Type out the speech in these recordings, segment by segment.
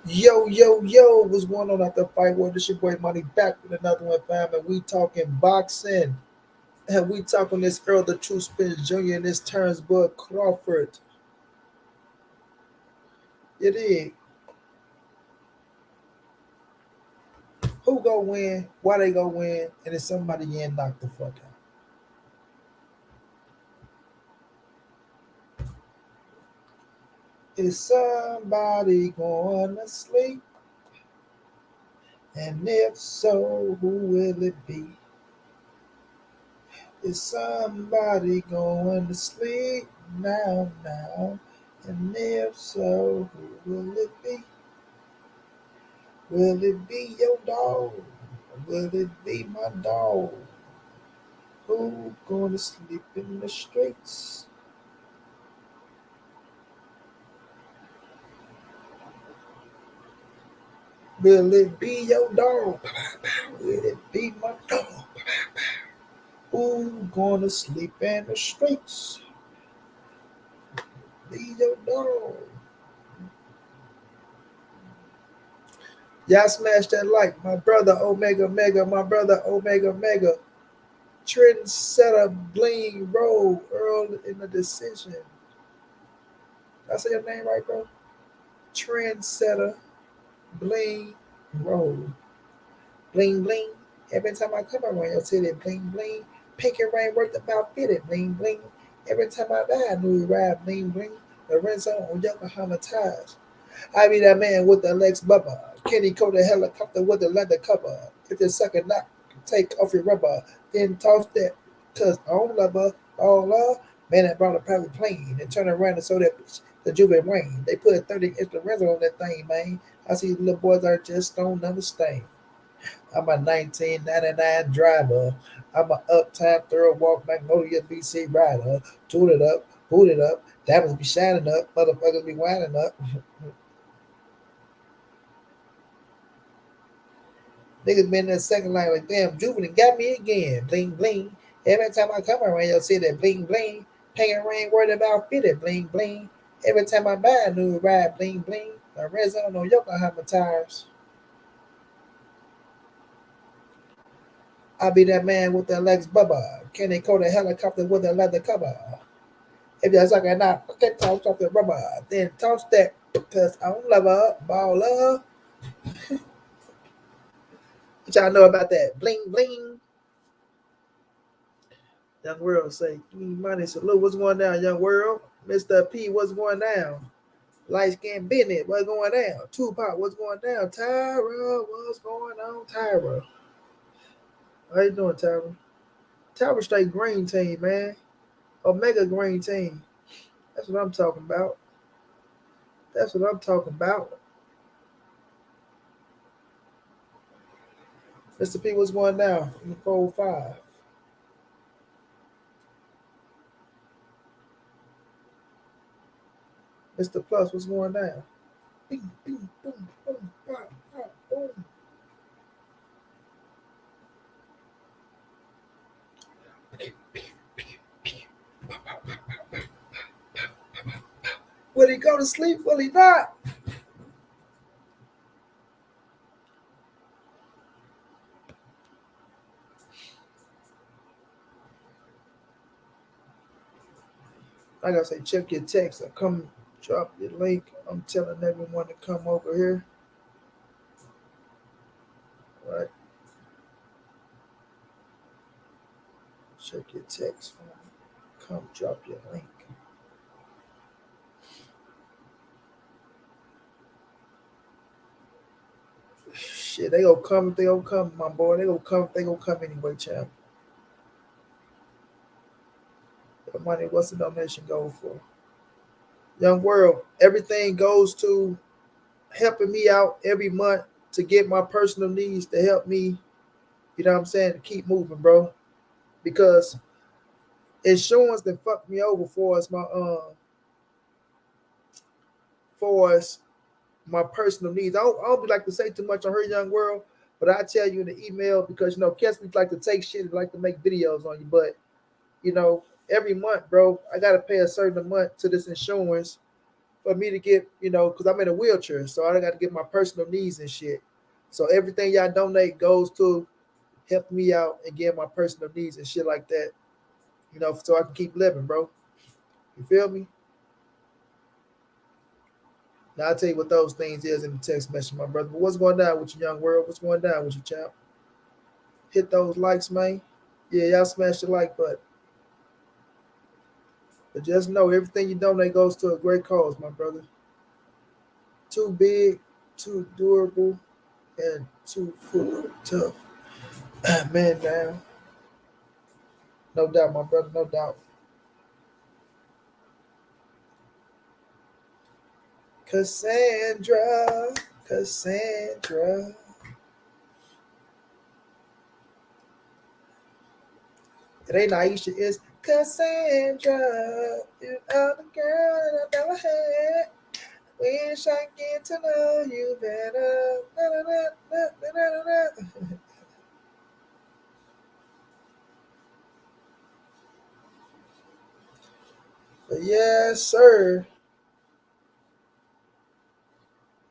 Yo, yo, yo, what's going on out the fight world? This your boy Money back with another one, fam. And we talking boxing. And we talking this Earl the True Spence Jr. and this Terence Crawford. It is. Who go win? Why they go win? And is somebody getting knocked the fuck out? Is somebody going to sleep? And if so, who will it be? Is somebody going to sleep now? And if so, who will it be? Will it be your dog? Will it be my dog? Who gonna sleep in the streets? Will it be your dog? Will it be my dog? Who gonna sleep in the streets? Be your dog. Y'all smash that like. My brother Omega Mega. My brother Omega Mega. Trendsetter Bling Roll Earl in the decision. Did I say your name right, bro? Trendsetter Bling Roll. Bling bling. Every time I come around your city, bling bling. Pink and rain worth about 50, bling bling. Every time I buy a new ride, bling bling. Lorenzo on Yokohama tires. I be that man with the Lex Bubba. Kenny coat the helicopter with the leather cover. If you're sucking knock, take off your rubber. Then toss that, cause I don't love her. All love. Man that brought a private plane and turn around and saw that bitch, the Juve rain. They put a 30 inch Lorenzo on that thing, man. I see little boys are just don't understand. I'm a 1999 driver. I'm a uptime thorough walk Magnolia BC rider. Toot it up, boot it up. Diamonds be shining up. Motherfuckers be winding up. Niggas been in the second line like damn. Juvenile got me again. Bling bling. Every time I come around, you'll see that bling bling. Paying rain worried about fitted. Bling bling. Every time I buy a new ride, bling bling. The red zone on Yokohama tires. I be that man with the Lex Bubba. Can they call the helicopter with a leather cover? If you're sucking out, okay, toss off the rubber. Then toss that, cause I don't love her, baller. What y'all know about that? Bling bling. Young World say, give me money. Salute, what's going down, Young World? Mr. P, what's going down? Light skin business, what's going down? Tupac, what's going down? Tyra, what's going on? Tyra. How you doing, Tyra? Tyra State Green Team, man. Omega Green Team. That's what I'm talking about. That's what I'm talking about. Mr. P, what's going down in the 405? Mr. Plus, what's going down? Bing, bing, boom, boom, pop, pop, boom. Will he go to sleep? Will he not? Like I say, check your text or come drop your link. I'm telling everyone to come over here. Right? Check your text. Come drop your link. Shit, they gonna come if they gonna come, my boy. They gonna come if they gonna come anyway, champ. The money, what's the donation go for? Young World, everything goes to helping me out every month to get my personal needs to help me, you know what I'm saying, to keep moving, bro. Because insurance that fucked me over for us my personal needs. I don't be like to say too much on her Young World, but I tell you in the email because you know cats be like to take shit and like to make videos on you. But you know, every month, bro, I gotta pay a certain amount to this insurance for me to get, because I'm in a wheelchair, so I got to get my personal needs and shit. So everything y'all donate goes to help me out and get my personal needs and shit like that, so I can keep living, bro. You feel me? Now I'll tell you what those things is in the text message, my brother. But what's going down with you, young world? What's going down with you, champ? Hit those likes, man. Yeah, y'all smash the like button. But just know everything you donate goes to a great cause, my brother. Too big, too durable, and too full tough. Man down. No doubt, my brother, no doubt. Cassandra, Cassandra. It ain't Aisha, it's Cassandra. You are the girl I never had. Wish I get to know you better. Da, da, da, da, da, da, da. But yes, sir.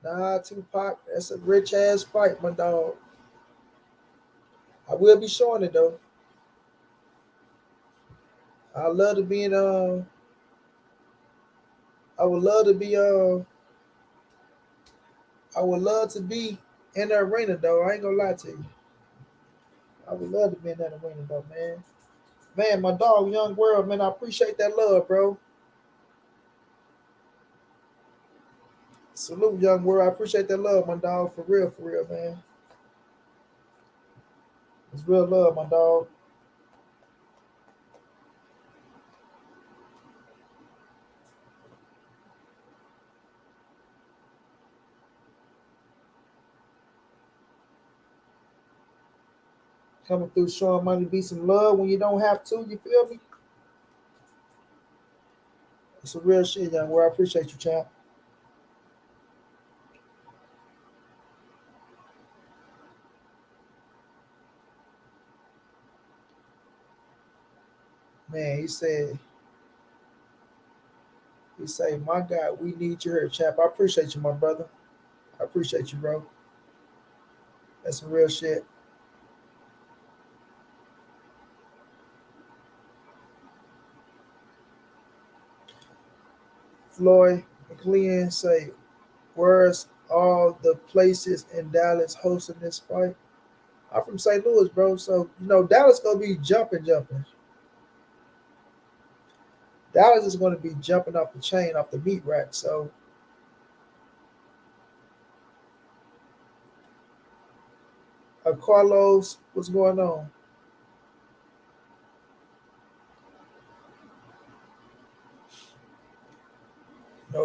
Nah, Tupac, that's a rich ass fight, my dog. I will be showing it though. I love to be in I would love to be I would love to be in the arena though. I ain't gonna lie to you. I would love to be in that arena though, man. Man, my dog, Young World, man, I appreciate that love, bro. Salute, Young World. I appreciate that love, my dog, for real, man. It's real love, my dog. Coming through showing money be some love when you don't have to, you feel me? It's some real shit, Young World. I appreciate you, champ. Man, he said, my God, we need you here, champ. I appreciate you, my brother. I appreciate you, bro. That's some real shit. Floyd McLean say, where's all the places in Dallas hosting this fight? I'm from St. Louis, bro. So, Dallas gonna be jumping. Dallas is gonna be jumping off the chain, off the meat rack. So, Carlos, what's going on?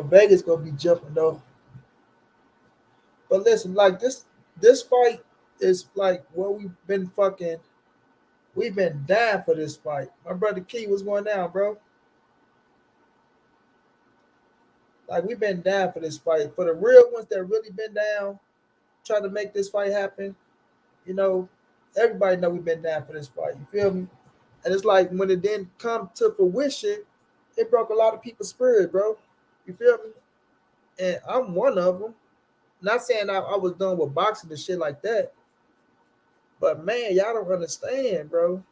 Vegas gonna be jumping though. But listen, like this fight is like what we've been dying for this fight. My brother Key, what's going down, bro? Like we've been down for this fight. For the real ones that really been down, trying to make this fight happen, you know, everybody know we've been down for this fight. You feel me? And it's like when it didn't come to fruition, it broke a lot of people's spirit, bro. You feel me? And I'm one of them. Not saying I was done with boxing and shit like that, but man, y'all don't understand, bro.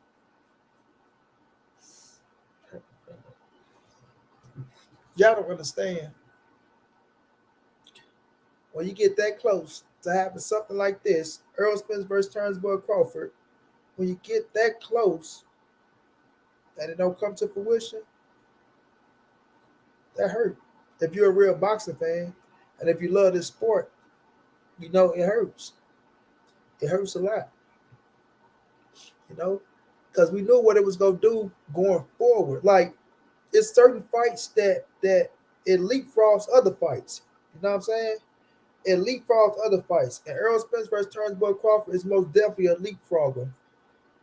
Y'all don't understand. When you get that close to having something like this, Errol Spence versus Terence Crawford, when you get that close and it don't come to fruition, that hurt. If you're a real boxing fan and if you love this sport, you know it hurts. It hurts a lot, you know, because we knew what it was gonna do going forward. Like it's certain fights that it leapfrogs other fights. You know what I'm saying? It leapfrogs other fights. And Errol Spence versus Terence Crawford is most definitely a leapfrogger.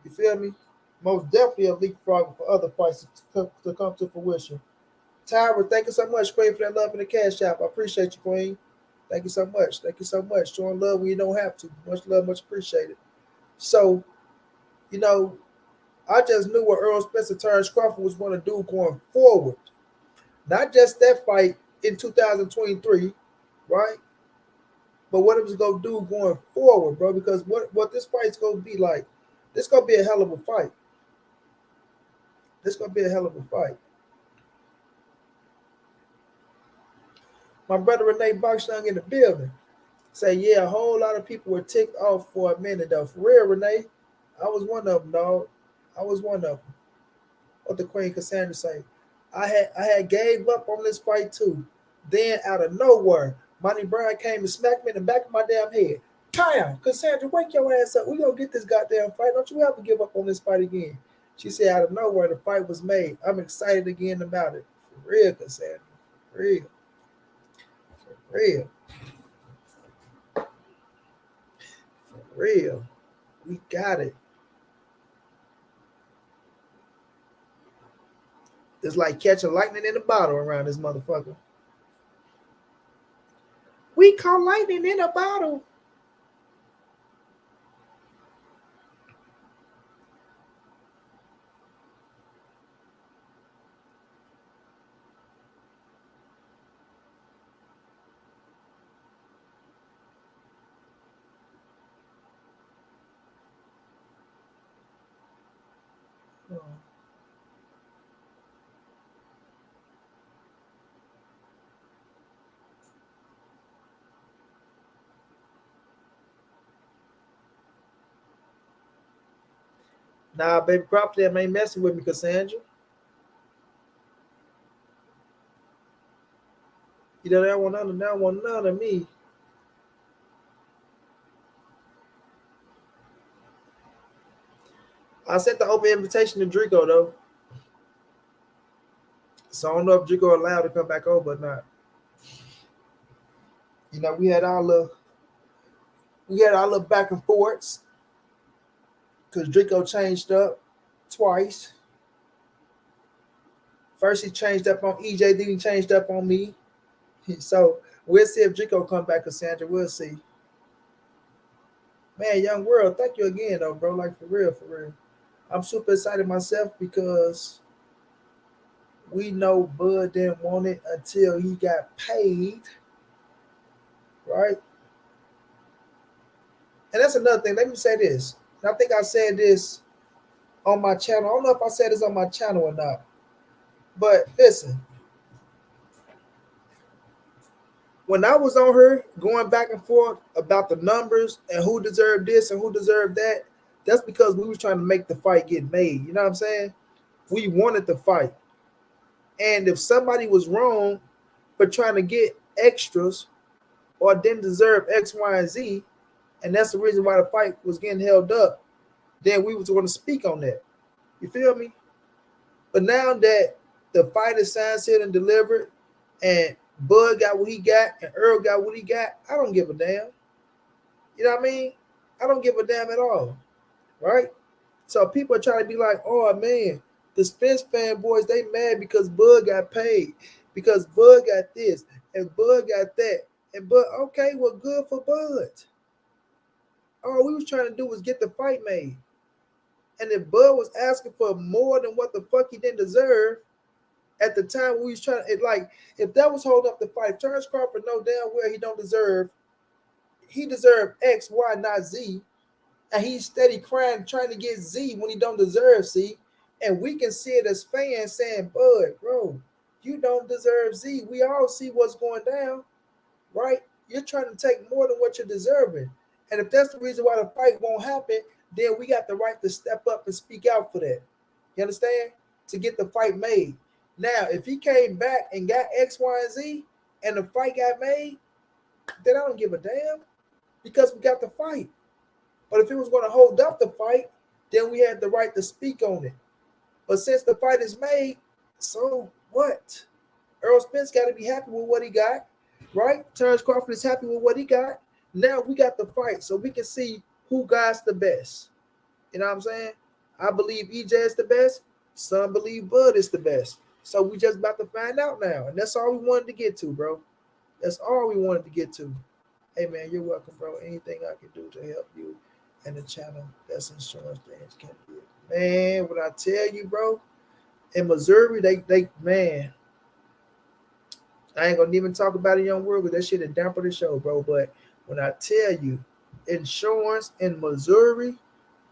You feel me? Most definitely a leapfrogger for other fights to come to fruition. Tyra, thank you so much, Queen, for that love in the cash app. I appreciate you, Queen. Thank you so much. Thank you so much. Showing love when you don't have to. Much love, much appreciated. So, you know, I just knew what Earl Spencer Terence Crawford was going to do going forward. Not just that fight, in 2023, right? But what it was gonna do going forward, bro? Because what this fight's gonna be like, this gonna be a hell of a fight. This gonna be a hell of a fight. My brother Renee Boxstang in the building. Say, yeah, a whole lot of people were ticked off for a minute though. For real, Renee, I was one of them, dog. I was one of them. What the Queen Cassandra say? I had gave up on this fight too. Then out of nowhere, Montray-Brown came and smacked me in the back of my damn head. Damn, Cassandra, wake your ass up. We gonna get this goddamn fight. Don't you ever give up on this fight again. She said out of nowhere the fight was made. I'm excited again about it. For real, Cassandra. For real. For real. For real. We got it. It's like catching lightning in a bottle around this motherfucker. We caught lightning in a bottle. Oh. Nah, baby, Crawford ain't messing with me, Cassandra. You know, that one none of me. I sent the open invitation to Drico though. So I don't know if Drico allowed to come back over or not. You know, we had our little back and forths because Drico changed up twice. First he changed up on EJ, then he changed up on me. So we'll see if Drico come back, Cassandra. We'll see. Man, Young World, thank you again though, bro. Like for real, for real. I'm super excited myself because we know Bud didn't want it until he got paid, right? And that's another thing. Let me say this. And I think I said this on my channel. I don't know if I said this on my channel or not. But listen, when I was on her going back and forth about the numbers and who deserved this and who deserved that, that's because we were trying to make the fight get made. You know what I'm saying? We wanted the fight. And if somebody was wrong for trying to get extras or didn't deserve X, Y, and Z, and that's the reason why the fight was getting held up, then we was going to speak on that. You feel me? But now that the fight is signed, sealed, and delivered, and Bud got what he got, and Errol got what he got, I don't give a damn. You know what I mean? I don't give a damn at all, right? So people are trying to be like, oh, man, the Spence fanboys, they mad because Bud got paid, because Bud got this, and Bud got that. And Bud, okay, well, good for Bud. All we was trying to do was get the fight made. And if Bud was asking for more than what the fuck he didn't deserve at the time we was trying to, like, if that was holding up the fight, Terence Crawford know damn well he deserved X, Y, not Z. And he's steady crying, trying to get Z when he don't deserve Z. And we can see it as fans saying, Bud, bro, you don't deserve Z. We all see what's going down, right? You're trying to take more than what you're deserving. And if that's the reason why the fight won't happen, then we got the right to step up and speak out for that. You understand? To get the fight made. Now, if he came back and got X, Y, and Z, and the fight got made, then I don't give a damn because we got the fight. But if it was going to hold up the fight, then we had the right to speak on it. But since the fight is made, so what? Errol Spence got to be happy with what he got, right? Terence Crawford is happy with what he got. Now we got the fight, so we can see who got the best. You know what I'm saying? I believe EJ is the best. Some believe Bud is the best. So we just about to find out now. And that's all we wanted to get to, bro. That's all we wanted to get to. Hey, man, you're welcome, bro. Anything I can do to help you and the channel, that's insurance things can do. Man, when I tell you, bro, in Missouri, they man, I ain't gonna even talk about it young world because that shit is damper the show, bro. But when I tell you, insurance in Missouri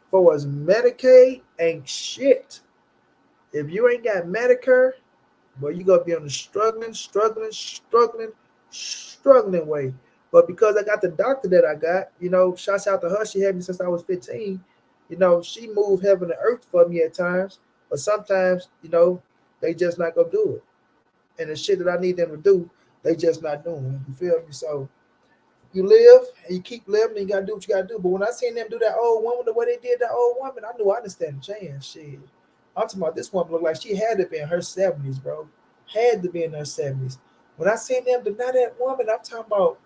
for us Medicaid ain't shit. If you ain't got Medicare, boy, you gonna be on the struggling way. But because I got the doctor that I got, shouts out to her. She had me since I was 15. She moved heaven and earth for me at times. But sometimes, they just not gonna do it. And the shit that I need them to do, they just not doing. You feel me? So you live and you keep living and you gotta do what you gotta do. But when I seen them do that old woman the way they did that old woman, I knew I didn't stand a chance. Shit. I'm talking about this woman looked like she had to be in her 70s, bro. Had to be in her 70s. When I seen them deny that woman, I'm talking about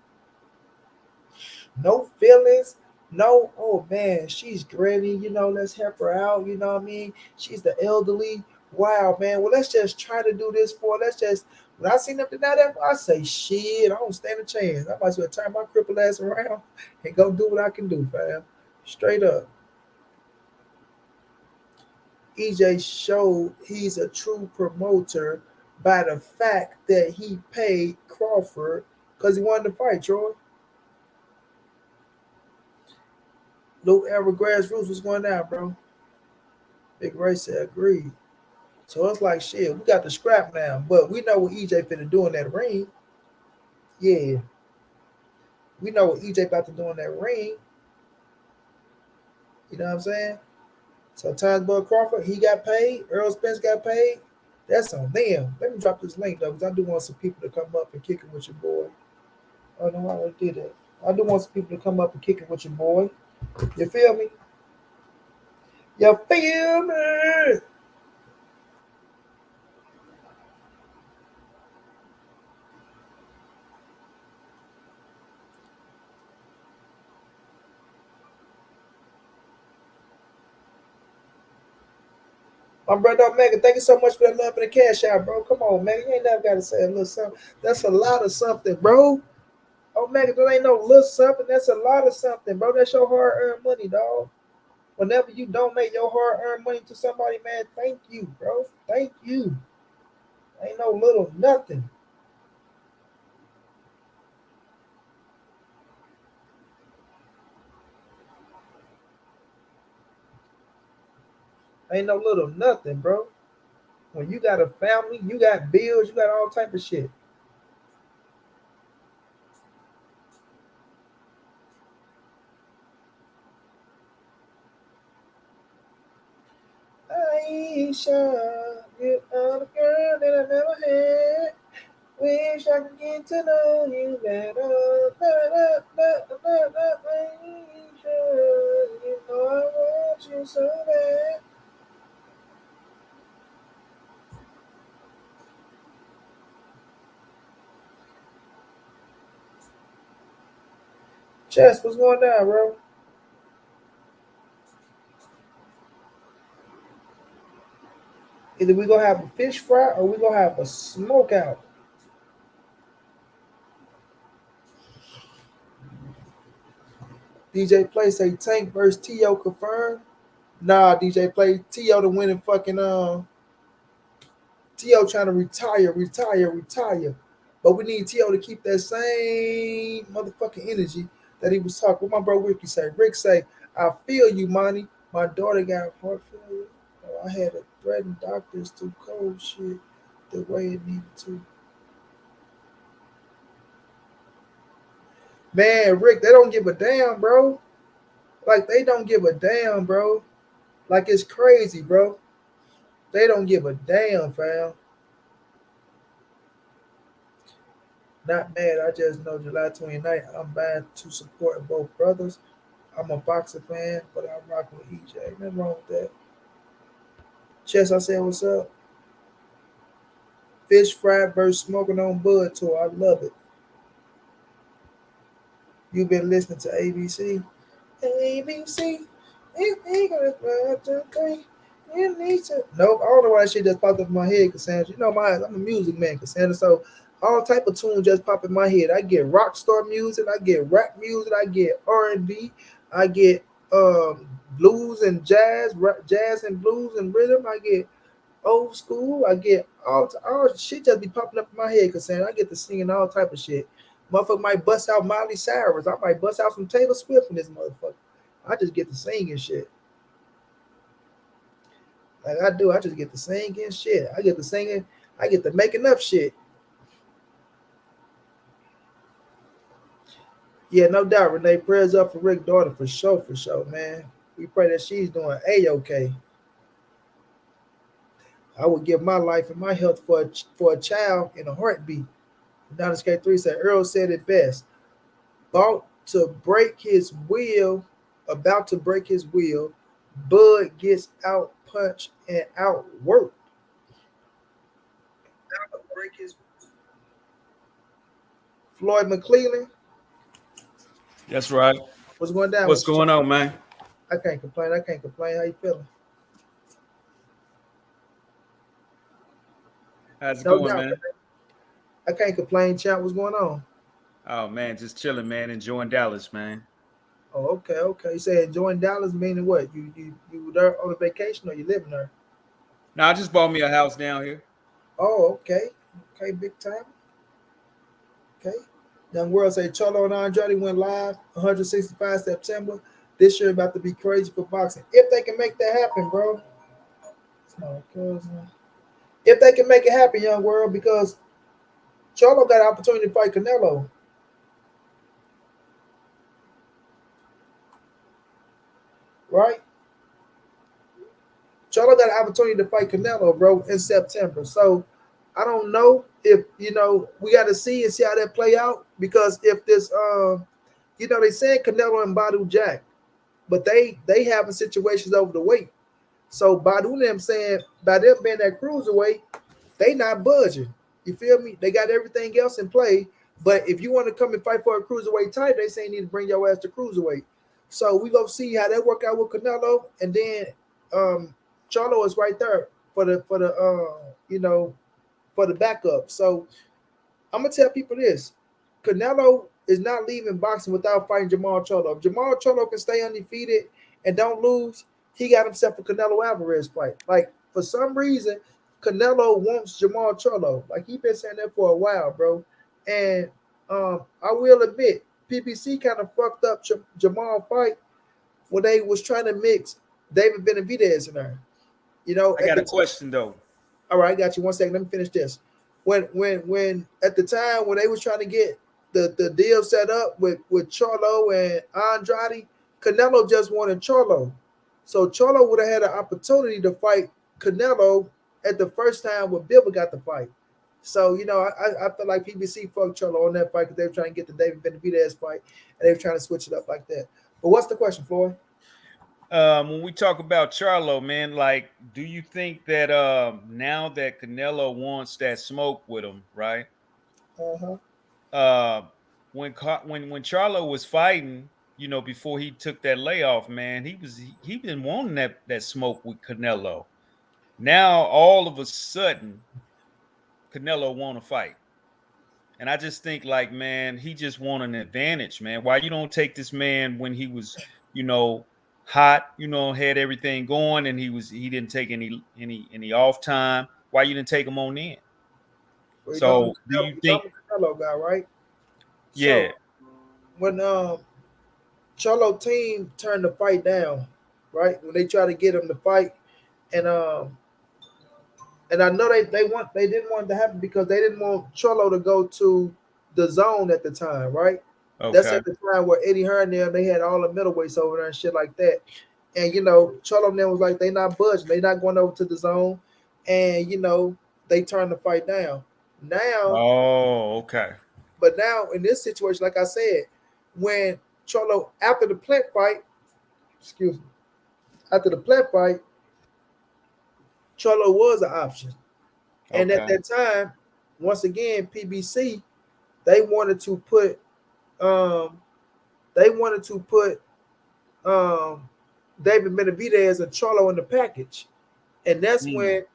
no feelings, no, oh man, she's granny, let's help her out, you know what I mean? She's the elderly. Wow, man. Well, let's just try to do this for her. Let's just when I seen them deny that, I say, shit, I don't stand a chance. I might as well turn my crippled ass around and go do what I can do, fam. Straight up. EJ showed he's a true promoter by the fact that he paid Crawford because he wanted to fight, Troy. Low ever grassroots was going down, bro. Big Ray said agreed. So it's like shit, we got the scrap now, but we know what EJ finna do in that ring. Yeah. We know what EJ about to do in that ring. You know what I'm saying? So Times Boy Crawford, he got paid. Errol Spence got paid. That's on them. Let me drop this link though, because I do want some people to come up and kick it with your boy. Oh no, I already did that. I do want some people to come up and kick it with your boy. You feel me? You feel me? My brother Omega, thank you so much for that love and the cash out, bro. Come on, man. You ain't never got to say a little something. That's a lot of something, bro. Omega, there ain't no little something. That's a lot of something, bro. That's your hard earned money, dog. Whenever you donate your hard earned money to somebody, man, thank you, bro. Thank you. Ain't no little nothing. Ain't no little nothing, bro. When you got a family, you got bills, you got all type of shit. Aisha, you are the girl that I never had. Wish I could get to know you better. Aisha, you know I want you so bad. Chess, what's going down, bro? Either we gonna have a fish fry or we gonna have a smoke out. DJ Play say Tank versus T.O. confirmed. Nah, DJ Play T.O. to win and fucking T.O. trying to retire. But we need T.O. to keep that same motherfucking energy that he was talking. What my bro Ricky say? Rick say, I feel you, Monty. My daughter got heart failure. Oh, I had to threaten doctors to cold shit the way it needed to. Man, Rick, they don't give a damn, bro. Like they don't give a damn, bro. Like it's crazy, bro. They don't give a damn, fam. Not mad. I just know July 29th, I'm bound to support both brothers. I'm a boxer fan, but I rock with EJ. Nothing wrong with that. Chess, I said, what's up? Fish fried versus smoking on bud tour. I love it. You've been listening to ABC. ABC. If he gonna try to think, you need to. Nope, I don't know why that shit just popped up in my head, Cassandra. You know, I'm a music man, Cassandra. So all type of tunes just pop in my head. I get rock star music, I get rap music, I get R&B, I get blues and jazz, jazz and blues and rhythm. I get old school. I get all shit just be popping up in my head because saying I get to singing all type of shit. Motherfucker might bust out Miley Cyrus. I might bust out some Taylor Swift in this motherfucker. I just get to sing and shit. Like I do. I just get to sing and shit. I get to singing. I get to making up shit. Yeah, no doubt. Renee, prayers up for Rick's daughter for sure, man. We pray that she's doing a-okay. I would give my life and my health for a child in a heartbeat. Adonis K3 said, Earl said it best. About to break his will, about to break his will, Bud gets out punched and out worked. Floyd McClellan, That's right. what's going down What's with you? going on, man? I can't complain. I can't complain. How you feeling? How's it No going, doubt. man? I can't complain, champ. What's going on? Oh man, just chilling, man. Enjoying Dallas, man. Oh, okay, okay. You say enjoying Dallas, meaning what? You were there on a vacation or you living there? Now I just bought me a house down here. Oh, okay. Okay, big time. Okay. Young World say Charlo and Andrade went live 165 September. This year about to be crazy for boxing. If they can make that happen, bro. It's my cousin. If they can make it happen, Young World, because Charlo got an opportunity to fight Canelo, right? Charlo got an opportunity to fight Canelo, bro, in September. So I don't know if we got to see and see how that play out because if this they said Canelo and Badu Jack, but they having situations over the weight. So Badu them saying by them being that cruiserweight, they not budging. You feel me? They got everything else in play. But if you want to come and fight for a cruiserweight title, they say you need to bring your ass to cruiserweight. So we gonna see how that work out with Canelo, and then Charlo is right there for the backup. So I'm gonna tell people this: Canelo is not leaving boxing without fighting Jamal Charlo. If Jamal Charlo can stay undefeated and don't lose, he got himself a Canelo Alvarez fight. Like for some reason, Canelo wants Jamal Charlo. Like he been saying that for a while, bro. And I will admit, PBC kind of fucked up Jamal fight when they was trying to mix David Benavidez in there. I At got the a time. question though. All right, I got you. 1 second. Let me finish this. When at the time when they was trying to get the deal set up with Charlo and Andrade, Canelo just wanted Charlo. So Charlo would have had an opportunity to fight Canelo at the first time when Bill got the fight. So I feel like PBC fucked Charlo on that fight because they were trying to get the David Benavidez fight and they were trying to switch it up like that. But what's the question, Floyd? When we talk about Charlo, man, like, do you think that now that Canelo wants that smoke with him, right? Uh-huh. Uh, when Charlo was fighting, before he took that layoff, man, he been wanting that smoke with Canelo. Now all of a sudden, Canelo want to fight. And I just think, like, man, he just want an advantage, man. Why you don't take this man when he was, you know, hot, had everything going, and he didn't take any off time. Why you didn't take him on in? Well, So do you You know think? I'm a Canelo guy, right? Yeah. So when Charlo team turned the fight down, right? When they tried to get him to fight, and I know they didn't want it to happen because they didn't want Charlo to go to the zone at the time, right? That's Okay. at the time where Eddie Hearn there, they had all the middleweights over there and shit like that. And Charlo then was like, they not budging, they not going over to the zone, and they turned the fight down. Now, Oh, okay. but now in this situation, like I said, when Charlo after the plant fight, excuse me, after the plant fight, Charlo was an option. And at Okay. that time, once again, PBC they wanted to put um they wanted to put um David Benavidez and Charlo in the package. And that's Mm. when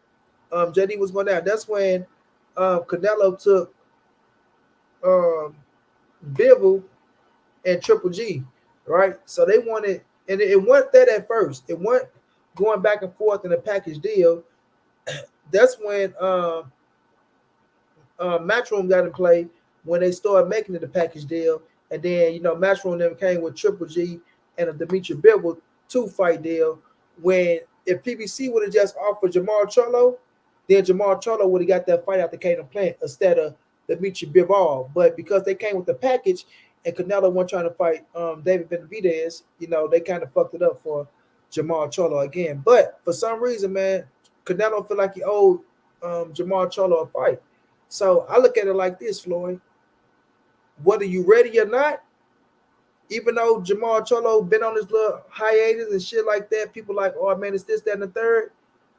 JD was going down. That's when Canelo took um Bivol and Triple G, right? So they wanted, and it wasn't that at first. It wasn't going back and forth in a package deal. That's when Matchroom got in play when they started making it a package deal, and then Matchroom then came with Triple G and a Demetri Bivol 2 fight deal. When if PBC would have just offered Jamal Charlo, then Jamal Charlo would have got that fight out the Kingdom Plant instead of Demetri Bivol. But because they came with the package and Canelo wasn't trying to fight David Benavidez, they kind of fucked it up for Jamal Charlo again. But for some reason, man, Canelo feel like he owed Jamal Charlo a fight. So I look at it like this, Floyd. Whether you ready or not, even though Jamal Cholo been on this little hiatus and shit like that, people like, oh man, it's this, that, and the third.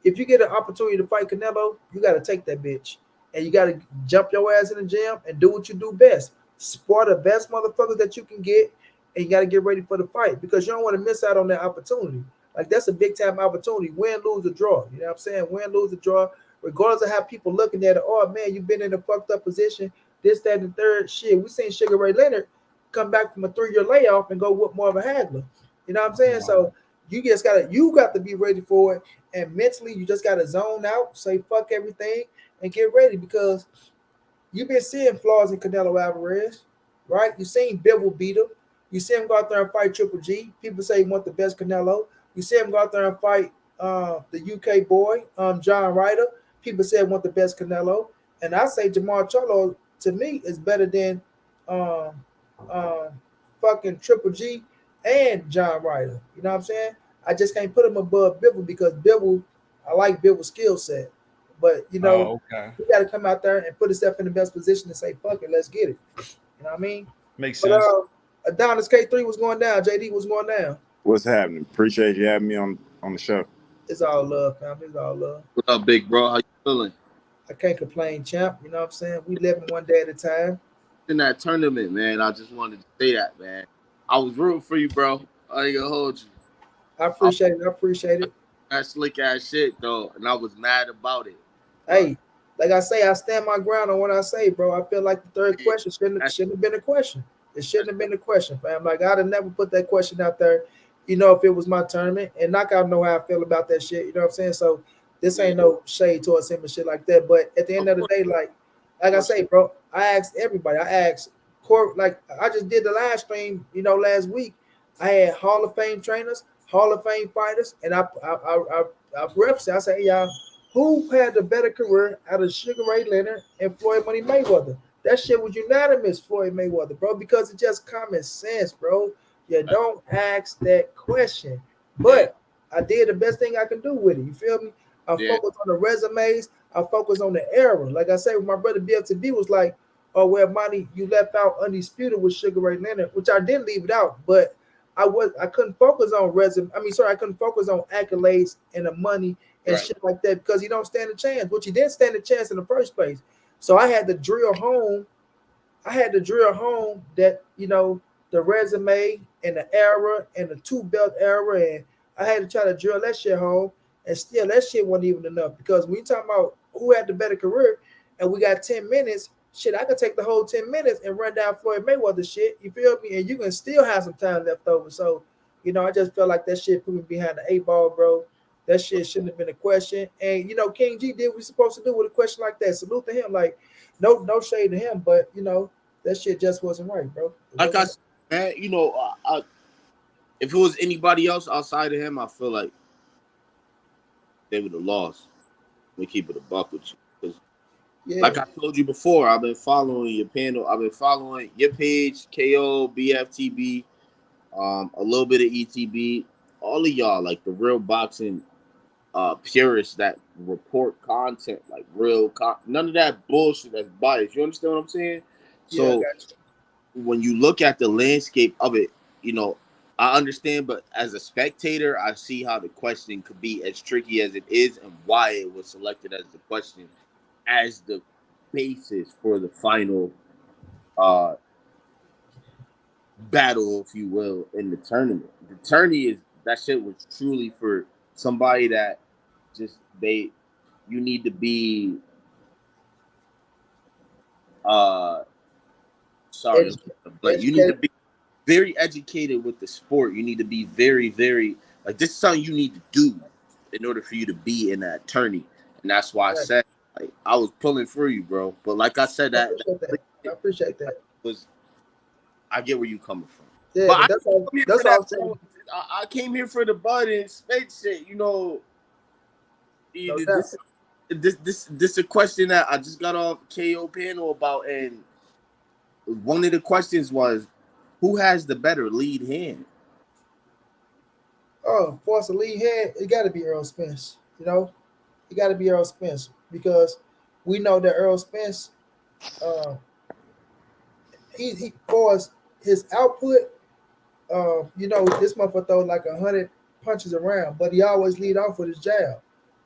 If you get an opportunity to fight Canelo, you got to take that bitch. And you got to jump your ass in the gym and do what you do best. Spar the best motherfuckers that you can get, and you got to get ready for the fight because you don't want to miss out on that opportunity. Like, that's a big time opportunity. Win, lose, or draw. You know what I'm saying? Win, lose, or draw. Regardless of how people looking at it, oh man, you've been in a fucked up position, this, that, and the third. Shit, we seen Sugar Ray Leonard come back from a 3-year layoff and go with more of a Hagler. You know what I'm saying? So you got to be ready for it. And mentally, you just gotta zone out, say fuck everything, and get ready because you've been seeing flaws in Canelo Alvarez, right? You seen Bivol beat him. You see him go out there and fight Triple G. People say he want the best Canelo. You see him go out there and fight the UK boy, John Ryder. People say he want the best Canelo. And I say Jamal Charlo, to me, is better than um, um, fucking Triple G and John Ryder. You know what I'm saying? I just can't put him above Bivol because Bivol, I like Bivol's skill set. But, Oh, okay. he got to come out there and put himself in the best position and say, fuck it, let's get it. You know what I mean? Makes But sense. Adonis K3 was going down. JD was going down. What's happening? Appreciate you having me on the show. It's all love, fam. It's all love. What up, big bro? How you feeling? I can't complain, champ. You know what I'm saying? We living one day at a time. In that tournament, man, I just wanted to say that, man. I was rooting for you, bro. I ain't gonna hold you. I appreciate it. That slick ass shit, though, and I was mad about it. Hey, like I say, I stand my ground on what I say, bro. I feel like the third question shouldn't have been a question. It shouldn't have been a question, fam. Like, I'd have never put that question out there, if it was my tournament. And Knockout know how I feel about that shit. You know what I'm saying? So this ain't no shade towards him and shit like that. But at the end of the day, like I say, bro, I asked everybody. I asked Court, like I just did the live stream, last week. I had Hall of Fame trainers, Hall of Fame fighters, and I referenced it. I said, hey, y'all, who had the better career out of Sugar Ray Leonard and Floyd Money Mayweather? That shit was unanimous, Floyd Mayweather, bro, because it's just common sense, bro. You don't ask that question. But I did the best thing I can do with it. You feel me? I focused on the resumes. I focused on the era. Like I say, my brother BFTB was like, oh, well, Monty, you left out Undisputed with Sugar Ray Leonard, which I didn't leave it out, but I couldn't focus on I couldn't focus on accolades and the money and shit like that because he don't stand a chance, which he didn't stand a chance in the first place. So I had to drill home. That, the resume and the era and the 2-belt era, and I had to try to drill that shit home, and still that shit wasn't even enough because when you talking about who had the better career and we got 10 minutes, shit, I could take the whole 10 minutes and run down Floyd Mayweather shit, you feel me? And you can still have some time left over. So, I just felt like that shit put me behind the 8 ball, bro. That shit shouldn't have been a question. And, King G did what he's supposed to do with a question like that. Salute to him. Like, no shade to him, but, that shit just wasn't right, bro. Like I said, man, if it was anybody else outside of him, I feel like they would have lost. Let me keep it a buck with you. Like I told you before, I've been following your panel. I've been following your page, KO, BFTB, a little bit of ETB. All of y'all, like the real boxing purists that report content, like none of that bullshit that's biased. You understand what I'm saying? So when you look at the landscape of it, I understand, but as a spectator, I see how the question could be as tricky as it is and why it was selected as the question, as the basis for the final battle, if you will, in the tournament. The tourney that shit was truly for somebody that you need to be you need to be very educated with the sport. You need to be very, very, like, this is something you need to do in order for you to be in that tourney. And that's why I said like I was pulling for you, bro. But like I said, I appreciate that. I get where you coming from. Yeah, but that's all I'm saying. I came here for the Bud and Spence shit, you know. No This a question that I just got off KO panel about, and one of the questions was, who has the better lead hand? Oh, for us to lead hand, it got to be Errol Spence. You know, it got to be Errol Spence because we know that Errol Spence, he for us his output. You know, this motherfucker throws like 100 punches around, but he always lead off with his jab.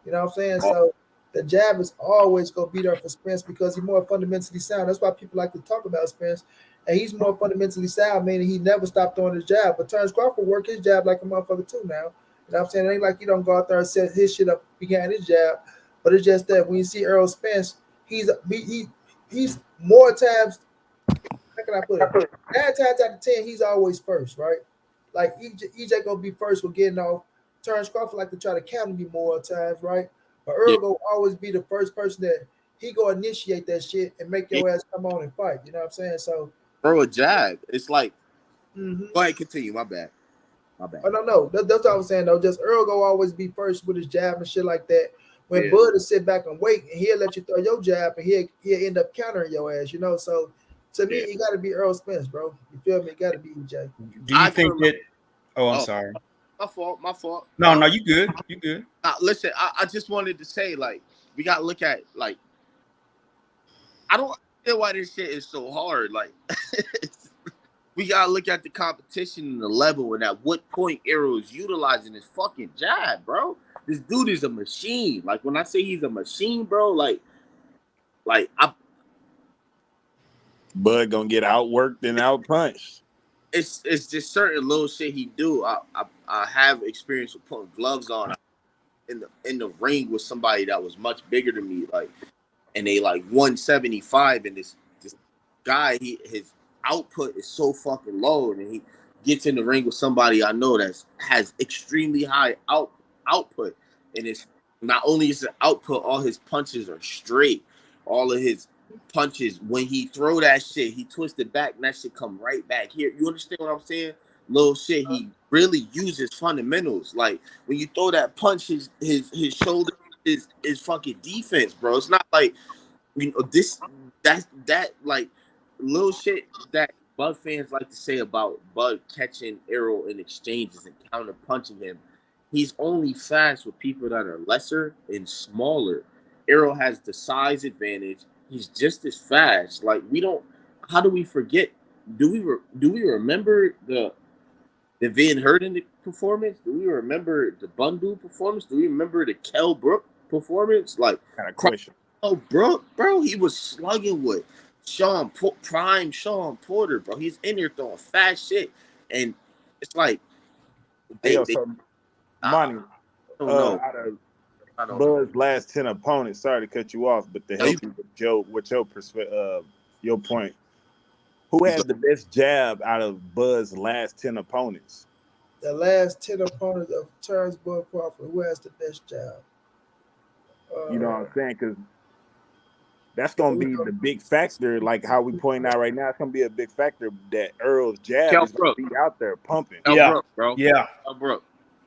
You know what I'm saying? So the jab is always gonna be there for Spence because he's more fundamentally sound. That's why people like to talk about Spence. And he's more fundamentally sound, meaning he never stopped throwing his jab. But Terence Crawford work his jab like a motherfucker too now. You know what I'm saying? It ain't like he don't go out there and set his shit up behind his jab. But it's just that when you see Errol Spence, he's more times, how can I put it? 9 times out of 10, he's always first, right? Like EJ gonna be first with getting off. Terence Crawford like to try to counter me more times, right? But Errol gonna always be the first person that he gonna initiate that shit and make your ass come on and fight. You know what I'm saying? So throw a jab. It's like, go ahead, continue. My bad. Oh no. That's what I was saying though. Just Errol gonna always be first with his jab and shit like that. When Bud will sit back and wait, and he'll let you throw your jab, and he'll end up countering your ass. You know, so. To me, it got to be Errol Spence, bro. You feel me? It got to be EJ. Do you think that? Oh, I'm sorry. My fault. No, you good. You good. Listen, I just wanted to say, like, we got to look at, like, I don't understand why this shit is so hard. Like, we got to look at the competition and the level and at what point Errol is utilizing his fucking jab, bro. This dude is a machine. Like, when I say he's a machine, bro, like Bud gonna get outworked and outpunched. It's just certain little shit he do. I have experience with putting gloves on in the ring with somebody that was much bigger than me, like, and they like 175, and this guy, his output is so fucking low, and he gets in the ring with somebody I know that has extremely high output, and it's not only is the output, all his punches are straight, all of his punches, when he throw that shit, he twist it back and that shit come right back here. You understand what I'm saying? Little shit, he really uses fundamentals. Like when you throw that punch, his shoulder is fucking defense, bro. It's not like, you know, that like little shit that Bud fans like to say about Bud catching Errol in exchanges and counter punching him. He's only fast with people that are lesser and smaller. Errol has the size advantage. He's just as fast. Like, we don't. How do we forget? Do we remember the Van Herden performance? Do we remember the Bundu performance? Do we remember the Kell Brook performance? Like, kind of question. Oh, bro, he was slugging with prime Sean Porter, bro. He's in there throwing fast shit, and it's like Money. Out of Bud's last 10 opponents, sorry to cut you off, but to help you with your point, who has the best jab out of Bud's last 10 opponents? The last 10 opponents of Terence Bud Crawford, who has the best jab? You know what I'm saying? Because that's going to be the big factor, like how we point out right now. It's going to be a big factor that Errol's jab is going to be out there pumping. Kell Brook, bro. Yeah. Kell Brook.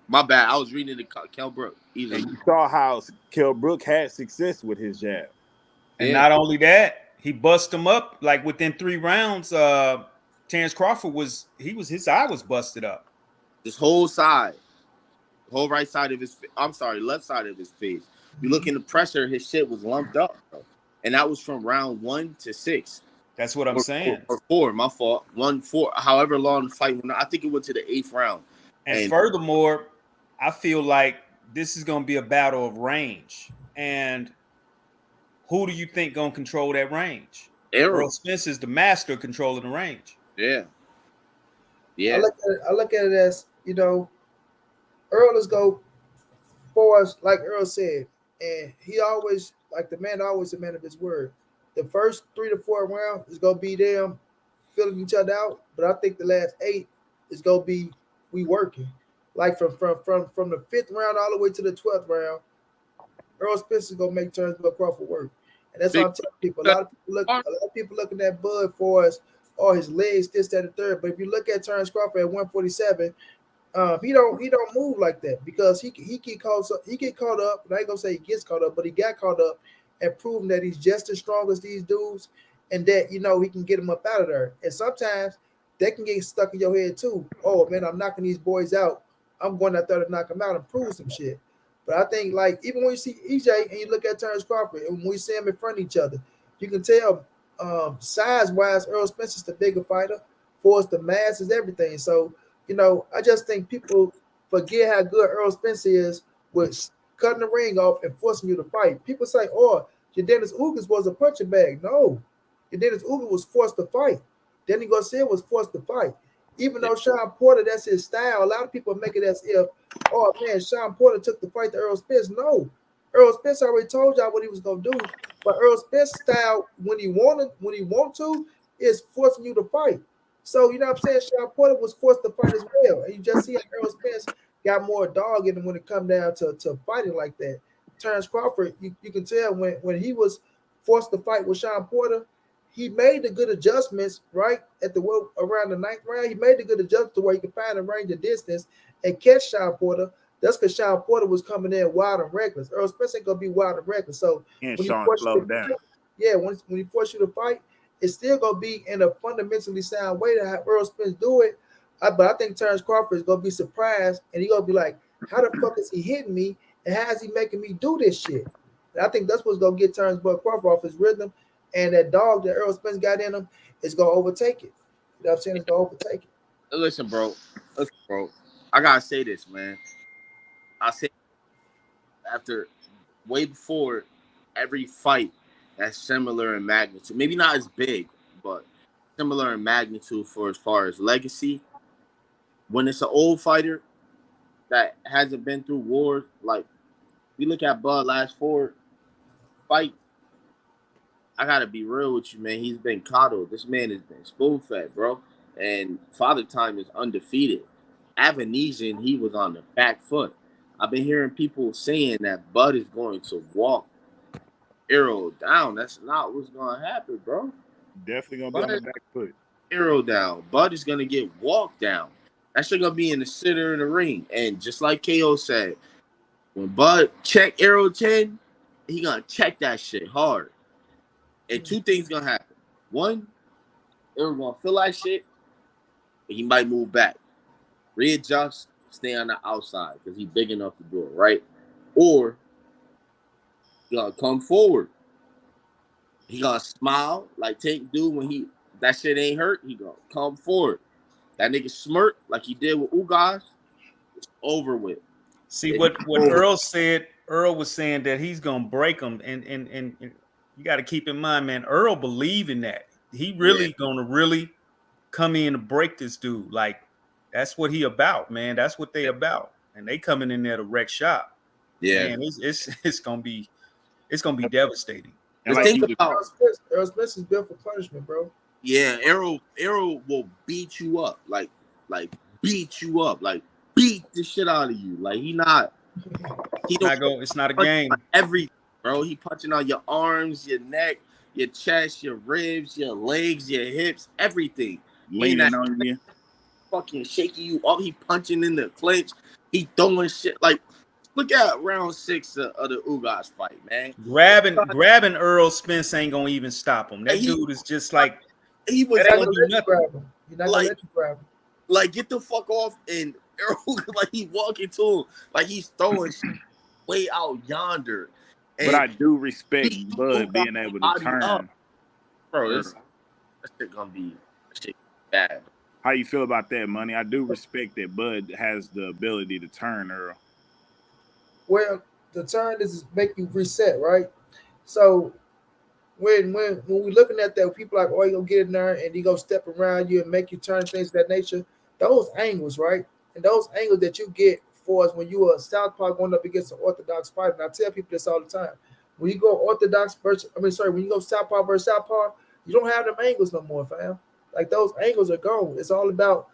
My bad. I was reading the Kell Brook. And you saw how Kell Brook had success with his jab. And not only that, he bust him up like within 3 rounds. Terence Crawford his eye was busted up. This whole side, whole right side of his, left side of his face. You look in the pressure, his shit was lumped up, bro. And that was from round 1 to 6. That's what I'm saying. Or 4, my fault. 1-4, however long the fight went. I think it went to the 8th round. And furthermore, I feel like this is going to be a battle of range. And who do you think going to control that range? Errol Spence is the master controlling the range. Yeah. I look at it as, you know, Errol is go for us, like Errol said, and he always, like the man, always a man of his word. The first 3 to 4 rounds is gonna be them filling each other out, but I think the last 8 is gonna be we working. Like from the 5th round all the way to the 12th round, Errol Spence is gonna make Terence Crawford work. And that's why I'm telling people. A lot of people looking at Bud for us, his legs, this, that, and third. But if you look at Terence Crawford at 147, he don't move like that because he get caught up. And I ain't gonna say he gets caught up, but he got caught up and proven that he's just as strong as these dudes, and that he can get them up out of there. And sometimes they can get stuck in your head too. Oh man, I'm knocking these boys out. I'm going out there to knock them out and prove some shit. But I think like even when you see EJ and you look at Terence Crawford and when we see them in front of each other, you can tell size wise, Errol Spence is the bigger fighter. For us, the mass is everything. So I just think people forget how good Errol Spence is with cutting the ring off and forcing you to fight. People say, "Oh, Dennis Ugas was a punching bag." No, Dennis Ugas was forced to fight. Danny Garcia was forced to fight. Even though Sean Porter, that's his style. A lot of people make it as if, oh man, Sean Porter took the fight to Errol Spence. No, Errol Spence already told y'all what he was gonna do. But Errol Spence style, when he want to, is forcing you to fight. So you know what I'm saying? Sean Porter was forced to fight as well. And you just see how Errol Spence got more dog in him when it come down to fighting like that. Terence Crawford, you can tell when he was forced to fight with Sean Porter, he made the good adjustments right at around the 9th round. He made the good adjustments to where he could find a range of distance and catch Sean Porter. That's because Sean Porter was coming in wild and reckless. Earl Spence ain't gonna be wild and reckless. So when he forced you to fight, when he forced you to fight, it's still gonna be in a fundamentally sound way to have Earl Spence do it. But I think Terence Crawford is gonna be surprised and he's gonna be like, how the fuck is he hitting me? And how is he making me do this shit? And I think that's what's gonna get Terence Crawford off his rhythm. And that dog that Errol Spence got in him is gonna overtake it. You know what I'm saying? It's gonna overtake it. Listen, bro. I gotta say this, man. I say after way before every fight that's similar in magnitude, maybe not as big, but similar in magnitude for as far as legacy. When it's an old fighter that hasn't been through wars, like we look at Bud last 4 fights. I gotta be real with you, man. He's been coddled. This man has been spoon-fed, bro. And Father Time is undefeated. Avanesian, he was on the back foot. I've been hearing people saying that Bud is going to walk Errol down. That's not what's going to happen, bro. Definitely going to be on the back foot. Errol down. Bud is going to get walked down. That shit going to be in the center of the ring. And just like KO said, when Bud check Errol 10, he going to check that shit hard. And 2 things going to happen. 1, Errol going to feel like shit, and he might move back. Readjust, stay on the outside because he's big enough to do it, right? Or he gonna come forward. He gonna smile like Tank do when that shit ain't hurt. He gonna come forward. That nigga smirk like he did with Ugas. It's over with. See what Earl said. Earl was saying that he's gonna break him, and you got to keep in mind, man. Earl believe in that. He really gonna really come in to break this dude. Like that's what he about, man. That's what they about, and they coming in there to wreck shop. Yeah, man, it's gonna be devastating. And like think about Errol Spence is built for punishment, bro. Yeah, Errol will beat you up, like beat you up, like beat the shit out of you. Like it's not a game. Everything, bro. He punching on your arms, your neck, your chest, your ribs, your legs, your hips, everything. Leaning on you. Fucking shaking you up. He punching in the clinch. He throwing shit. Like, look at round 6 of the Ugas fight, man. Grabbing Earl Spence ain't gonna even stop him. That dude is just like he was not gonna let you grab him. Like, get the fuck off, and Errol, like he walking to him, like he's throwing shit way out yonder. But I do respect Bud being able to turn. Up. Bro, that shit gonna be bad. How you feel about that, Money? I do respect that Bud has the ability to turn, Earl. Well, the turn is make you reset, right? So when we're looking at that, people like, oh, you gonna get in there and he gonna step around you and make you turn things of that nature. Those angles, right? And those angles that you get for us when you are a southpaw going up against an orthodox fighter. And I tell people this all the time. When you go orthodox when you go southpaw versus southpaw, you don't have them angles no more, fam. Like those angles are gone. It's all about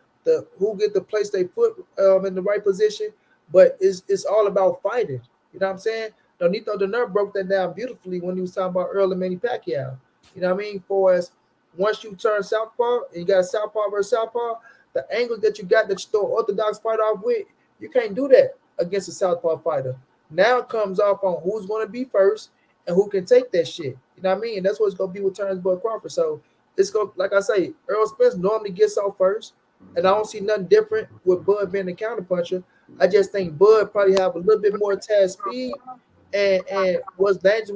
who get to place their foot in the right position, but it's all about fighting. You know what I'm saying? Donito Donaire broke that down beautifully when he was talking about Earl and Manny Pacquiao. You know what I mean? For as once you turn southpaw and you got southpaw versus southpaw, the angles that you got that you throw orthodox fighter off with, you can't do that against a southpaw fighter. Now it comes off on who's going to be first and who can take that shit. You know what I mean? And that's what it's going to be with Terence Bud Crawford. So it's going, like I say, Errol Spence normally gets off first, and I don't see nothing different with Bud being the counterpuncher. I just think Bud probably have a little bit more tag speed, and what's dangerous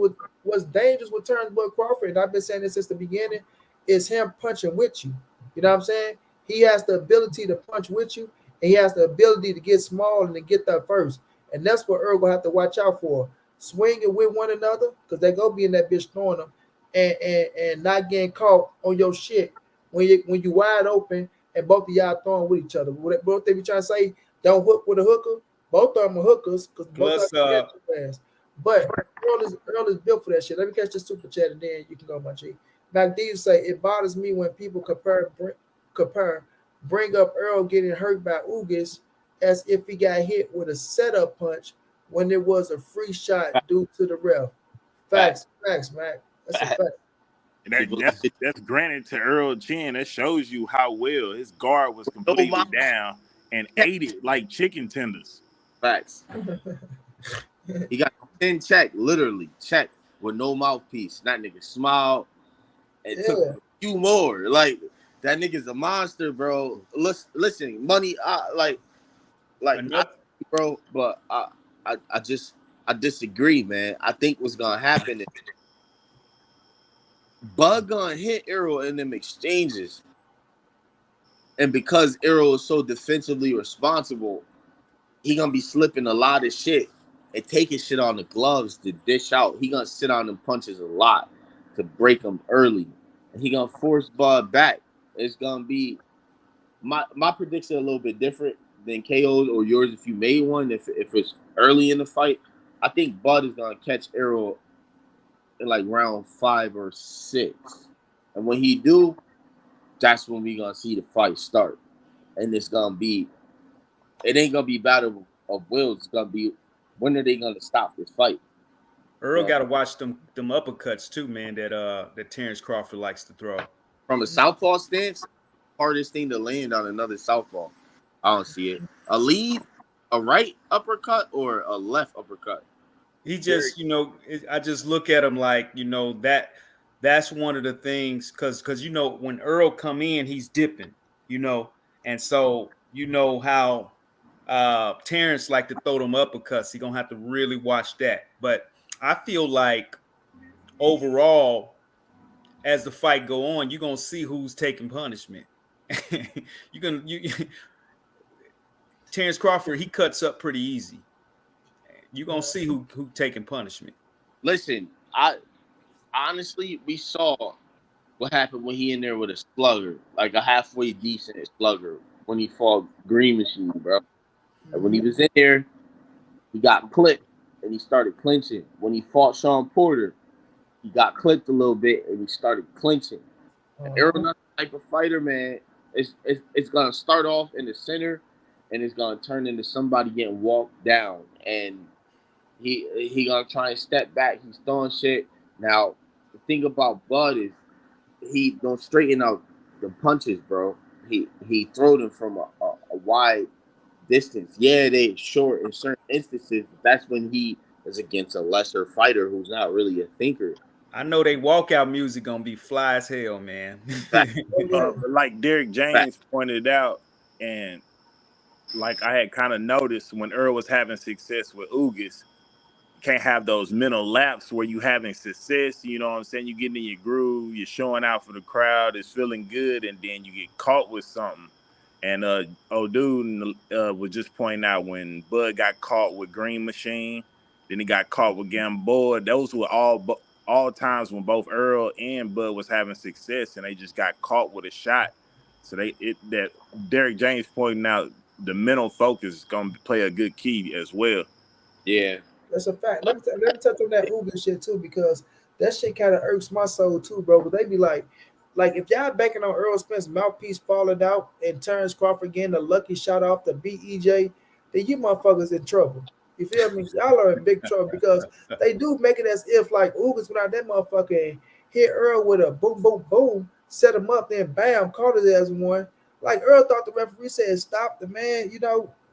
with Terence Bud Crawford, and I've been saying this since the beginning, is him punching with you. You know what I'm saying? He has the ability to punch with you, and he has the ability to get small and to get there first. And that's what Errol will have to watch out for. Swinging with one another, because they go be in that bitch throwing them, and not getting caught on your shit when you wide open and both of y'all throwing with each other. What they be trying to say, don't hook with a hooker. Both of them are hookers because both of them too fast. But Earl is built for that shit. Let me catch this super chat and then you can go, my G. Mac D say it bothers me when people bring up Earl getting hurt by Ugas as if he got hit with a setup punch when it was a free shot due to the ref. Facts, Mac. That's a fact. That's granted to Earl Chin. That shows you how well his guard was completely down and ate it like chicken tenders. Facts. He got 10 check, literally check with no mouthpiece. That nigga smiled and took a few more. Like that nigga's a monster, bro. Listen, money, bro. But I disagree, man. I think what's gonna happen is Bud gonna hit Errol in them exchanges, and because Errol is so defensively responsible, he gonna be slipping a lot of shit and taking shit on the gloves to dish out. He gonna sit on them punches a lot to break them early, and he gonna force Bud back. It's gonna be my prediction a little bit different than KO's or yours if you made one. If it's early in the fight, I think Bud is gonna catch Errol in like round 5 or 6, and when he do, that's when we gonna see the fight start, and it ain't gonna be battle of wills. It's gonna be when are they gonna stop this fight? Earl got to watch them uppercuts too, man. That Terence Crawford likes to throw. From a southpaw stance, hardest thing to land on another southpaw. I don't see it. A lead, a right uppercut, or a left uppercut. He just, I just look at him like, that's one of the things because when Earl come in, he's dipping, and so how Terence like to throw them uppercuts. He's gonna have to really watch that. But I feel like overall, as the fight go on, you're gonna see who's taking punishment. Terence Crawford, he cuts up pretty easy. You're gonna see who taking punishment. Listen, we saw what happened when he in there with a slugger, like a halfway decent slugger, when he fought Green Machine, bro. And when he was in there, he got clipped and he started clinching. When he fought Sean Porter, he got clipped a little bit and he started clinching. Errol, not the type of fighter, man. It's gonna start off in the center and it's gonna turn into somebody getting walked down, and he gonna try and step back. He's throwing shit. Now the thing about Bud is he don't straighten out the punches, bro. He throw them from a wide distance. Yeah, they short in certain instances, but that's when he is against a lesser fighter who's not really a thinker. I know they walkout music gonna be fly as hell, man. Like Derek James pointed out, and like I had kind of noticed when Earl was having success with Ugas, you can't have those mental laps where you having success. You know what I'm saying? You getting in your groove, you're showing out for the crowd, it's feeling good, and then you get caught with something. And dude was just pointing out when Bud got caught with Green Machine, then he got caught with Gamboa. Those were all times when both Earl and Bud was having success, and they just got caught with a shot. So that Derek James pointing out the mental focus is gonna play a good key as well. Yeah, that's a fact. Let me touch on that Uber shit too, because that shit kind of irks my soul too, bro. But they be like if y'all banking on Errol Spence mouthpiece falling out and Terence Crawford getting a lucky shot off the BEJ, then you motherfuckers in trouble. You feel me? Y'all are in big trouble because they do make it as if like Ugas went out that motherfucker and hit Earl with a boom, boom, boom, set him up, then bam, caught it as one. Like Earl thought the referee said stop the man,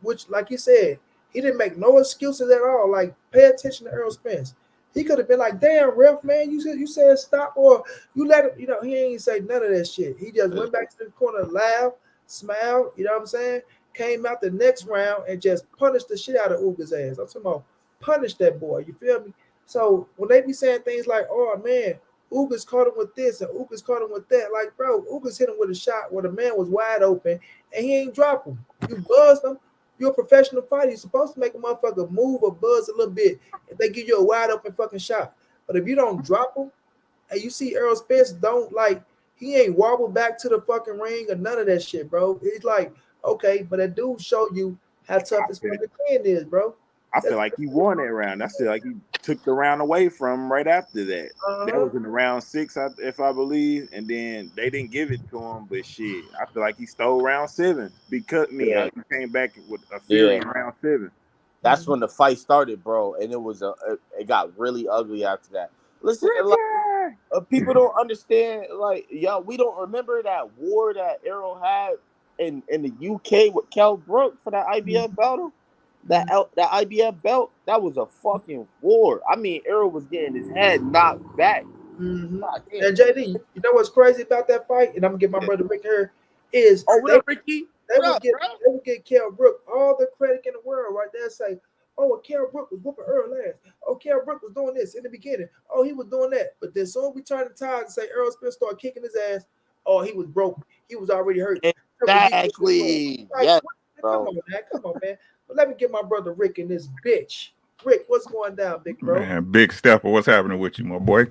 which like you said, he didn't make no excuses at all. Like pay attention to Errol Spence. He could have been like, damn, ref, man, you said stop, or you let him, he ain't say none of that shit. He just went back to the corner, laughed, smiled, you know what I'm saying? Came out the next round and just punished the shit out of Uga's ass. I'm talking about punish that boy, you feel me? So when they be saying things like, oh man, Ugas caught him with this and Ugas caught him with that, like, bro, Ugas hit him with a shot where the man was wide open and he ain't drop him. You buzzed him. You're a professional fighter. You're supposed to make a motherfucker move or buzz a little bit if they give you a wide open fucking shot. But if you don't drop him, and you see Errol Spence he ain't wobble back to the fucking ring or none of that shit, bro. It's like, okay, but that dude show you how tough his fucking chin is, bro. I feel like he won that round. I feel like he took the round away from him right after that. That was in the round 6, if I believe, and then they didn't give it to him. But shit, I feel like he stole round 7 because he came back with a fury in round 7. That's when the fight started, bro, and it got really ugly after that. Listen, people don't understand. Like, yo, we don't remember that war that Errol had in the UK with Kell Brook for that IBF battle. That IBF belt, that was a fucking war. I mean, Errol was getting his head knocked back. Mm-hmm. And JD, you know what's crazy about that fight? And I'm gonna get my brother Rick here. Is what up, Ricky? They would get Kell Brook all the credit in the world, right there. Say, oh, Kell Brook was whooping Earl ass. Oh, Kell Brook was doing this in the beginning. Oh, he was doing that. But then soon we turn the tide and say Errol Spence started kicking his ass. Oh, he was broken. He was already hurt. Exactly. Like, come on, man. But let me get my brother Rick in this bitch. Rick, what's going down, big bro? Man, Big Stepper, what's happening with you, my boy?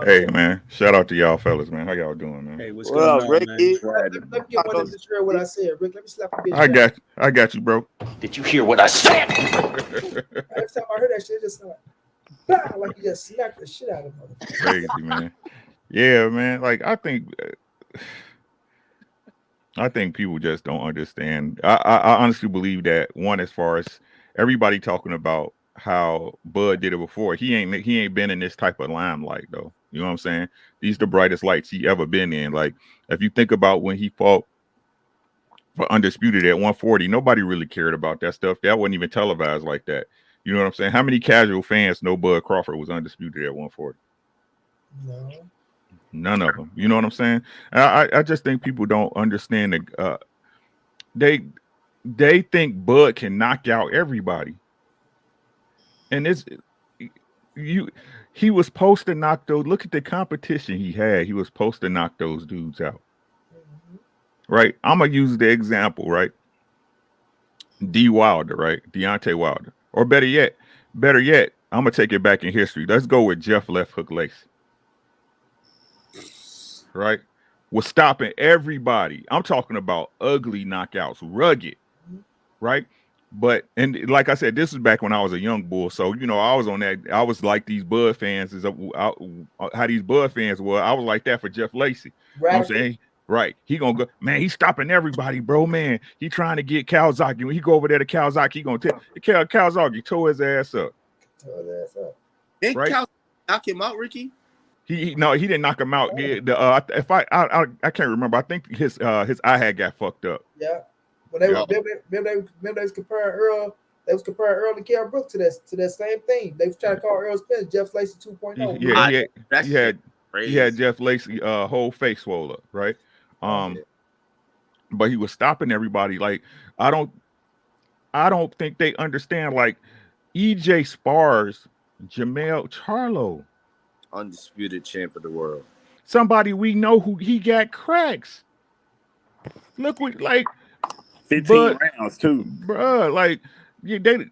Hey, man, shout out to y'all fellas, man. How y'all doing, man? Hey, what's going on, Ricky? Let me get one of this hear what I said, Rick. Let me slap a bitch. I got you, bro. Did you hear what I said? Every time I heard that shit, it just like you just smacked the shit out of him. Crazy, man. Yeah, man. Like I think people just don't understand. I honestly believe that one, as far as everybody talking about how Bud did it before, he ain't been in this type of limelight though. You know what I'm saying? These the brightest lights he ever been in. Like if you think about when he fought for Undisputed at 140, nobody really cared about that stuff. That wasn't even televised like that. You know what I'm saying? How many casual fans know Bud Crawford was Undisputed at 140? No. None of them. You know what I'm saying? I just think people don't understand that they think Bud can knock out everybody. And he was supposed to knock those. Look at the competition he had. He was supposed to knock those dudes out. Right? I'm gonna use the example, right? Wilder, right? Deontay Wilder. Or better yet, I'm gonna take it back in history. Let's go with Jeff Left Hook Lacey. Right? Was stopping everybody. I'm talking about ugly knockouts, rugged, right? But, and like I said, this is back when I was a young bull. So, I was on that. I was like these Bud fans, how these Bud fans were. I was like that for Jeff Lacey. Right. You know what I'm saying? Right. He gonna go, man, he's stopping everybody, bro, man. He trying to get Kawasaki. When he go over there to Kawasaki, he gonna tell Kawasaki, tore his ass up. Did Kawasaki knock him out, Ricky? He didn't knock him out. Yeah, I can't remember. I think his eye had got fucked up. Yeah. When they was comparing Earl, and Kell Brook to that same thing. They was trying to call Errol Spence Jeff Lacey 2.0. Yeah, he had Jeff Lacey whole face swole up, right? But he was stopping everybody. Like I don't think they understand. Like EJ spars Jamel Charlo. Undisputed champ of the world. Somebody we know who he got cracks. Look what 15 rounds too, bro. Like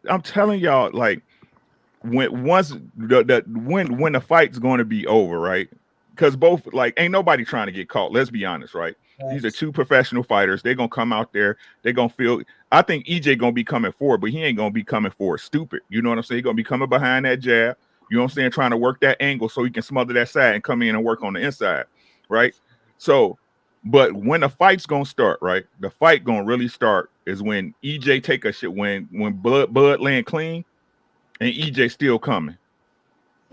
I'm telling y'all, like when the fight's going to be over, right? Because both ain't nobody trying to get caught. Let's be honest, right? These are two professional fighters. They're gonna come out there. They're gonna feel. I think EJ gonna be coming forward, but he ain't gonna be coming forward stupid. You know what I'm saying? He's gonna be coming behind that jab. You know what I'm saying? Trying to work that angle so he can smother that side and come in and work on the inside, right? So, but when the fight's gonna start, right? The fight gonna really start is when EJ take a shit when Bud land clean, and EJ still coming.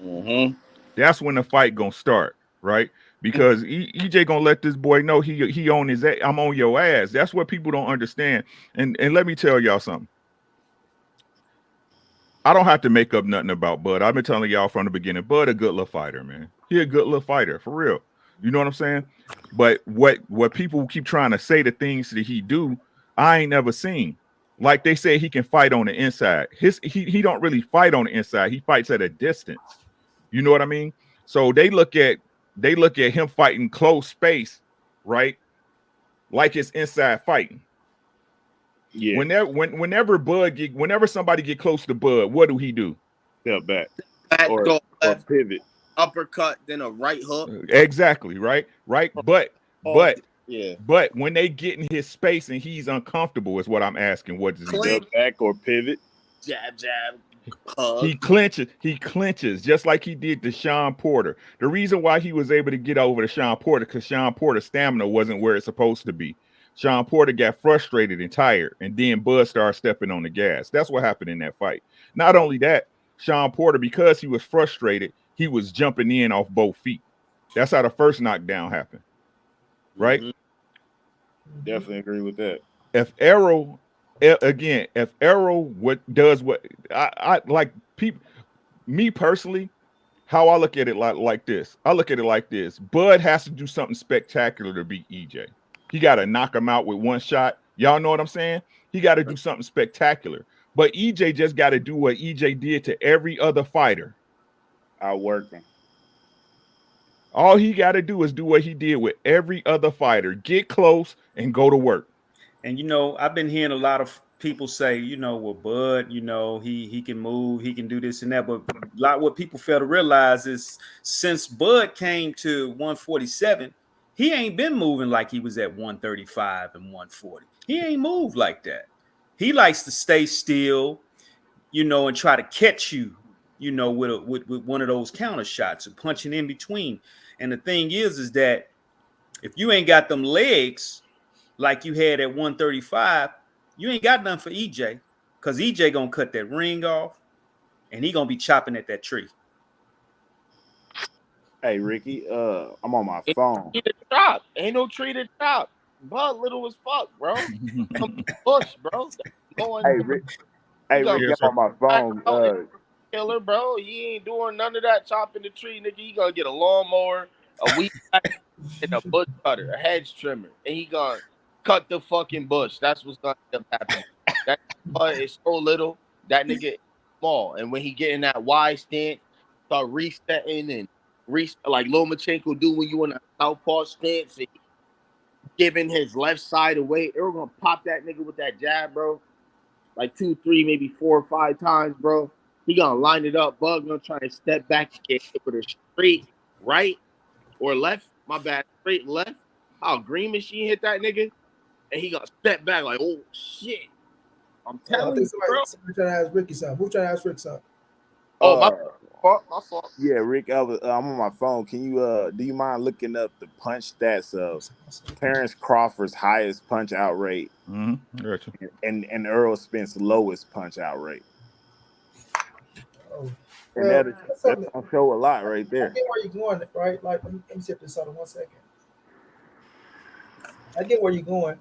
Mm-hmm. That's when the fight gonna start, right? Because EJ gonna let this boy know he on his ass. I'm on your ass. That's what people don't understand. And let me tell y'all something. I don't have to make up nothing about Bud. I've been telling y'all from the beginning. Bud a good little fighter, man. He a good little fighter, for real. You know what I'm saying? But what people keep trying to say, the things that he do, I ain't never seen. Like they say he can fight on the inside. He don't really fight on the inside. He fights at a distance. You know what I mean? So they look at him fighting close space, right? Like it's inside fighting. Yeah. Whenever somebody get close to Bud, what do he do? Step back. Or Pivot. Uppercut, then a right hook. Exactly, right? But yeah. But when they get in his space and he's uncomfortable, is what I'm asking. What does he do? Step back or pivot. Jab, hug. He clinches just like he did to Sean Porter. The reason why he was able to get over to Sean Porter, because Sean Porter's stamina wasn't where it's supposed to be. Sean Porter got frustrated and tired, and then Bud started stepping on the gas. That's what happened in that fight. Not only that, Sean Porter, because he was frustrated, he was jumping in off both feet. That's how the first knockdown happened. Right? Mm-hmm. Definitely agree with that. If Errol does what I like, people, me personally, how I look at it like this. I look at it like this. Bud has to do something spectacular to beat EJ. He got to knock him out with one shot. Y'all know what I'm saying? He got to do something spectacular. But EJ just got to do what EJ did to every other fighter. Outwork him. All he got to do is do what he did with every other fighter. Get close and go to work. And, I've been hearing a lot of people say, well, Bud, he can move, he can do this and that. But a lot what people fail to realize is since Bud came to 147, he ain't been moving like he was at 135 and 140. He ain't moved like that. He likes to stay still, and try to catch you, with one of those counter shots or punching in between. And the thing is that if you ain't got them legs like you had at 135, you ain't got nothing for EJ, because EJ gonna cut that ring off and he gonna be chopping at that tree. Hey Ricky, I'm on my phone. Ain't no tree to chop. Bud little as fuck, bro. Bush, bro. Hey Ricky, I'm on my phone. Killer, bro. He ain't doing none of that chopping the tree, nigga. He gonna get a lawnmower, a weed and a bush cutter, a hedge trimmer, and he gonna cut the fucking bush. That's what's gonna end up happening. That Bud is so little, that nigga is small, and when he get in that wide stance, start resetting and like Lomachenko do when you in a southpaw stance, and giving his left side away. Errol gonna pop that nigga with that jab, bro. Like 2, 3, maybe 4 or 5 times, bro. He gonna line it up. Bud gonna try to step back and get hit with a straight right or left. My bad, straight left. How Green Machine hit that nigga, and he gonna step back like, oh shit. I'm telling you, bro. Somebody trying to ask Ricky something. Who trying to ask Rick something? Oh, my fault. Yeah, Rick, I'm on my phone. Can you do you mind looking up the punch stats of Terence Crawford's highest punch out rate, Gotcha. and Errol Spence's lowest punch out rate? Oh. And that's gonna show a lot right there. I get where you're going, right? Like, let me sip this out in 1 second. I get where you're going.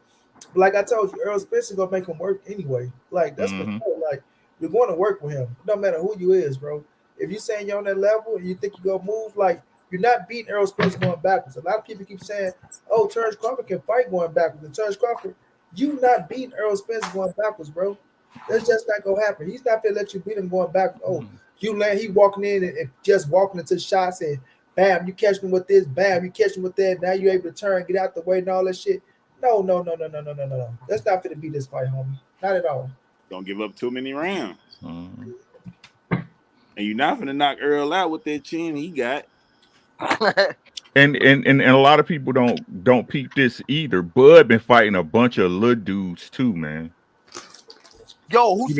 But like I told you, Errol Spence is gonna make him work anyway. Like, that's for sure. Like, you're going to work with him. No matter who you is, bro. If you're saying you're on that level and you think you're gonna move, like, you're not beating Errol Spence going backwards. A lot of people keep saying, oh, Terence Crawford can fight going backwards. And Terence Crawford, you not beating Errol Spence going backwards, bro. That's just not gonna happen. He's not gonna let you beat him going backwards. Oh, you land, he walking in and just walking into shots and bam, you catch him with this, bam, you catch him with that. Now you're able to turn, get out the way, and all that shit. No. That's not gonna beat this fight, homie. Not at all. Don't give up too many rounds. And you're not gonna knock Errol out with that chin he got. And a lot of people don't peep this either. Bud been fighting a bunch of little dudes too, man. Yo, who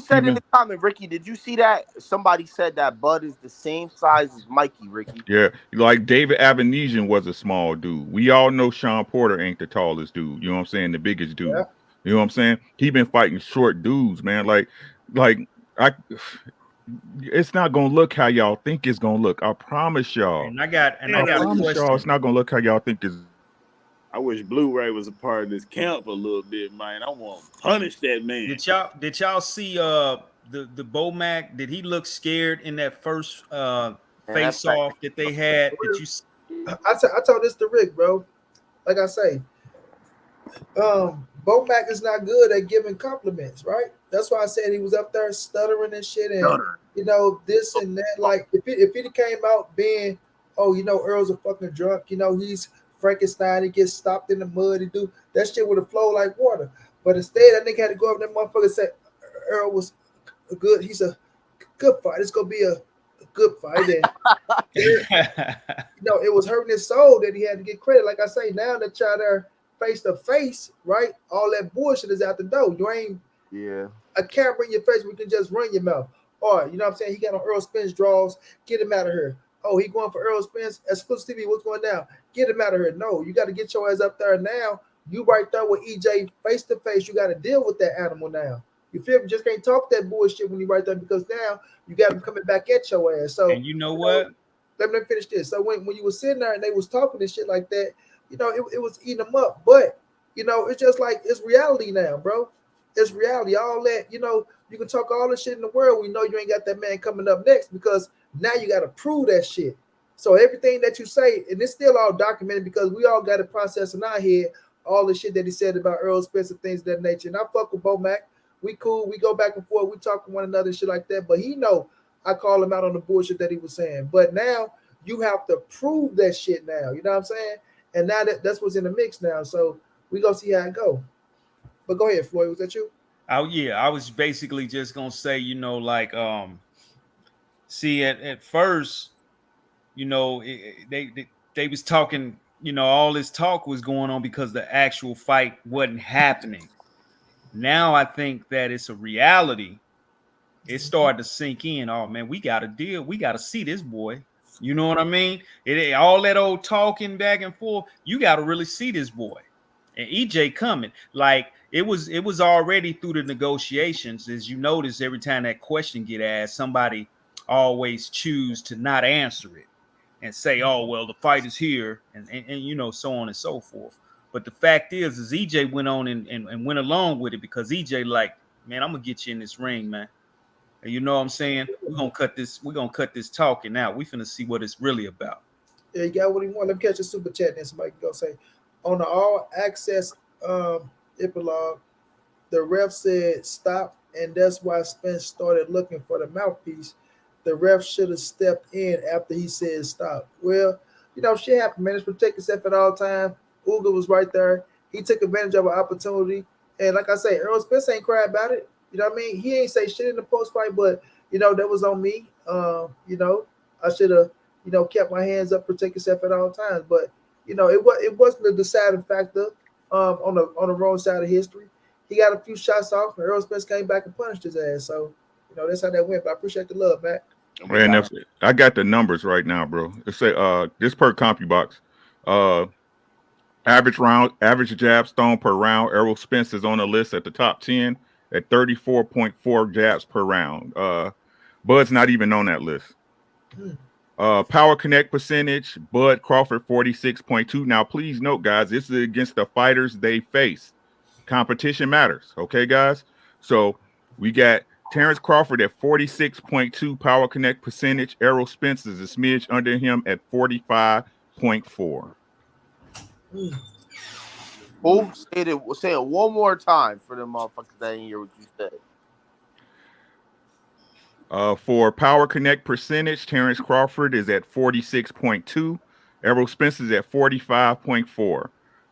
said in the comment, Ricky? Did you see that? Somebody said that Bud is the same size as Mikey, Ricky. Yeah, like David Avenesian was a small dude. We all know Sean Porter ain't the tallest dude. You know what I'm saying? The biggest dude. Yeah. You know what I'm saying? He been fighting short dudes, man. Like it's not gonna look how y'all think it's gonna look. I promise y'all. And I got a question. Y'all, it's not gonna look how y'all think it's. I wish Blu-ray was a part of this camp a little bit, man. I want to punish that man. Did y'all see the Bomac? Did he look scared in that first face off that they had? I told this to Rick, bro. Like I say, Bomac is not good at giving compliments, right? That's why I said he was up there stuttering and shit, and this and that. Like if it came out being, oh, Earl's a fucking drunk, he's Frankenstein, he gets stopped in the mud, he do that shit would have flowed like water. But instead, that nigga had to go up and that motherfucker and say Errol was he's a good fight. It's gonna be a good fight. And it was hurting his soul that he had to get credit. Like I say, now that y'all there face to face, right? All that bullshit is out the door. You ain't a camera in your face, we can just run your mouth. Or you know what I'm saying? He got on Errol Spence draws, get him out of here. Oh, he going for Errol Spence exclusive TV. What's going down? Get him out of here. No, you got to get your ass up there now. You right there with EJ face to face. You got to deal with that animal now. You feel me? Just can't talk that bullshit when you right there because now you got him coming back at your ass. So and you know what? Let me finish this. So when you were sitting there and they was talking and shit like that, it was eating them up. But it's just like it's reality now, bro. It's reality. All that you can talk all the shit in the world. We know you ain't got that man coming up next because now you got to prove that shit. So everything that you say, and it's still all documented because we all got to process in our head all the shit that he said about Errol Spence and things of that nature. And I fuck with Bomac. We cool. We go back and forth. We talk to one another and shit like that. But he know I call him out on the bullshit that he was saying. But now you have to prove that shit now. You know what I'm saying? And now that's what's in the mix now. So we gonna see how it go. But go ahead, Floyd. Was that you? Oh yeah, I was basically just gonna say, see at first, they was talking, all this talk was going on because the actual fight wasn't happening. Now I think that it's a reality. It started to sink in. Oh man, we got to deal. We got to see this boy. You know what I mean? It all that old talking back and forth. You got to really see this boy. And EJ coming. Like it was already through the negotiations. As you notice, every time that question get asked, somebody always choose to not answer it and say, "Oh well, the fight is here," and so on and so forth. But the fact is EJ went on and went along with it because EJ like, man, I'm gonna get you in this ring, man. And you know what I'm saying? We're gonna cut this talking out. We finna see what it's really about. Yeah, you got what he want. Let me catch a super chat and somebody can go say on the all access epilogue, the ref said stop, and that's why Spence started looking for the mouthpiece. The ref should have stepped in after he said stop. Well, shit happened, man. It's protect yourself at all time. Uga was right there. He took advantage of an opportunity. And like I say, Errol Spence ain't cry about it. You know what I mean? He ain't say shit in the post fight, but that was on me. I should have, kept my hands up, protect yourself at all times. But it wasn't the deciding factor on the wrong side of history. He got a few shots off, and Errol Spence came back and punished his ass. So that's how that went. But I appreciate the love, Matt. Man, I got the numbers right now, bro. It say this per CompuBox. Average jabs thrown per round. Errol Spence is on the list at the top 10 at 34.4 jabs per round. Bud's not even on that list. Power connect percentage, Bud Crawford 46.2. Now, please note, guys, this is against the fighters they face. Competition matters, okay, guys? So we got Terence Crawford at 46.2 power connect percentage. Errol Spence is a smidge under him at 45.4. Who say it one more time for the motherfuckers that didn't hear what you said. For power connect percentage, Terence Crawford is at 46.2. Errol Spence is at 45.4.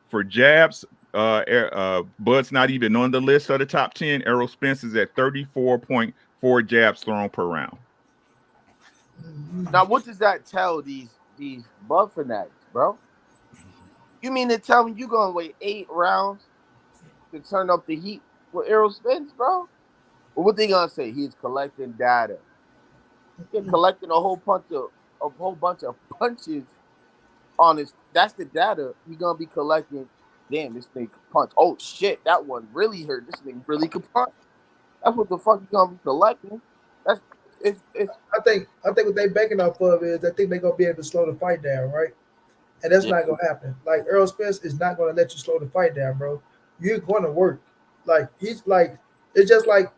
For jabs, Bud's not even on the list of the top 10. Errol Spence is at 34.4 jabs thrown per round. Now, what does that tell these bug fanatics, bro? You mean to tell me you're going to wait 8 rounds to turn up the heat with Errol Spence, bro? Well, what they going to say? He's collecting data. He's collecting a whole bunch of punches on his. That's the data he's going to be collecting. Damn, this thing can punch. Oh, shit, that one really hurt. This thing really could punch. That's what the fuck he's going to be collecting. That's if I think what they banking off of is I think they're gonna be able to slow the fight down, right? And that's yeah. not gonna happen. Like Errol Spence is not gonna let you slow the fight down, bro. You're gonna work. Like he's like it's just like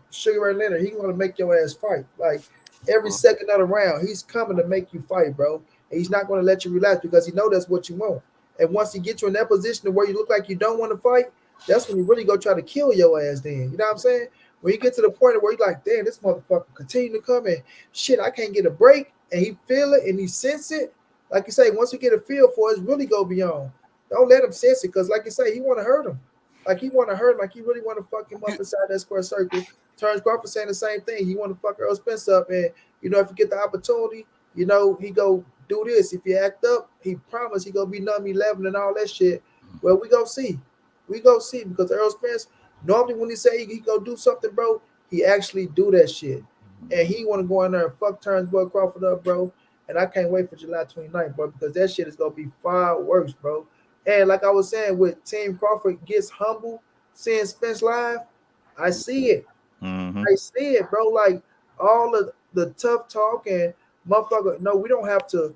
Sugar Ray Leonard. He's gonna make your ass fight. Like every second of the round, he's coming to make you fight, bro. And he's not gonna let you relax because he know that's what you want. And once he gets you in that position to where you look like you don't want to fight, that's when he really go try to kill your ass. Then you know what I'm saying? When you get to the point where you're like, damn, this motherfucker continue to come in, shit, I can't get a break, and he feel it and he sense it. Like you say, once you get a feel for it, it's really go beyond. Don't let him sense it, because like you say, he want to hurt him. Like he want to hurt him. Like he really want to fuck him up inside that square circle. Terence Crawford saying the same thing. He want to fuck Errol Spence up, and if you get the opportunity, he go do this. If you act up, he promised he gonna be numb 11 and all that shit. Well, we go see. Because Errol Spence normally when he say he go do something, bro, he actually do that shit, and he want to go in there and fuck Terence Crawford up, bro. And I can't wait for July 29th, bro, because that shit is gonna be far worse, bro. And like I was saying, with Team Crawford gets humble, seeing Spence live, I see it. I see it, bro. Like all of the tough talk and motherfucker. No, we don't have to,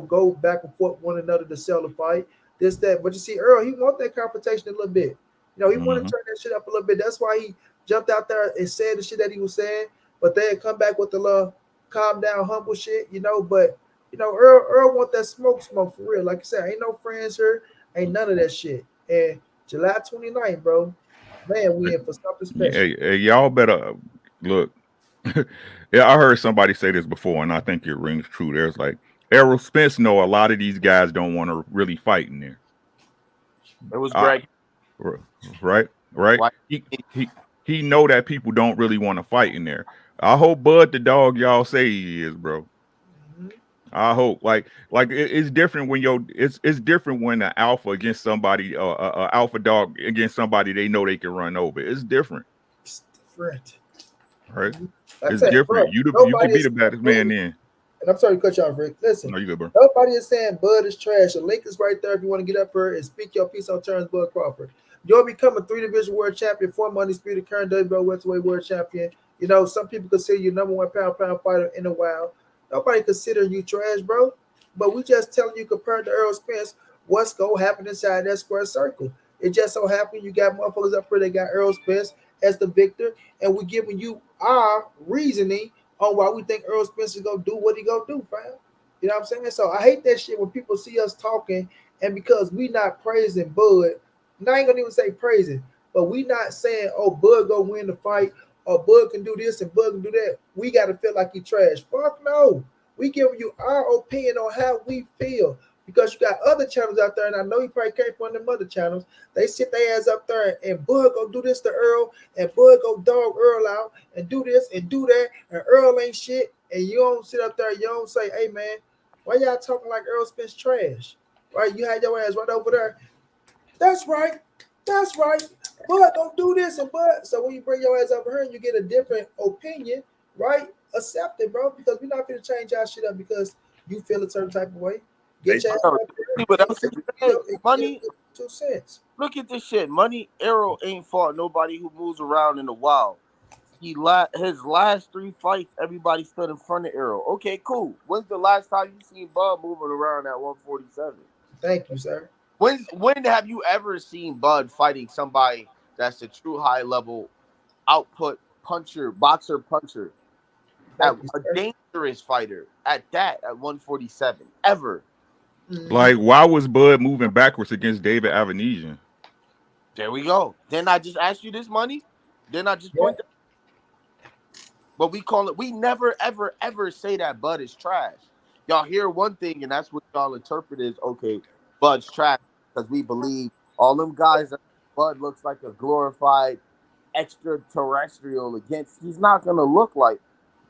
go back and forth one another to sell the fight. This, that. But you see, Earl, he want that confrontation a little bit. He want to turn that shit up a little bit. That's why he jumped out there and said the shit that he was saying. But they had come back with the little calm down, humble shit, But Earl want that smoke for real. Like I said, ain't no friends here, ain't none of that shit. And July 29th, bro, man, we in for something special. Hey, y'all better look. Yeah, I heard somebody say this before, and I think it rings true. There's like Errol Spence know a lot of these guys don't want to really fight in there. It was Greg, right. He know that people don't really want to fight in there. I hope Bud the dog y'all say he is, bro. I hope like it's different when it's different when an alpha against somebody, alpha dog against somebody they know they can run over. It's different. It's different, right? Like it's said, different. Bro, you could be the baddest man then. And I'm sorry to cut you off, Rick. Listen, no, you good, bro. Nobody is saying Bud is trash. The link is right there if you want to get up here and speak your piece on Terence Bud Crawford. You'll become a 3-division world champion, 4 undisputed current WBO welterweight world champion. Some people consider you number 1 pound fighter in a while. Nobody consider you trash, bro. But we just telling you compared to Errol Spence, what's going to happen inside that square circle. It just so happened you got motherfuckers up here that got Errol Spence as the victor, and we're giving you our reasoning on why we think Errol Spence is going to do what he going to do, fam. You know what I'm saying? So I hate that shit when people see us talking, and because we not praising Bud, and I ain't gonna even say praising, but we not saying, oh, Bud go win the fight, or Bud can do this and Bud can do that. We gotta feel like he trash. Fuck no. We giving you our opinion on how we feel. Because you got other channels out there, and I know you probably came from them other channels. They sit their ass up there and Bud go do this to Earl, and Bud go dog Earl out and do this and do that, and Earl ain't shit. And you don't sit up there, you don't say, hey man, why y'all talking like Errol Spence trash? Right? You had your ass right over there. That's right. Bud don't do this and Bud. So when you bring your ass over here and you get a different opinion, right? Accept it, bro, because we're not going to change our shit up because you feel a certain type of way. Get your ass up there. Money. 2 cents. Look at this shit. Money. Errol ain't fought nobody who moves around in the wild. His last 3 fights, everybody stood in front of Errol. Okay, cool. When's the last time you seen Bud moving around at 147? Thank you, sir. When have you ever seen Bud fighting somebody that's a true high level output boxer puncher, a dangerous fighter at 147 ever? Like, why was Bud moving backwards against David Avanesian? There we go. Didn't I just ask you this, money? Didn't I just point that? But we never, ever, ever say that Bud is trash. Y'all hear one thing, and that's what y'all interpret is, okay, Bud's trash, because we believe all them guys that Bud looks like a glorified extraterrestrial against. He's not going to look like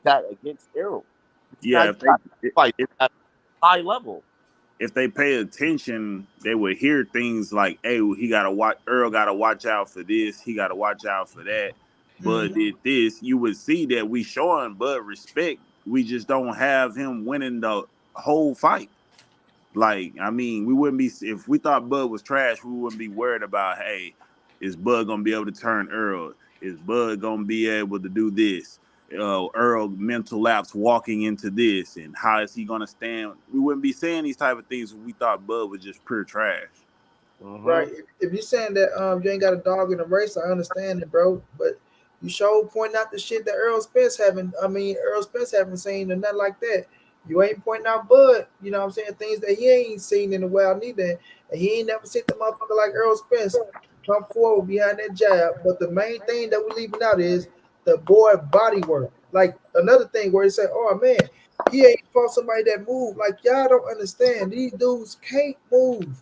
that against Errol. Yeah, if at high level. If they pay attention, they would hear things like, hey, Earl got to watch out for this. He got to watch out for that. Bud did this. You would see that we showing Bud respect. We just don't have him winning the whole fight. Like, I mean, we wouldn't be, if we thought Bud was trash, we wouldn't be worried about, hey, is Bud going to be able to turn Earl? Is Bud going to be able to do this? Errol mental lapse walking into this, and how is he gonna stand? We wouldn't be saying these type of things if we thought Bud was just pure trash. Right. If you're saying that you ain't got a dog in the race, I understand it, bro. But you sure point out the shit that Earl Spence haven't seen or nothing like that. You ain't pointing out Bud, you know what I'm saying? Things that he ain't seen in a while neither. And he ain't never seen the motherfucker like Earl Spence come forward behind that jab. But the main thing that we're leaving out is the boy body work. Like another thing where he say, oh man, he ain't fought somebody that move. Like y'all don't understand. These dudes can't move.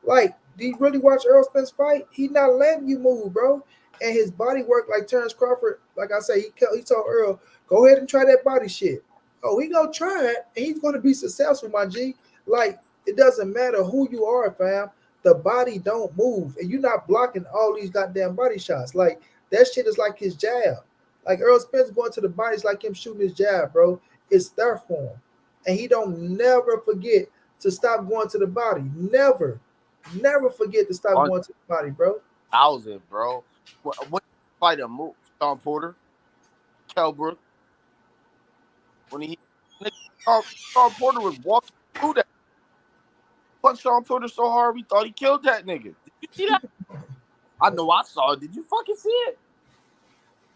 Like, do you really watch Errol Spence fight? He not letting you move, bro. And his body work, like Terence Crawford, like I say, he told Earl, go ahead and try that body shit. Oh, he gonna try it, and he's gonna be successful, my G. Like, it doesn't matter who you are, fam. The body don't move, and you're not blocking all these goddamn body shots. Like, that shit is like his jab. Like Errol Spence going to the body is like him shooting his jab, bro. It's there for him, and he don't never forget to stop going to the body. Never forget to stop going to the body, bro. 1,000, bro. When you fight a move, Sean Porter, Kelbrook, when Sean Porter was walking through that, punched Sean Porter so hard we thought he killed that nigga. Did you see that? I know I saw it. Did you fucking see it?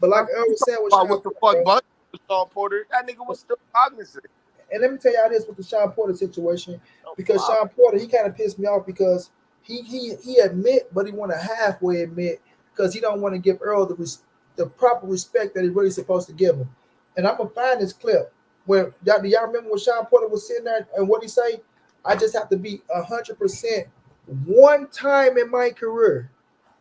But like Errol said, what the fuck, bud? Sean Porter, that nigga was still cognizant. And let me tell y'all this with the Sean Porter situation, because Sean Porter, he kind of pissed me off because he admit, but he want to halfway admit because he don't want to give Earl the proper respect that he's really supposed to give him. And I'm gonna find this clip where do y'all remember when Sean Porter was sitting there and what he say? I just have to be 100% one time in my career,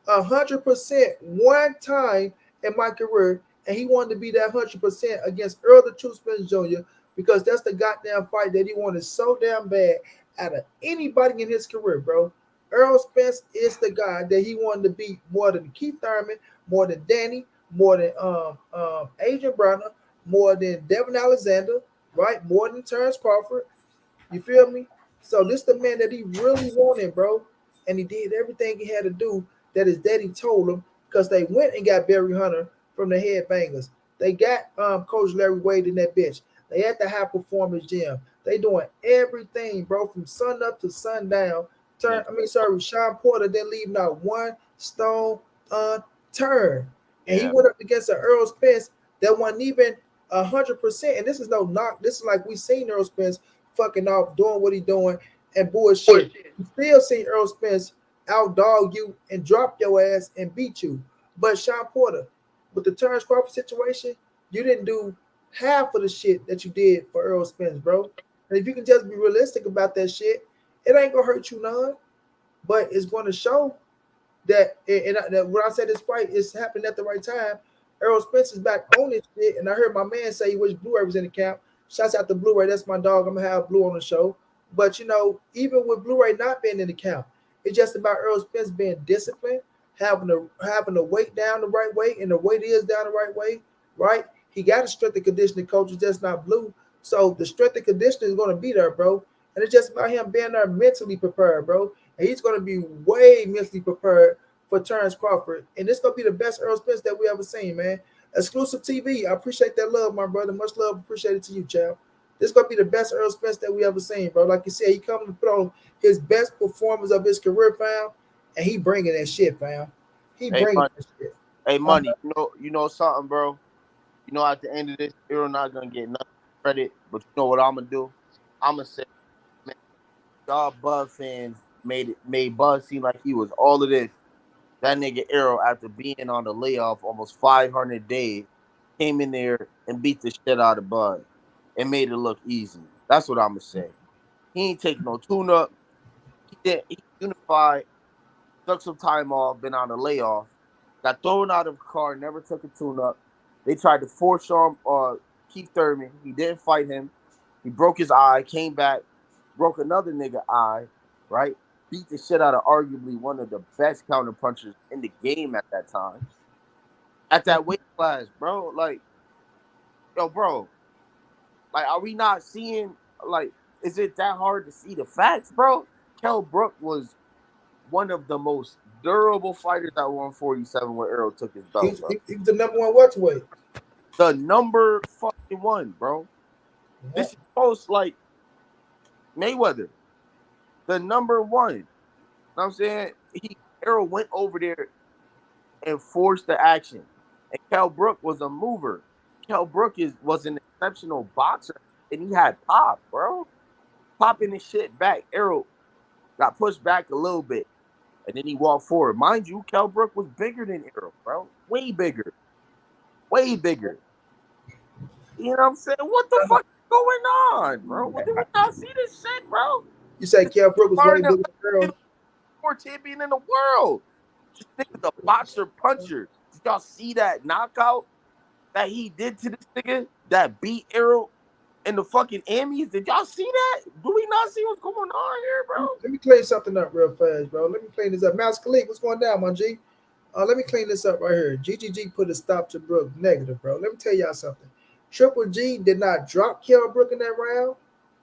100% one time in my career, and he wanted to be that 100% against Earl the Truth Spence Jr. because that's the goddamn fight that he wanted so damn bad out of anybody in his career, bro. Errol Spence is the guy that he wanted to beat more than Keith Thurman, more than Danny, more than Adrian Broner, more than Devin Alexander, right? More than Terence Crawford. You feel me? So this the man that he really wanted, bro. And he did everything he had to do that his daddy told him because they went and got Barry Hunter from the Headbangers. They got Coach Larry Wade in that bitch. They at the high performance gym. They doing everything, bro, from sun up to sundown. Sean Porter didn't leave not one stone unturned. And he went up against an Earl Spence that wasn't even 100%. And this is no knock. This is like we seen Earl Spence fucking off, doing what he doing and bullshit. You still see Earl Spence outdog you and drop your ass and beat you. But Sean Porter, with the Terence Crawford situation, you didn't do half of the shit that you did for Earl Spence, bro. And if you can just be realistic about that shit, it ain't gonna hurt you none, but it's going to show that. And when I said this fight is happening at the right time, Errol Spence is back on this shit, and I heard my man say he wish Blu-ray was in the camp. Shouts out to Blu-ray, that's my dog. I'm gonna have Blue on the show. But you know, even with Blu-ray not being in the camp, it's just about Errol Spence being disciplined, having the weight down the right way, and the weight is down the right way, right? He got a strength and conditioning coach, it's just not Blue. So the strength and conditioning is going to be there, bro. And it's just about him being there mentally prepared, bro. And he's going to be way mentally prepared for Terence Crawford. And this going to be the best Errol Spence that we ever seen, man. Exclusive TV. I appreciate that love, my brother. Much love. Appreciate it to you, champ. This is going to be the best Errol Spence that we ever seen, bro. Like you said, he coming to put on his best performance of his career, fam. And he bringing that shit, fam. He bringing that shit. Hey, Money, you know something, bro? You know, at the end of this, Errol not going to get nothing credit. But you know what I'm going to do? I'm going to say, man, y'all Bud fans made Bud seem like he was all of this. That nigga Errol, after being on the layoff almost 500 days, came in there and beat the shit out of Bud and made it look easy. That's what I'm going to say. He ain't take no tune-up. He unified, took some time off, been on a layoff, got thrown out of the car, never took a tune-up. They tried to force Keith Thurman. He didn't fight him. He broke his eye, came back, broke another nigga eye, right? Beat the shit out of arguably one of the best counter punchers in the game at that time. At that weight class, bro. Like, yo, bro. Like, are we not seeing, like, is it that hard to see the facts, bro? Kell Brook was one of the most durable fighters at 147 when Errol took his belt. He was the number one welterweight. The number fucking one, bro. This is almost like Mayweather. The number one. You know what I'm saying? Errol went over there and forced the action. And Kell Brook was a mover. Kell Brook was an exceptional boxer, and he had pop, bro. Popping his shit back. Errol got pushed back a little bit, and then he walked forward. Mind you, Kell Brook was bigger than Errol, bro. Way bigger. Way bigger. You know what I'm saying? What the fuck is going on, bro? Did we not see this shit, bro? You say Kell Brook was way bigger than Errol? Four champion in the world. This nigga's a boxer puncher. Did y'all see that knockout that he did to this nigga that beat Errol in the fucking Emmys? Did y'all see that? Do we not see what's going on here, bro? Let me clean something up real fast, bro. Let me clean this up. Mouse Khalid, what's going down, my G? Let me clean this up right here. GGG put a stop to Brook. Negative, bro. Let me tell y'all something. Triple G did not drop Kell Brook in that round.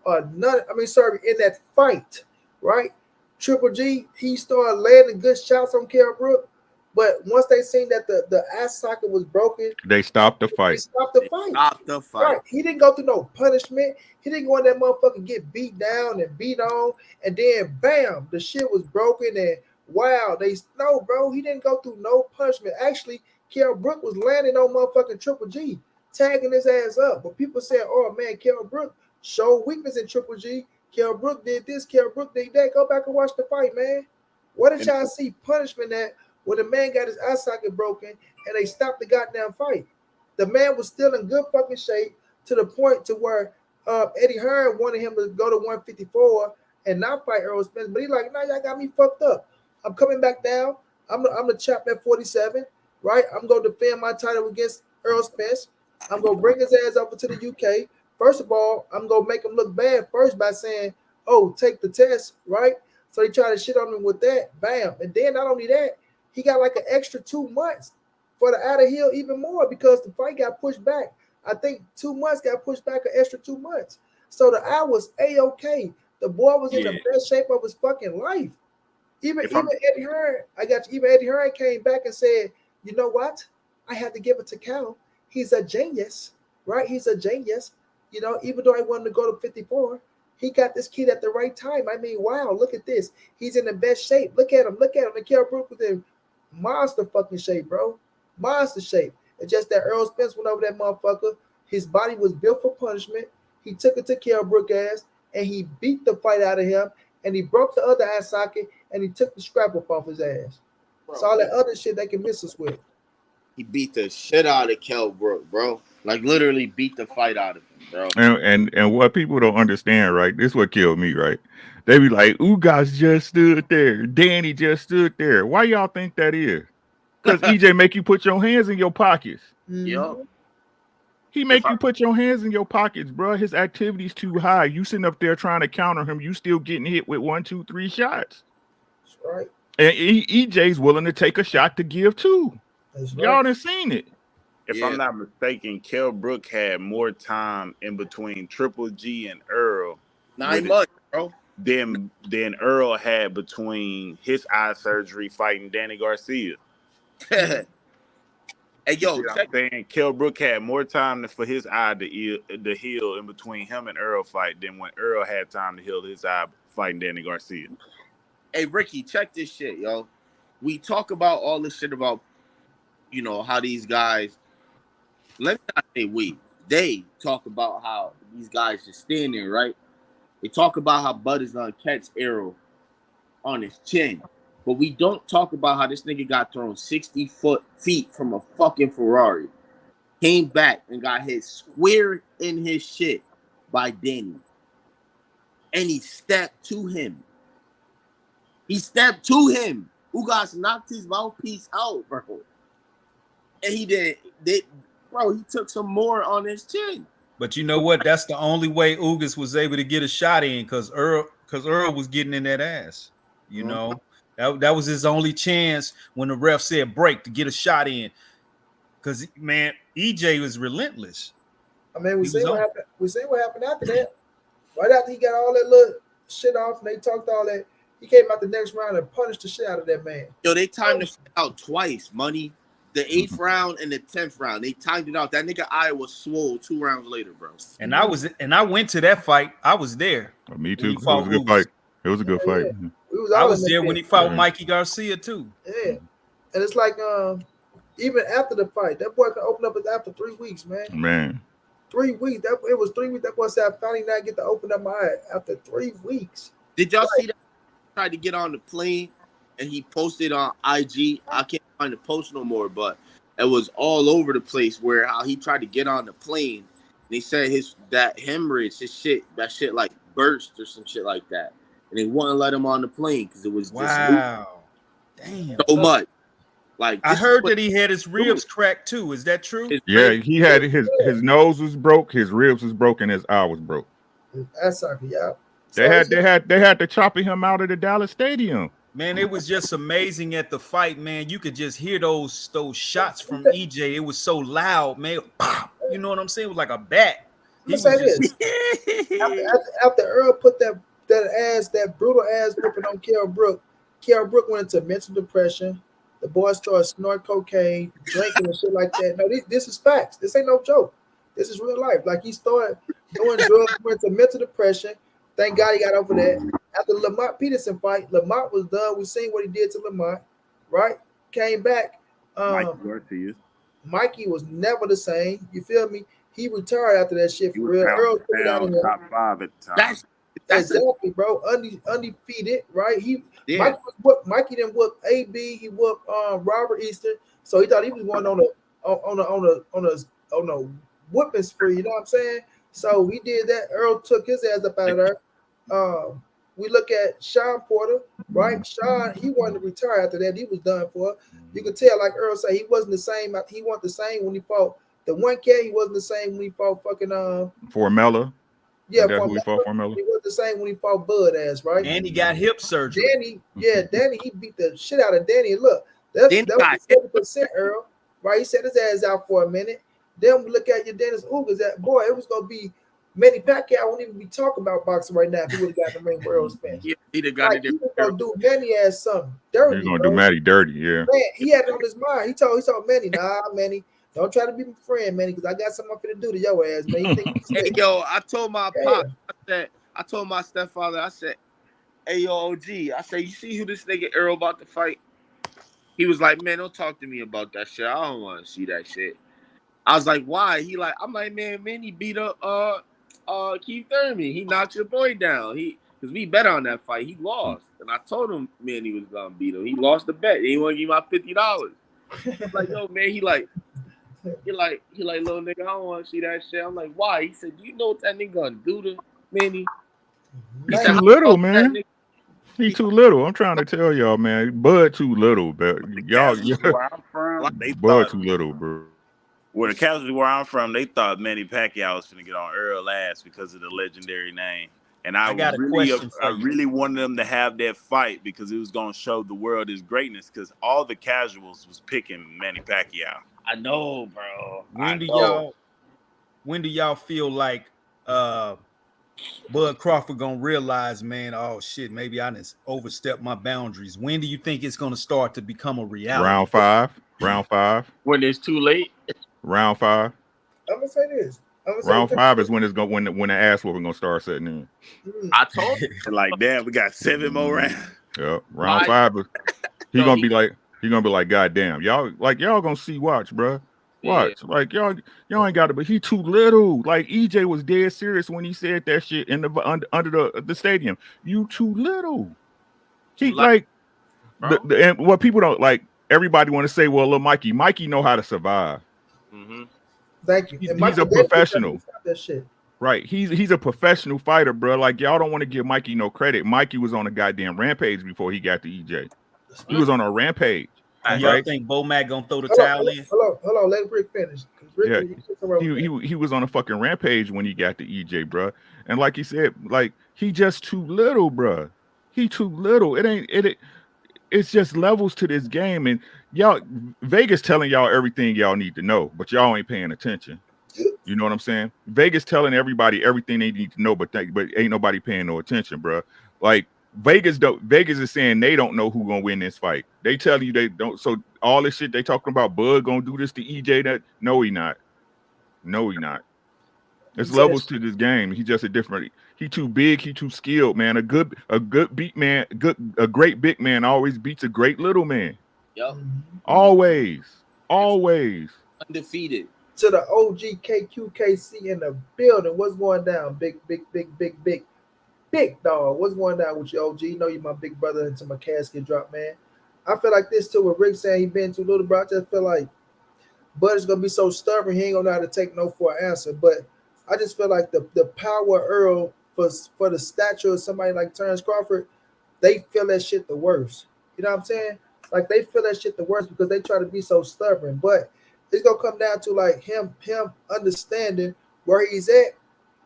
In that fight, right? Triple G, he started landing good shots on Kell Brook, but once they seen that the ass socket was broken, they stopped the fight. Right. He didn't go through no punishment. He didn't go in that motherfucker get beat down and beat on, and then bam, the shit was broken and wow, no, bro. He didn't go through no punishment. Actually, Kell Brook was landing on motherfucking Triple G, tagging his ass up. But people said, oh man, Kell Brook showed weakness in Triple G. Kell Brook did this, Kell Brook did that. Go back and watch the fight, man. What did y'all see punishment at when the man got his eye socket broken and they stopped the goddamn fight? The man was still in good fucking shape to the point to where Eddie Hearn wanted him to go to 154 and not fight Errol Spence. But he's like, nah, y'all got me fucked up. I'm coming back down. I'm the champ at 47, right? I'm going to defend my title against Errol Spence. I'm going to bring his ass over to the UK. First of all, I'm going to make him look bad first by saying, oh, take the test, right? So he tried to shit on him with that. Bam. And then not only that, he got like an extra 2 months for the out of heel even more because the fight got pushed back. I think 2 months got pushed back an extra 2 months. So the eye was A-okay. The boy was in the best shape of his fucking life. Even Eddie Hearn came back and said, you know what? I had to give it to Cal. He's a genius, right? He's a genius. You know, even though I wanted to go to 54, he got this kid at the right time. I mean, wow, look at this. He's in the best shape. Look at him. And Kell Brook was in monster fucking shape, bro. Monster shape. It's just that Errol Spence went over that motherfucker. His body was built for punishment. He took it to Kell Brook ass, and he beat the fight out of him, and he broke the other eye socket, and he took the scrap up off his ass. Bro, so all that other shit they can miss us with. He beat the shit out of Kell Brook, bro. Like literally beat the fight out of him, bro. And what people don't understand, right? This is what killed me, right? They be like, Ugas just stood there. Danny just stood there. Why y'all think that is? Because EJ make you put your hands in your pockets. Yo. He make you put your hands in your pockets, bro. His activity's too high. You sitting up there trying to counter him. You still getting hit with 1, 2, 3 shots. That's right. And EJ's willing to take a shot to give too. That's right. Y'all done seen it. If I'm not mistaken, Kell Brook had more time in between Triple G and Errol. 9 months, bro. Than Errol had between his eye surgery fighting Danny Garcia. Hey, yo, I'm saying Kell Brook had more time for his eye to heal in between him and Errol fight than when Errol had time to heal his eye fighting Danny Garcia. Hey, Ricky, check this shit, yo. We talk about all this shit about, you know, how these guys, let me not say we, they talk about how these guys just stand there, right? They talk about how Bud is gonna catch Errol on his chin. But we don't talk about how this nigga got thrown 60 feet from a fucking Ferrari, came back and got hit square in his shit by Danny. And he stepped to him. Ugas knocked his mouthpiece out, bro. And he he took some more on his chin. But you know what? That's the only way Ugas was able to get a shot in because Errol was getting in that ass. You know? That was his only chance when the ref said break to get a shot in. Because, man, EJ was relentless. I mean, we see what happened. We see what happened after that. Right after he got all that little shit off and they talked all that, he came out the next round and punished the shit out of that man. Yo, they timed the shit out twice, Money. the 8th round and the 10th round. They timed it out. That nigga eye was swole 2 rounds later, bro. And I went to that fight. I was there. Me too. It was a good fight. It was a good fight. I was there when he fought Mikey Garcia too. Yeah, and it's like even after the fight, that boy can open up after 3 weeks, man. 3 weeks. It was 3 weeks. That boy said, I finally not get to open up my eye after 3 weeks. Did y'all see that? He tried to get on the plane and he posted on IG. I can't find the post no more, but it was all over the place where how he tried to get on the plane. And he said that hemorrhage, that shit like burst or some shit like that. And they wouldn't let him on the plane because it was damn so much. Like I heard that he had his ribs cracked too. Is that true? Yeah, he had his nose was broke, his ribs was broken, his eye was broke. That's yeah. They had to chopping him out of the Dallas Stadium. Man, it was just amazing at the fight, man. You could just hear those shots from EJ. It was so loud, man. You know what I'm saying? It was like a bat. Let me say this. After Earl put that brutal ass whipping on Kell Brook went into mental depression. The boy started snorting cocaine, drinking and shit like that. No, this is facts. This ain't no joke. This is real life. Like he started doing drugs, went into mental depression. Thank God he got over that. After the Lamont Peterson fight, Lamont was done. We seen what he did to Lamont, right? Came back. Mikey was never the same. You feel me? He retired after that shit for real. Earl took it out of him. Top 5 at the time. That's exactly, bro. Undefeated, right? Mikey didn't whoop AB. He whooped Robert Easton. So he thought he was going on a whooping spree. You know what I'm saying? So he did that. Earl took his ass up out of there. We look at Sean Porter, right? Sean, he wanted to retire after that. He was done for. You could tell, like Earl said, he wasn't the same. He wasn't the same when he fought the 1K. He wasn't the same when he fought fucking Formella. Yeah, he was the same when he fought Bud ass, right? And he got hip surgery. Danny, he beat the shit out of Danny. Look, that was 70%, Earl, right? He set his ass out for a minute. Then we look at your Dennis Ugas. That boy, it was gonna be Manny Pacquiao. Wouldn't even be talking about boxing right now if he would have got the ring for Earl Spence. He'd have got it. He was gonna do Manny ass something dirty. He's gonna do Manny dirty, yeah. Man, he had it on his mind. He told Manny, nah, Manny. Don't try to be my friend, Manny, because I got something I'm finna do to your ass, man. Hey, yo, I told my pop, I told my stepfather, I said, hey, yo, OG, I said, you see who this nigga Errol about to fight? He was like, man, don't talk to me about that shit. I don't want to see that shit. I was like, why? I'm like, man, he beat up Keith Thurman. He knocked your boy down. Because we bet on that fight. He lost. And I told him, man, he was gonna beat him. He lost the bet. He want to give me my $50. I'm like, yo, man, he like, little nigga, I don't want to see that shit. I'm like, why? He said, do you know what that nigga gonna do to Manny? He's too little, man. He too little. I'm trying to tell y'all, man. Bud too little, but y'all, where I'm from, Bud too little, bro. Where the casualty where I'm from, they thought Manny Pacquiao was gonna get on Errol ass because of the legendary name. And I really wanted them to have that fight because it was gonna show the world his greatness. Because all the casuals was picking Manny Pacquiao. I know, bro. When do y'all feel like Bud Crawford gonna realize, man, oh shit, maybe I just overstepped my boundaries? When do you think it's gonna start to become a reality? Round five. When it's too late. Round 5. I'm gonna say this. Round 5 is when it's going when the ass whooping gonna start setting in. I told you, like, damn, we got 7 more rounds. Yeah, round 5. He's gonna be like, God damn, y'all gonna see. Watch, bro. Watch, yeah. Like y'all ain't got it, but he too little. Like EJ was dead serious when he said that shit in the under the stadium. You too little. He and what people don't like. Everybody want to say, well, little Mikey know how to survive. Mm-hmm. Thank you. He's a professional. That shit. Right. He's a professional fighter, bro. Like, y'all don't want to give Mikey no credit. Mikey was on a goddamn rampage before he got to EJ. He was on a rampage. Y'all think Bo Mac gonna throw the towel in? Hold on. Let Rick finish. He was on a fucking rampage when he got to EJ, bro. And like he said, like, he just too little, bro. He too little. It's just levels to this game, and y'all, Vegas telling y'all everything y'all need to know, but y'all ain't paying attention. You know what I'm saying? Vegas telling everybody everything they need to know, but ain't nobody paying no attention, bro. Like, Vegas is saying they don't know who gonna win this fight. They tell you they don't. So all this shit they talking about, Bud gonna do this to EJ. That no, he not. No, he not. There's levels to this game. He just a different. He too big. He too skilled, man. A good beat man. A great big man always beats a great little man. Yep. Always. Undefeated. To the OG KQKC in the building. What's going down? Big dog. What's going down with you, OG? You know you my big brother until my casket drop, man. I feel like this too with Rick saying he been too little, bro. I just feel like Bud is gonna be so stubborn he ain't gonna know how to take no for an answer. But I just feel like the power Earl for the stature of somebody like Terence Crawford, they feel that shit the worst. You know what I'm saying? Like they feel that shit the worst because they try to be so stubborn. But it's gonna come down to like him understanding where he's at,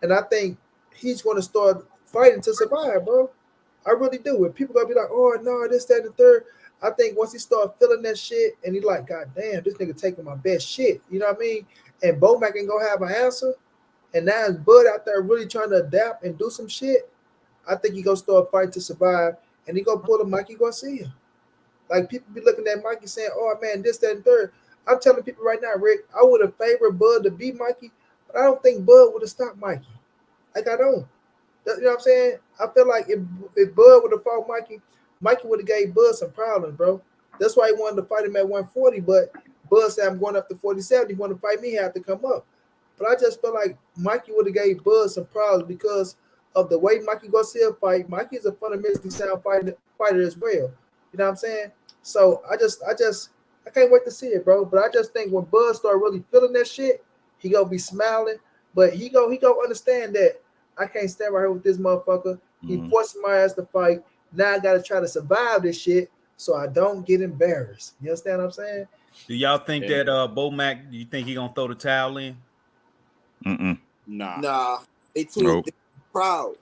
and I think he's gonna start fighting to survive, bro. I really do. And people gonna be like, oh no, this, that, and the third. I think once he start feeling that shit and he like, God damn, this nigga taking my best shit. You know what I mean? And Bomac ain't gonna have an answer. And now it's Bud out there really trying to adapt and do some shit. I think he gonna start fighting to survive, and he gonna pull a Mikey Garcia. Like people be looking at Mikey saying, oh man, this, that, and third. I'm telling people right now, Rick, I would have favored Bud to beat Mikey, but I don't think Bud would have stopped Mikey. Like I don't. You know what I'm saying? I feel like if Bud would have fought Mikey would have gave Bud some problems, bro. That's why he wanted to fight him at 140, but Bud said, I'm going up to 47. He wanted to fight me, he had to come up. But I just feel like Mikey would have gave Bud some problems because of the way Mikey Garcia fight. Mikey is a fundamentally sound fighter as well. You know what I'm saying? So I can't wait to see it, bro. But I just think when Bud start really feeling that shit, he gonna be smiling. But he gonna understand that I can't stand right here with this motherfucker. He forcing my ass to fight. Now I gotta try to survive this shit so I don't get embarrassed. You understand what I'm saying? Do y'all think that Bomac, do you think he gonna throw the towel in? Nah. They too proud.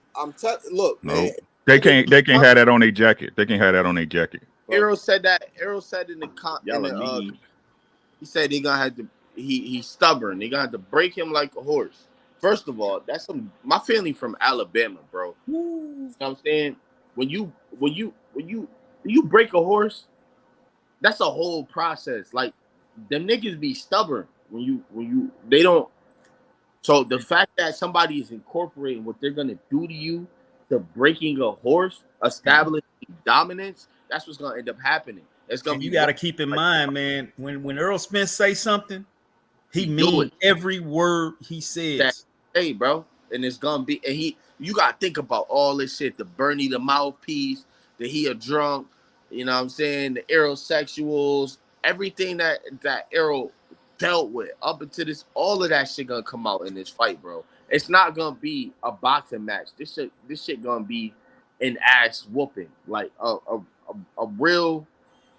Look, man. They can't have that on their jacket. They can't have that on their jacket. Errol said that. Errol said in the he said he gonna have to. He's stubborn. They gonna have to break him like a horse. First of all, that's my family from Alabama, bro. You know what I'm saying? When you break a horse, that's a whole process. Like them niggas be stubborn they don't. So the fact that somebody is incorporating what they're gonna do to you to breaking a horse, establishing dominance, that's what's gonna end up happening. It's gonna be. You got to keep in mind, man. When Earl Spence say something, he means every word he says. Hey, bro, and it's gonna be. And you gotta think about all this shit. The Bernie, the mouthpiece, the he a drunk. You know what I'm saying? The aerosexuals, everything that Errol dealt with up until this, all of that shit gonna come out in this fight, bro. It's not gonna be a boxing match. This shit gonna be an ass whooping, like a real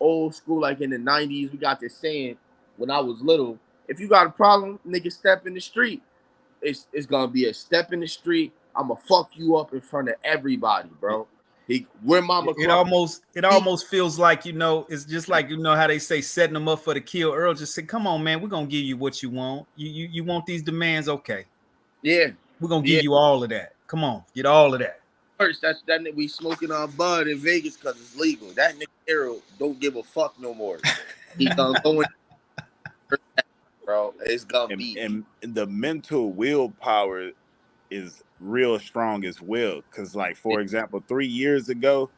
old school, like in the 90s. We got this saying when I was little: if you got a problem, nigga, step in the street. It's gonna be a step in the street. I'ma fuck you up in front of everybody, bro. It almost feels like, it's just like, how they say setting them up for the kill. Earl just said, come on, man, we're gonna give you what you want. You want these demands, okay. Yeah. We're gonna give you all of that. Come on, get all of that. First, that nigga we smoking on Bud in Vegas because it's legal. That nigga Errol don't give a fuck no more. He gonna go in, bro. It's gonna be. And the mental willpower is real strong as well. Because, like, for example, 3 years ago,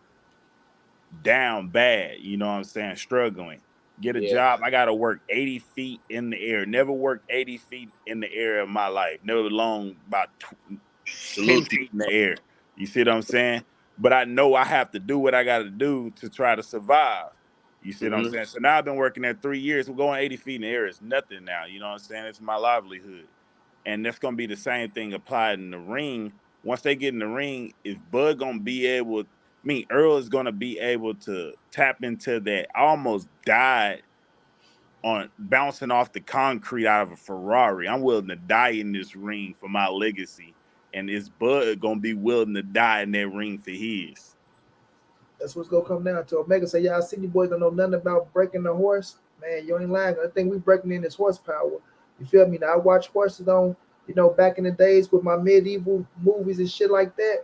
down bad, you know what I'm saying, struggling. Get a job. I got to work 80 feet in the air. Never worked 80 feet in the air in my life. Never alone about 10 feet in the air. You see what I'm saying? But I know I have to do what I got to do to try to survive. You see what I'm saying? So now I've been working there 3 years. We're going 80 feet in the air. It's nothing now. You know what I'm saying? It's my livelihood. And that's going to be the same thing applied in the ring. Once they get in the ring, is Bud going to be able – Earl is going to be able to tap into that. I almost died on bouncing off the concrete out of a Ferrari. I'm willing to die in this ring for my legacy. And is Bud going to be willing to die in that ring for his? That's what's going to come down to. Omega say, y'all see you boys don't know nothing about breaking the horse. Man, you ain't lying. I think we breaking in this horsepower. You feel me? Now, I watch horses on, back in the days with my medieval movies and shit like that.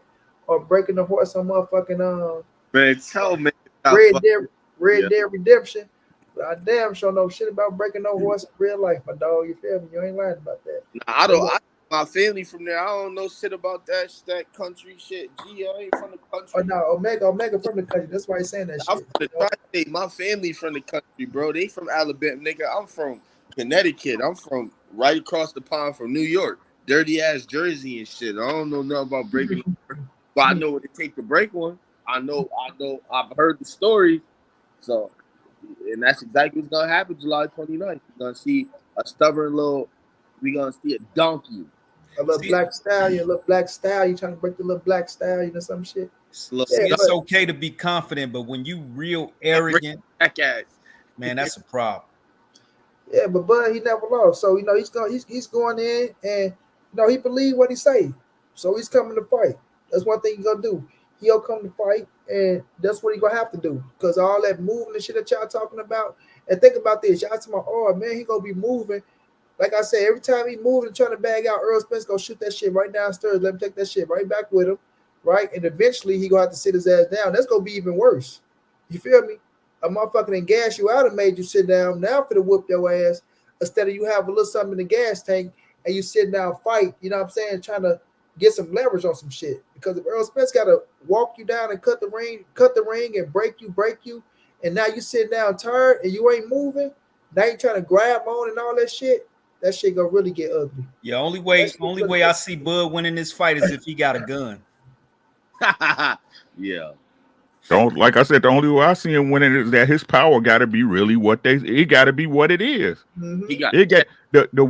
or breaking the horse on motherfucking Man, tell me. Red Dead Redemption. But I damn sure know shit about breaking no horse in real life, my dog. You feel me? You ain't lying about that. Nah, I don't. My family from there. I don't know shit about that country shit. G, I ain't from the country. Oh no, Omega from the country. That's why he's saying that I'm shit. from the tri-state. My family from the country, bro. They from Alabama, nigga. I'm from Connecticut. I'm from right across the pond from New York. Dirty ass Jersey and shit. I don't know nothing about breaking, but I know what it take to break one. I know. I've heard the story. So, and that's exactly what's gonna happen July 29th. You're gonna see a stubborn little. We're gonna see a donkey. A little black stallion, trying to break the little black stallion or some shit. It's okay to be confident, but when you real arrogant, man, that's a problem. Yeah, but Bud, he never lost. So he's going in, and he believe what he say. So he's coming to fight. That's one thing he's gonna do. He'll come to fight, and that's what he's gonna have to do. Because all that moving and shit that y'all talking about, and think about this, y'all talking about, oh man, he gonna be moving. Like I said, every time he moving and trying to bag out, Errol Spence gonna shoot that shit right downstairs. Let him take that shit right back with him, right? And eventually he gonna have to sit his ass down. That's gonna be even worse. You feel me? A motherfucker done gas you out and made you sit down. Now for to whoop your ass instead of you have a little something in the gas tank and you sit down fight. You know what I'm saying? Trying to get some leverage on some shit. Because if Errol Spence got to walk you down and cut the ring and break you, and now you sitting down tired and you ain't moving. Now you trying to grab on and all that shit. That shit gonna really get ugly. Yeah, only way I see Bud winning this fight is if he got a gun. Yeah. Don't, like I said, the only way I see him winning is that his power got to be really it got to be what it is. Mm-hmm. The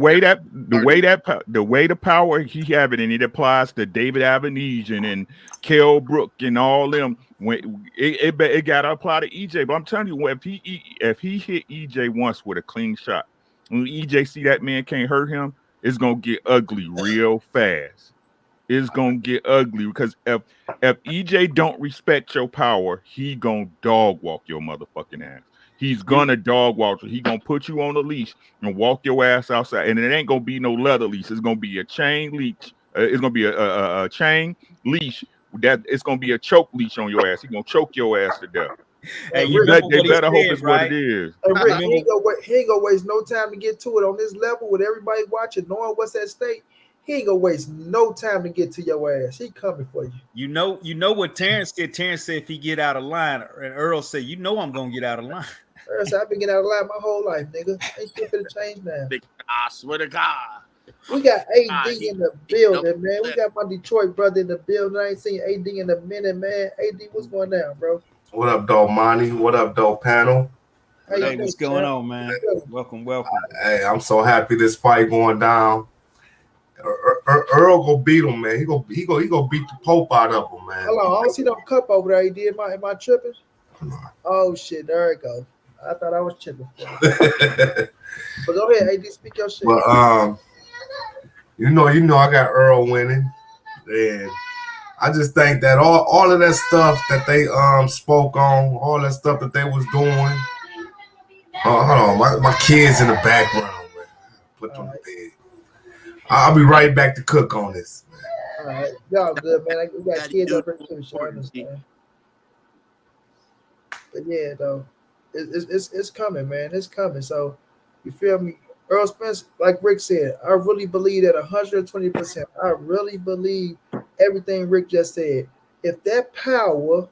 way the power he have it, and it applies to David Avenesian and Kell Brook and all them. When it got to apply to EJ, but I'm telling you, if he hit EJ once with a clean shot, when EJ see that man can't hurt him, it's gonna get ugly real fast. It's gonna get ugly because if EJ don't respect your power, he gonna dog walk your motherfucking ass. He's gonna dog walk you. He gonna put you on a leash and walk your ass outside. And it ain't gonna be no leather leash. It's gonna be a chain leash. It's gonna be a chain leash. It's gonna be a choke leash on your ass. He's gonna choke your ass to death. And they better hope it's right? What it is. And Rick, he ain't gonna waste no time to get to it on this level with everybody watching, knowing what's at stake. He ain't gonna waste no time to get to your ass. He coming for you. You know what Terence said? Terence said if he get out of line, and Errol said, I'm gonna get out of line. Errol said, I've been getting out of line my whole life, nigga. Ain't shit finna change now. I swear to God. We got AD in the building, man. We got my Detroit brother in the building. I ain't seen AD in a minute, man. AD, what's going on, bro? What up, though, Monty? What up, though, panel? Hey, what's going on, man? Welcome. Hey, I'm so happy this fight going down. Errol go beat him, man. He go beat the Pope out of him, man. Hold on, I don't see no cup over there. AD, am I tripping? Oh shit, there it go. I thought I was tripping. But go ahead, AD, speak your shit. But you know, I got Errol winning, and I just think that all of that stuff that they spoke on, all that stuff that they was doing. Hold on, my kids in the background, man. Put them to bed. I'll be right back to cook on this. All right, y'all good, man. We got kids up here too, so I understand. But yeah, though, it's coming, man. It's coming. So you feel me? Errol Spence, like Rick said, I really believe that 120%. I really believe everything Rick just said. If that power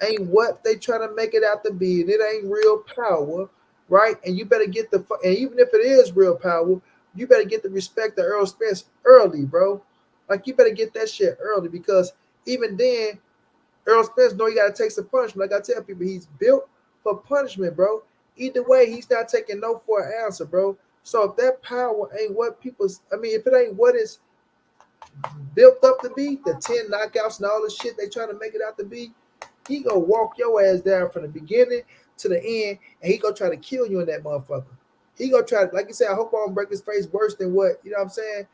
ain't what they trying to make it out to be, and it ain't real power, right? And you better get and even if it is real power, you better get the respect of Errol Spence early, bro. Like, you better get that shit early, because even then, Errol Spence know you got to take some punishment. Like I tell people, he's built for punishment, bro. Either way, he's not taking no for an answer, bro. So if that power ain't what if it ain't what it's built up to be, the 10 knockouts and all the shit they trying to make it out to be, he gonna walk your ass down from the beginning to the end, and he gonna try to kill you in that motherfucker. He gonna try, like you said, I hope I don't break his face worse than what, you know what I'm saying?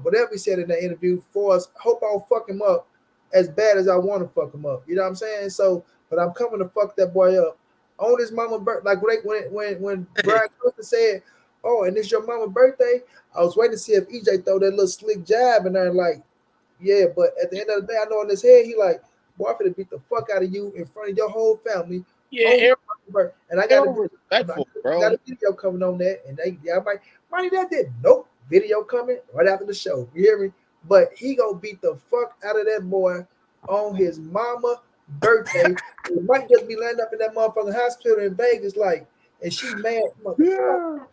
Whatever he said in that interview for us, I hope I don't fuck him up as bad as I want to fuck him up. You know what I'm saying? So, but I'm coming to fuck that boy up on his mama's birthday. Like when Brian Crawford said, "Oh, and it's your mama's birthday," I was waiting to see if EJ throw that little slick jab in there, like, Yeah, but at the end of the day, I know in his head, he like, boy, I'm finna beat the fuck out of you in front of your whole family. Yeah, and I got respectful, I bro. got a video coming on that, and I'm like, money that did. Nope, video coming right after the show. You hear me? But he gonna beat the fuck out of that boy on his mama birthday. He might just be landing up in that motherfucking hospital in Vegas, like, and she mad, motherfucker.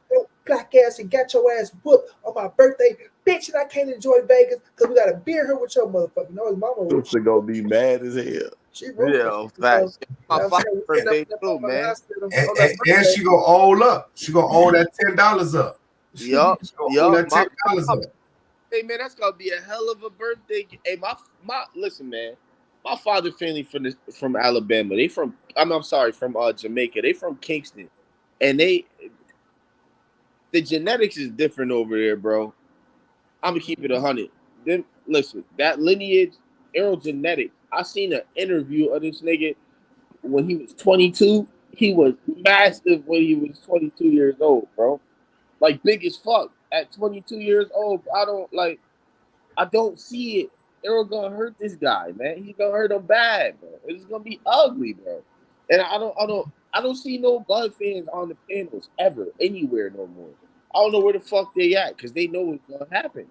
Black ass and got your ass whooped on my birthday, bitch, and I can't enjoy Vegas because we got to beer her with your motherfucker. You know his mama rich. She gonna be mad as hell. She ruthless. Facts. My birthday too, man. And she gonna owe up. She gonna owe that $10 up. Yup. That $10 up. Hey man, that's gonna be a hell of a birthday. Hey, my listen, man. My father family from Alabama. They from I'm sorry, from Jamaica. They from Kingston, and the genetics is different over there, bro. I'm gonna keep it 100. Then listen, that lineage, Errol genetics. I seen an interview of this nigga when he was 22. He was massive when he was 22 years old, bro. Like big as fuck at 22 years old. I don't see it. Errol gonna hurt this guy, man. He's gonna hurt him bad, bro. It's gonna be ugly, bro. And I don't see no Bud fans on the panels ever anywhere no more. I don't know where the fuck they at because they know what's gonna happen.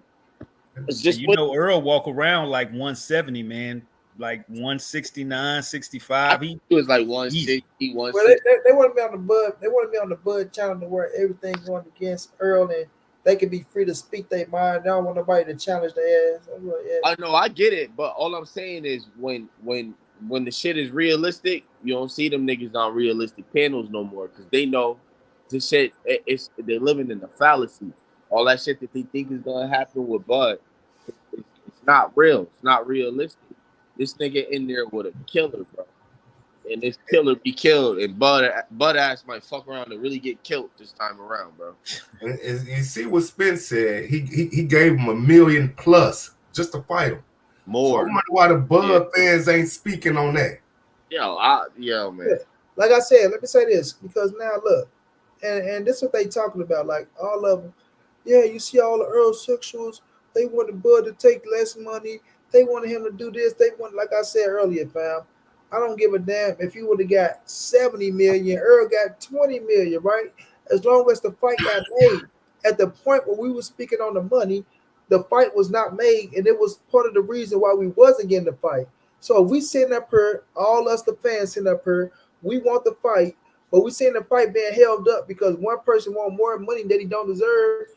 It's just Earl walk around like 170, man, like 169, 65. He was like 160, 160. Well, they want to be on the Bud. They want to be on the Bud channel to where everything's going against Earl and they can be free to speak their mind. They don't want nobody to challenge their ass. Like, yeah. I know, I get it, but all I'm saying is when the shit is realistic, you don't see them niggas on realistic panels no more because they know this shit. They're living in the fallacy. All that shit that they think is gonna happen with Bud, it's not real. It's not realistic. This nigga in there with a killer, bro. And this killer be killed, and Bud ass might fuck around and really get killed this time around, bro. You see what Spence said? He gave him $1 million plus just to fight him. More. So I wonder why the Bud fans ain't speaking on that. Yo, man. Yeah. Like I said, let me say this because now look, and this is what they talking about. Like all of them, yeah. You see all the Earl sexuals. They wanted Bud to take less money. They wanted him to do this. They want, like I said earlier, fam. I don't give a damn if you would have got 70 million, Earl got 20 million, right? As long as the fight got made. At the point where we were speaking on the money, the fight was not made, and it was part of the reason why we wasn't getting the fight. So if we sitting up here, all us the fans sitting up here, we want the fight, but we seeing the fight being held up because one person want more money that he don't deserve,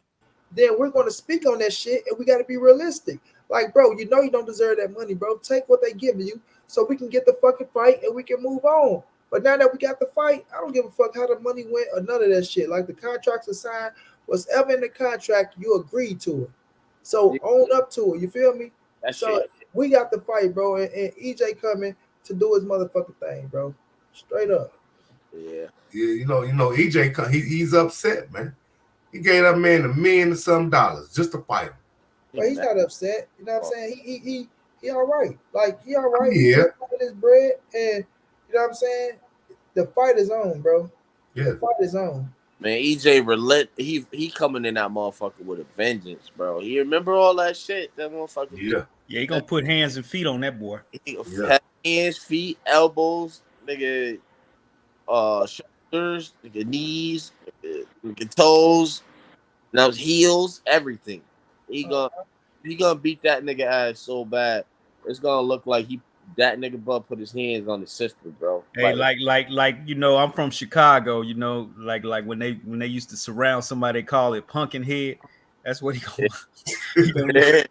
then we're going to speak on that shit, and we got to be realistic. Like, bro, you know you don't deserve that money, bro. Take what they giving you so we can get the fucking fight and we can move on. But now that we got the fight, I don't give a fuck how the money went or none of that shit. Like the contracts are signed, whatever in the contract, you agreed to it. So own up to it. You feel me? We got the fight, bro, and EJ coming to do his motherfucking thing, bro. Straight up. Yeah. You know, EJ, he's upset, man. He gave that man $1 million and some just to fight him. But he's not upset. You know what I'm saying? He all right. Like, he all right. Yeah. He's his bread, and you know what I'm saying? The fight is on, bro. Yeah. The fight is on. Man, EJ he coming in that motherfucker with a vengeance, bro. You remember all that shit? That motherfucker. Yeah. Yeah, he gonna put hands and feet on that boy. Hands, feet, elbows, nigga, shoulders, nigga, knees, nigga, toes, now heels, everything. He gonna beat that nigga ass so bad. It's gonna look like that nigga Bud put his hands on his sister, bro. Hey, like you know, I'm from Chicago. You know, like when they used to surround somebody, they call it pumpkin head. That's what he gonna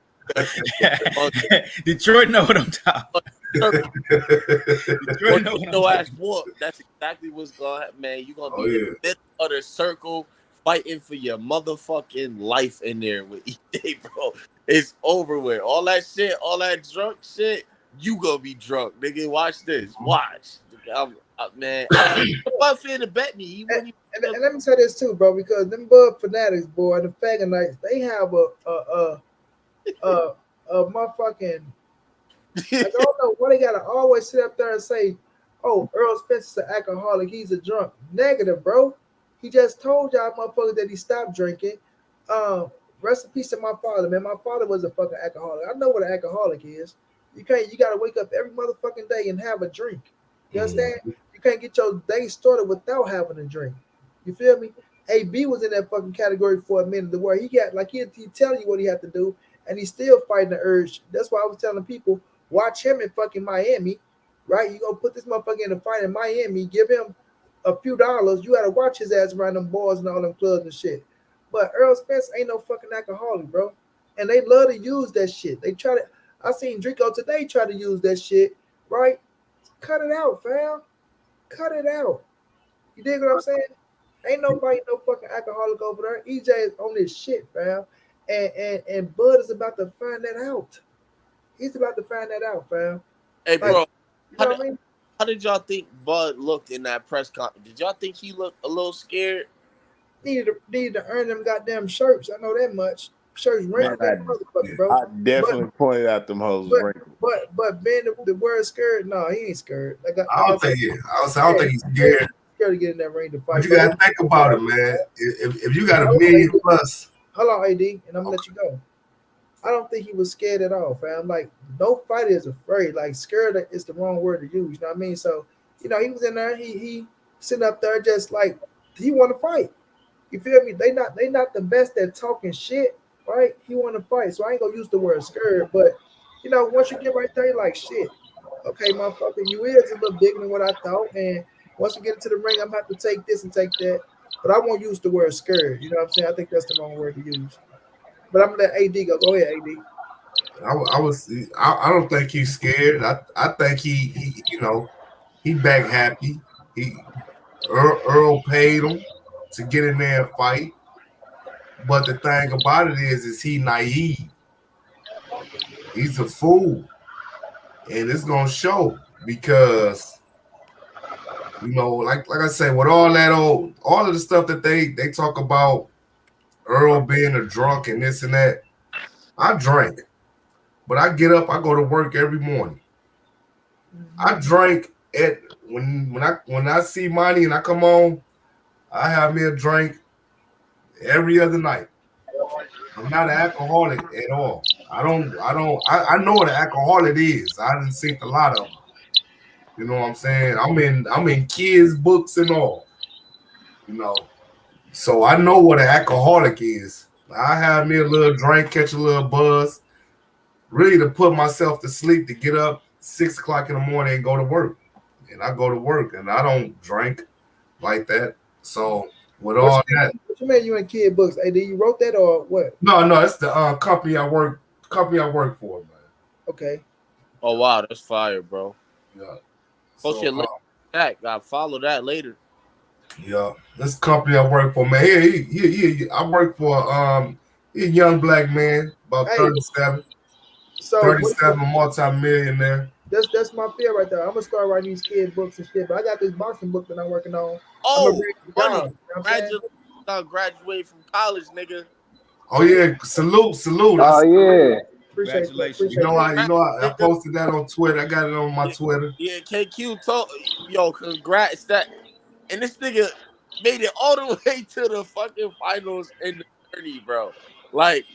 Detroit know what I'm talking. Detroit know what I'm talking. Whoop. That's exactly what's gonna happen, man. You gonna be in the middle of the circle fighting for your motherfucking life in there with EJ, bro. It's over with. All that shit, all that drunk shit. You gonna be drunk, nigga. Watch this. Watch, man. I'm fan to bet me. And let me say this too, bro, because them Bud fanatics, boy, the Fagonites, they have a motherfucking. I don't know why they gotta always sit up there and say, "Oh, Errol Spence is an alcoholic. He's a drunk." Negative, bro. He just told y'all motherfuckers that he stopped drinking. rest in peace to my father, man. My father was a fucking alcoholic. I know what an alcoholic is. You gotta wake up every motherfucking day and have a drink. You understand? You can't get your day started without having a drink. You feel me? AB was in that fucking category for a minute to where he got like he tell you what he had to do, and he's still fighting the urge. That's why I was telling people, watch him in fucking Miami, right? You gonna put this motherfucker in a fight in Miami, give him a few dollars, you gotta watch his ass around them bars and all them clubs and shit. But Errol Spence ain't no fucking alcoholic, bro. And they love to use that shit. They try to. I seen Drico today try to use that shit, right? Cut it out, fam. Cut it out. You dig what I'm saying? Ain't nobody no fucking alcoholic over there. EJ is on this shit, fam. And Bud is about to find that out. He's about to find that out, fam. Hey, bro. You know what I mean? How did y'all think Bud looked in that press conference? Did y'all think he looked a little scared? Needed to earn them goddamn shirts. I know that much. Shirts wrinkled, motherfucker, bro. I definitely pointed out them hoes wrinkled. But being the word scared, no, he ain't scared. I don't think he's scared. Scared to get in that ring to fight. But you gotta think about it, man. If you got $1 million plus, hold on, AD, and I'm gonna let you go. I don't think he was scared at all, fam. Like, no fighter is afraid. Like, scared is the wrong word to use. You know what I mean? So, he was in there. He sitting up there just like he want to fight. You feel me? They not the best at talking shit, right? He want to fight. So I ain't gonna use the word scared, but once you get right there, you're like, shit. Okay, motherfucker, you is a little bigger than what I thought, and once you get into the ring, I'm gonna have to take this and take that. But I won't use the word scared. You know what I'm saying? I think that's the wrong word to use. But I'm gonna let AD go. Go ahead, AD. I don't think he's scared. I think he back happy. Earl paid him to get in there and fight. But the thing about it is he naive. He's a fool. And it's gonna show because like I say, with all of the stuff that they talk about Earl being a drunk and this and that, I drank. But I get up, I go to work every morning. I drink when I see money and I come home, I have me a drink every other night. I'm not an alcoholic at all. I know what an alcoholic is. I done seen a lot of them. You know what I'm saying? I'm in kids' books and all. So I know what an alcoholic is. I have me a little drink, catch a little buzz, really to put myself to sleep, to get up 6 o'clock in the morning and go to work. And I go to work and I don't drink like that. So with all that, what you mean you in kid books? Hey, did you wrote that or what? No, it's the company I work for, man. Okay. Oh wow, that's fire, bro. Yeah. Post your link back. I'll follow that later. Yeah, this company I work for, man. I work for a young black man, about 37. So 37, multi-millionaire. That's my fear right there. I'm gonna start writing these kid books and shit. But I got this boxing book that I'm working on. Oh, funny. Graduate from college, nigga. Oh yeah, salute. Oh yeah. Congratulations. I posted that on Twitter. I got it on my Twitter. Yeah, KQ told congrats and this nigga made it all the way to the fucking finals in the 30, bro. Like,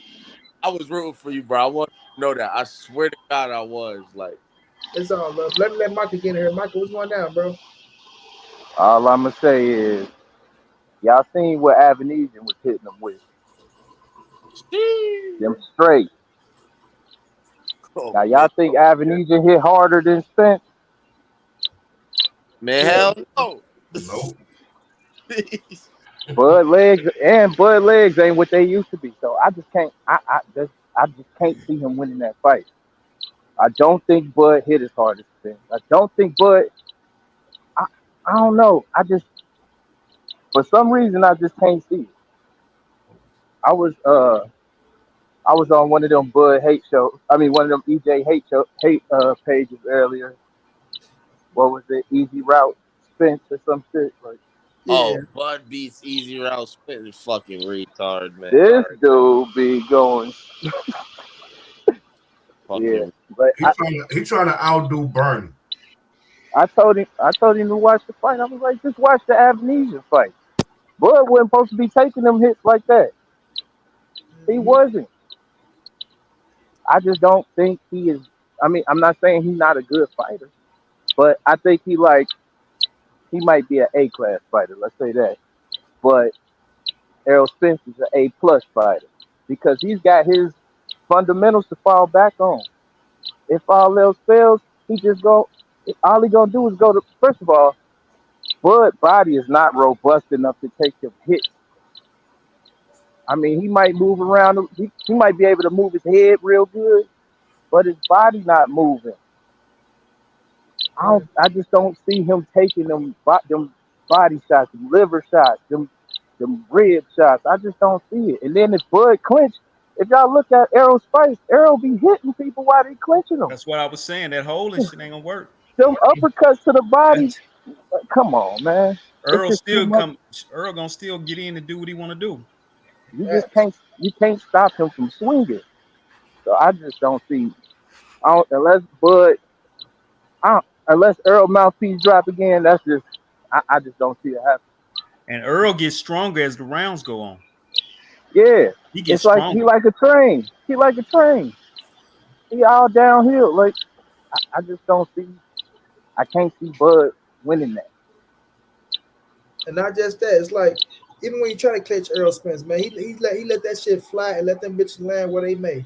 I was rooting for you, bro. I want you to know that. I swear to God I was. Like, it's all love. Let Michael get in here. Michael, what's going down, bro? All I'm gonna say is y'all seen what Avenesian was hitting them with. Them straight. Now y'all think Avenesian hit harder than Spence? Man, hell no. No. Bud legs ain't what they used to be. So I just can't. I just can't see him winning that fight. I don't think Bud hit as hard as Spence. I don't think Bud. I don't know. For some reason I just can't see it. I was on one of them Bud hate shows. I mean, one of them EJ hate pages earlier. What was it? Easy Route Spence or some shit. Like, oh, Bud beats Easy Route Spence is fucking retard, man. This dude be going. Yeah, but he trying to outdo Bernie. I told him to watch the fight. I was like, just watch the Avenesian fight. Bud wasn't supposed to be taking them hits like that. He wasn't. I just don't think he is. I mean, I'm not saying he's not a good fighter, but I think he might be an A-class fighter. Let's say that. But Errol Spence is an A+ fighter because he's got his fundamentals to fall back on. If all else fails, he just go. All he gonna do is go to. First of all, Bud's body is not robust enough to take them hits. I mean, he might move around. He might be able to move his head real good, but his body not moving. I just don't see him taking them body shots, them liver shots, them rib shots. I just don't see it. And then if Bud clinch, if y'all look at Errol's fights, Errol be hitting people while they clinching them. That's what I was saying. That holding shit ain't gonna work. Them uppercuts to the body. Come on, man. Earl gonna still get in and do what he want to do. You just can't stop him from swinging. So I just don't see. Unless Errol mouthpiece drop again, that's just I just don't see it happen. And Earl gets stronger as the rounds go on. Yeah, he gets it's like stronger. he like a train. He all downhill. Like I just don't see. I can't see Bud winning that. And not just that, it's like even when you try to catch Errol Spence, man, he let that shit fly and let them bitches land where they may.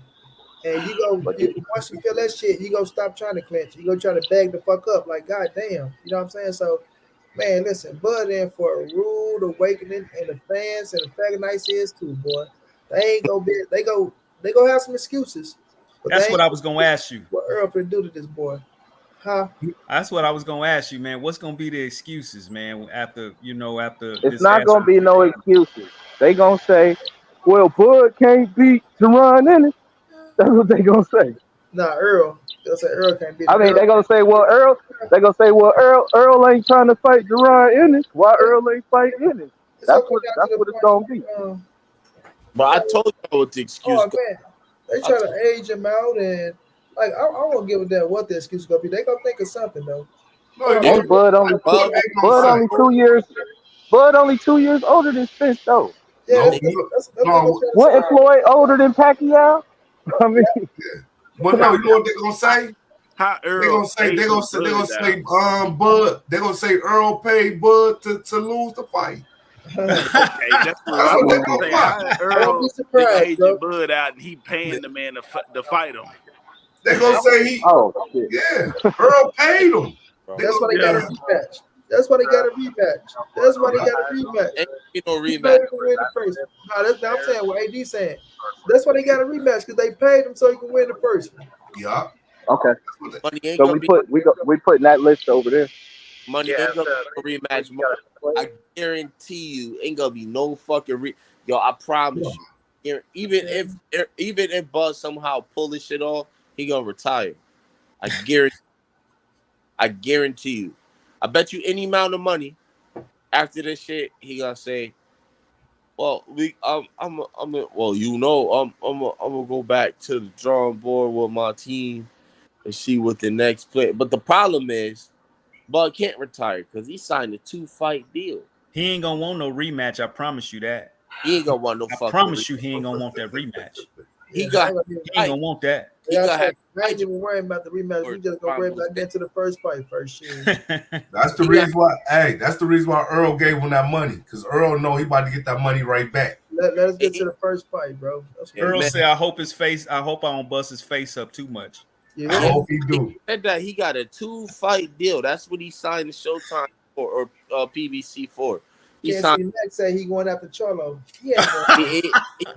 And once you feel that shit, you go stop trying to clinch. You go try to bag the fuck up. Like, goddamn, you know what I'm saying? So, man, listen, Bud in for a rude awakening, and the fans and the Fagonites is too, boy. They ain't gonna be. They go have some excuses. That's what I was gonna ask you. What Earl can do to this boy? Huh? That's what I was gonna ask you, man. What's gonna be the excuses, man? After it's not gonna be no excuses. They gonna say, "Well, Bud can't beat Teron Ennis." That's what they gonna say. Nah, Earl. They'll say Earl can't beat. I mean, they gonna say, "Well, Earl." They gonna say, "Well, Earl ain't trying to fight Teron Ennis. Why Earl ain't fighting Ennis?" That's what it's gonna be. But I told you what the excuse. Oh man, they try to age him out and. Like I won't give a damn what the excuse is gonna be. They gonna think of something though. Ain't Bud only 2 years? Bud only 2 years older than Spence though. Yeah, what Floyd older than Pacquiao? I mean, but no, you know what they're gonna say? How Earl? They're gonna say Bud. They're gonna say Earl paid Bud to lose the fight. Okay, that's what I'm gonna say. How Earl aging Bud out and he paying the man to fight him. They're gonna say yeah, Earl paid him. That's why they got a rematch. That's why they got a rematch. Ain't no rematch. No, I'm saying what AD saying. That's why they got a rematch because they paid him so he can win the first one. Yeah. Okay. So we putting that list over there. Money ain't gonna be a rematch. I guarantee you, ain't gonna be no fucking Yo, I promise you. Even if Bud somehow pull this shit off, he gonna retire. I guarantee you. I bet you any amount of money after this shit, he gonna say, "Well, I'm gonna go back to the drawing board with my team and see what the next play." But the problem is, Bud can't retire because he signed a 2-fight deal. He ain't gonna want no rematch. I promise you that. He ain't gonna want no. I promise you, he ain't gonna want that rematch. He ain't gonna want that. I ain't even worrying about the rematch. We just gonna worry about getting to the first fight first. That's the reason why. Hey, that's the reason why Earl gave him that money because Earl know he about to get that money right back. Let us get to the first fight, bro. Earl said, "I hope I don't bust his face up too much." Yeah, I hope he do. He said that he got a 2-fight deal. That's what he signed the Showtime for or PBC for. He signed. Next say he going after Charlo. He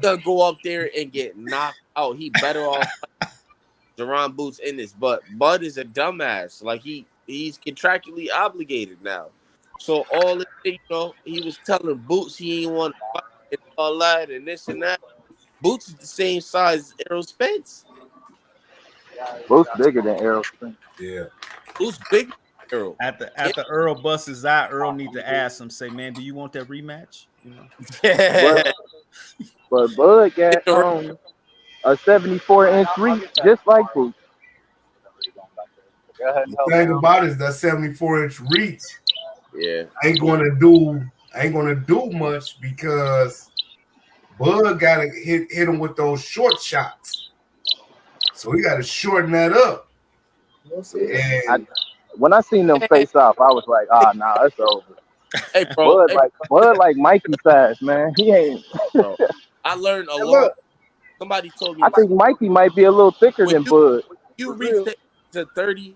gonna go up there and get knocked out. He better off Jerron Boots in this, but Bud is a dumbass. Like he's contractually obligated now. So all this, he was telling Boots he ain't want to fight and all that and this and that. Boots is the same size as Errol Spence. Boots bigger than Errol Spence. Yeah. Boots bigger. Errol. After Earl busts his eye, Earl need to ask him, say, "Man, do you want that rematch?" But Bud got a 74-inch reach, just like Boots. The thing about it is that 74-inch reach, ain't gonna do much because Bud got to hit him with those short shots. So he got to shorten that up. We'll see. And when I seen them face off, I was like, nah, it's over. Hey, bro. Bud like Mikey size, man. He ain't. Bro, I learned a Hey, lot. look, Somebody told me I think Mikey might be a little thicker when than Bud. you For reach real. the age of 30,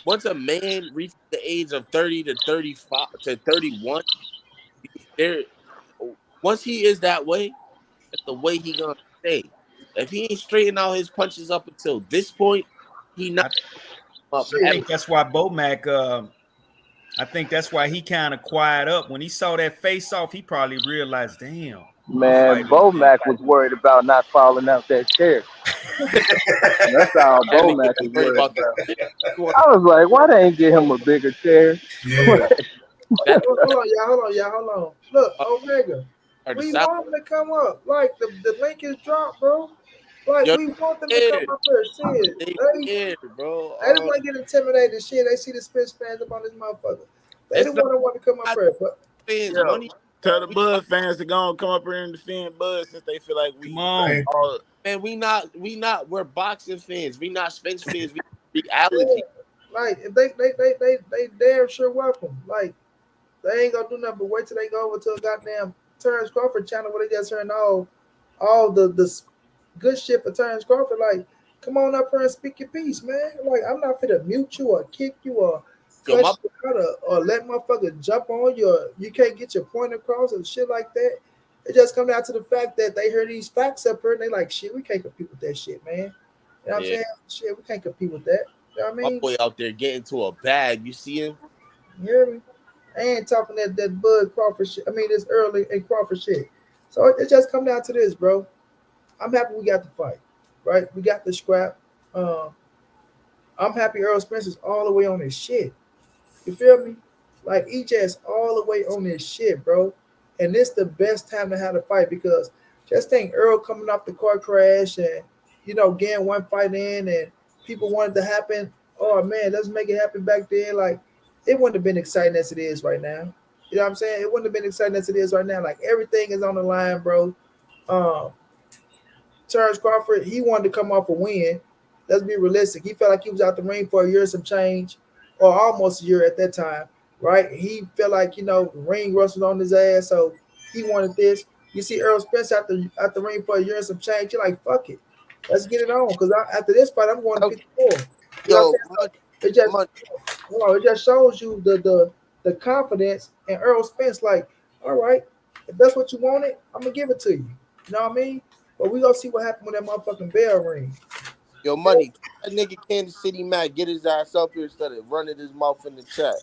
once a man reaches the age of 30 to 35 to 31, there once he is that way, that's the way he gonna stay. If he ain't straighten out his punches up until this point, he not up. I think that's why Bomac. I think that's why he kind of quiet up when he saw that face off. He probably realized, damn, Man, Bomac was worried about not falling out that chair. That's all That nigga Bomac was was worried worried about about. that. I was like, why they ain't get him a bigger chair? yeah, Hold on, y'all. Look, Omega. Or the We South. want them to come up. Like the link is dropped, bro. Like Yo, we want them to come up here. Shit. They They scared, bro. don't want to get intimidated. Shit, they see the Spence fans up on this motherfucker. They It's didn't want to come up here, but fans Yo, money. tell the Bud fans to go and come up here and defend Bud since they feel like we Come on. all Man, we're boxing fans. We not Spence fans. We reality. like if they damn sure welcome. Like they ain't gonna do nothing but wait till they go over to a goddamn Terence Crawford channel where they just hearing all the good shit for Terence Crawford. Like, come on up here and speak your piece, man. Like, I'm not finna mute you or kick you or cuss you out or let motherfucker jump on you or you can't get your point across or shit like that. It just come down to the fact that they heard these facts up here and they like, shit, we can't compete with that shit, man. You know what I'm saying? Shit, we can't compete with that. You know what I mean? My boy out there getting to a bag. You see him? You hear me? I ain't talking that Bud Crawford shit. I mean, this early and Crawford shit. So it just come down to this, bro. I'm happy we got the fight, right? We got the scrap. I'm happy Errol Spence is all the way on his shit. You feel me? Like he just all the way on his shit, bro. And this the best time to have the fight because just think Errol coming off the car crash and getting one fight in and people wanted to happen. Oh man, let's make it happen back then. Like it wouldn't have been exciting as it is right now. You know what I'm saying? It wouldn't have been exciting as it is right now. Like everything is on the line, bro. Terence Crawford, he wanted to come off a win. Let's be realistic. He felt like he was out the ring for a year and some change, or almost a year at that time, right? He felt like, the ring rust was on his ass, so he wanted this. You see Errol Spence out the ring for a year and some change, you're like, fuck it. Let's get it on. Because after this fight, I'm going to 54. Yo, it just shows you the confidence in Errol Spence, like, all right, if that's what you wanted, I'm going to give it to you. You know what I mean? But we gonna see what happened when that motherfucking bell ring. Yo, money. That nigga Kansas City Matt get his ass up here instead of running his mouth in the chat.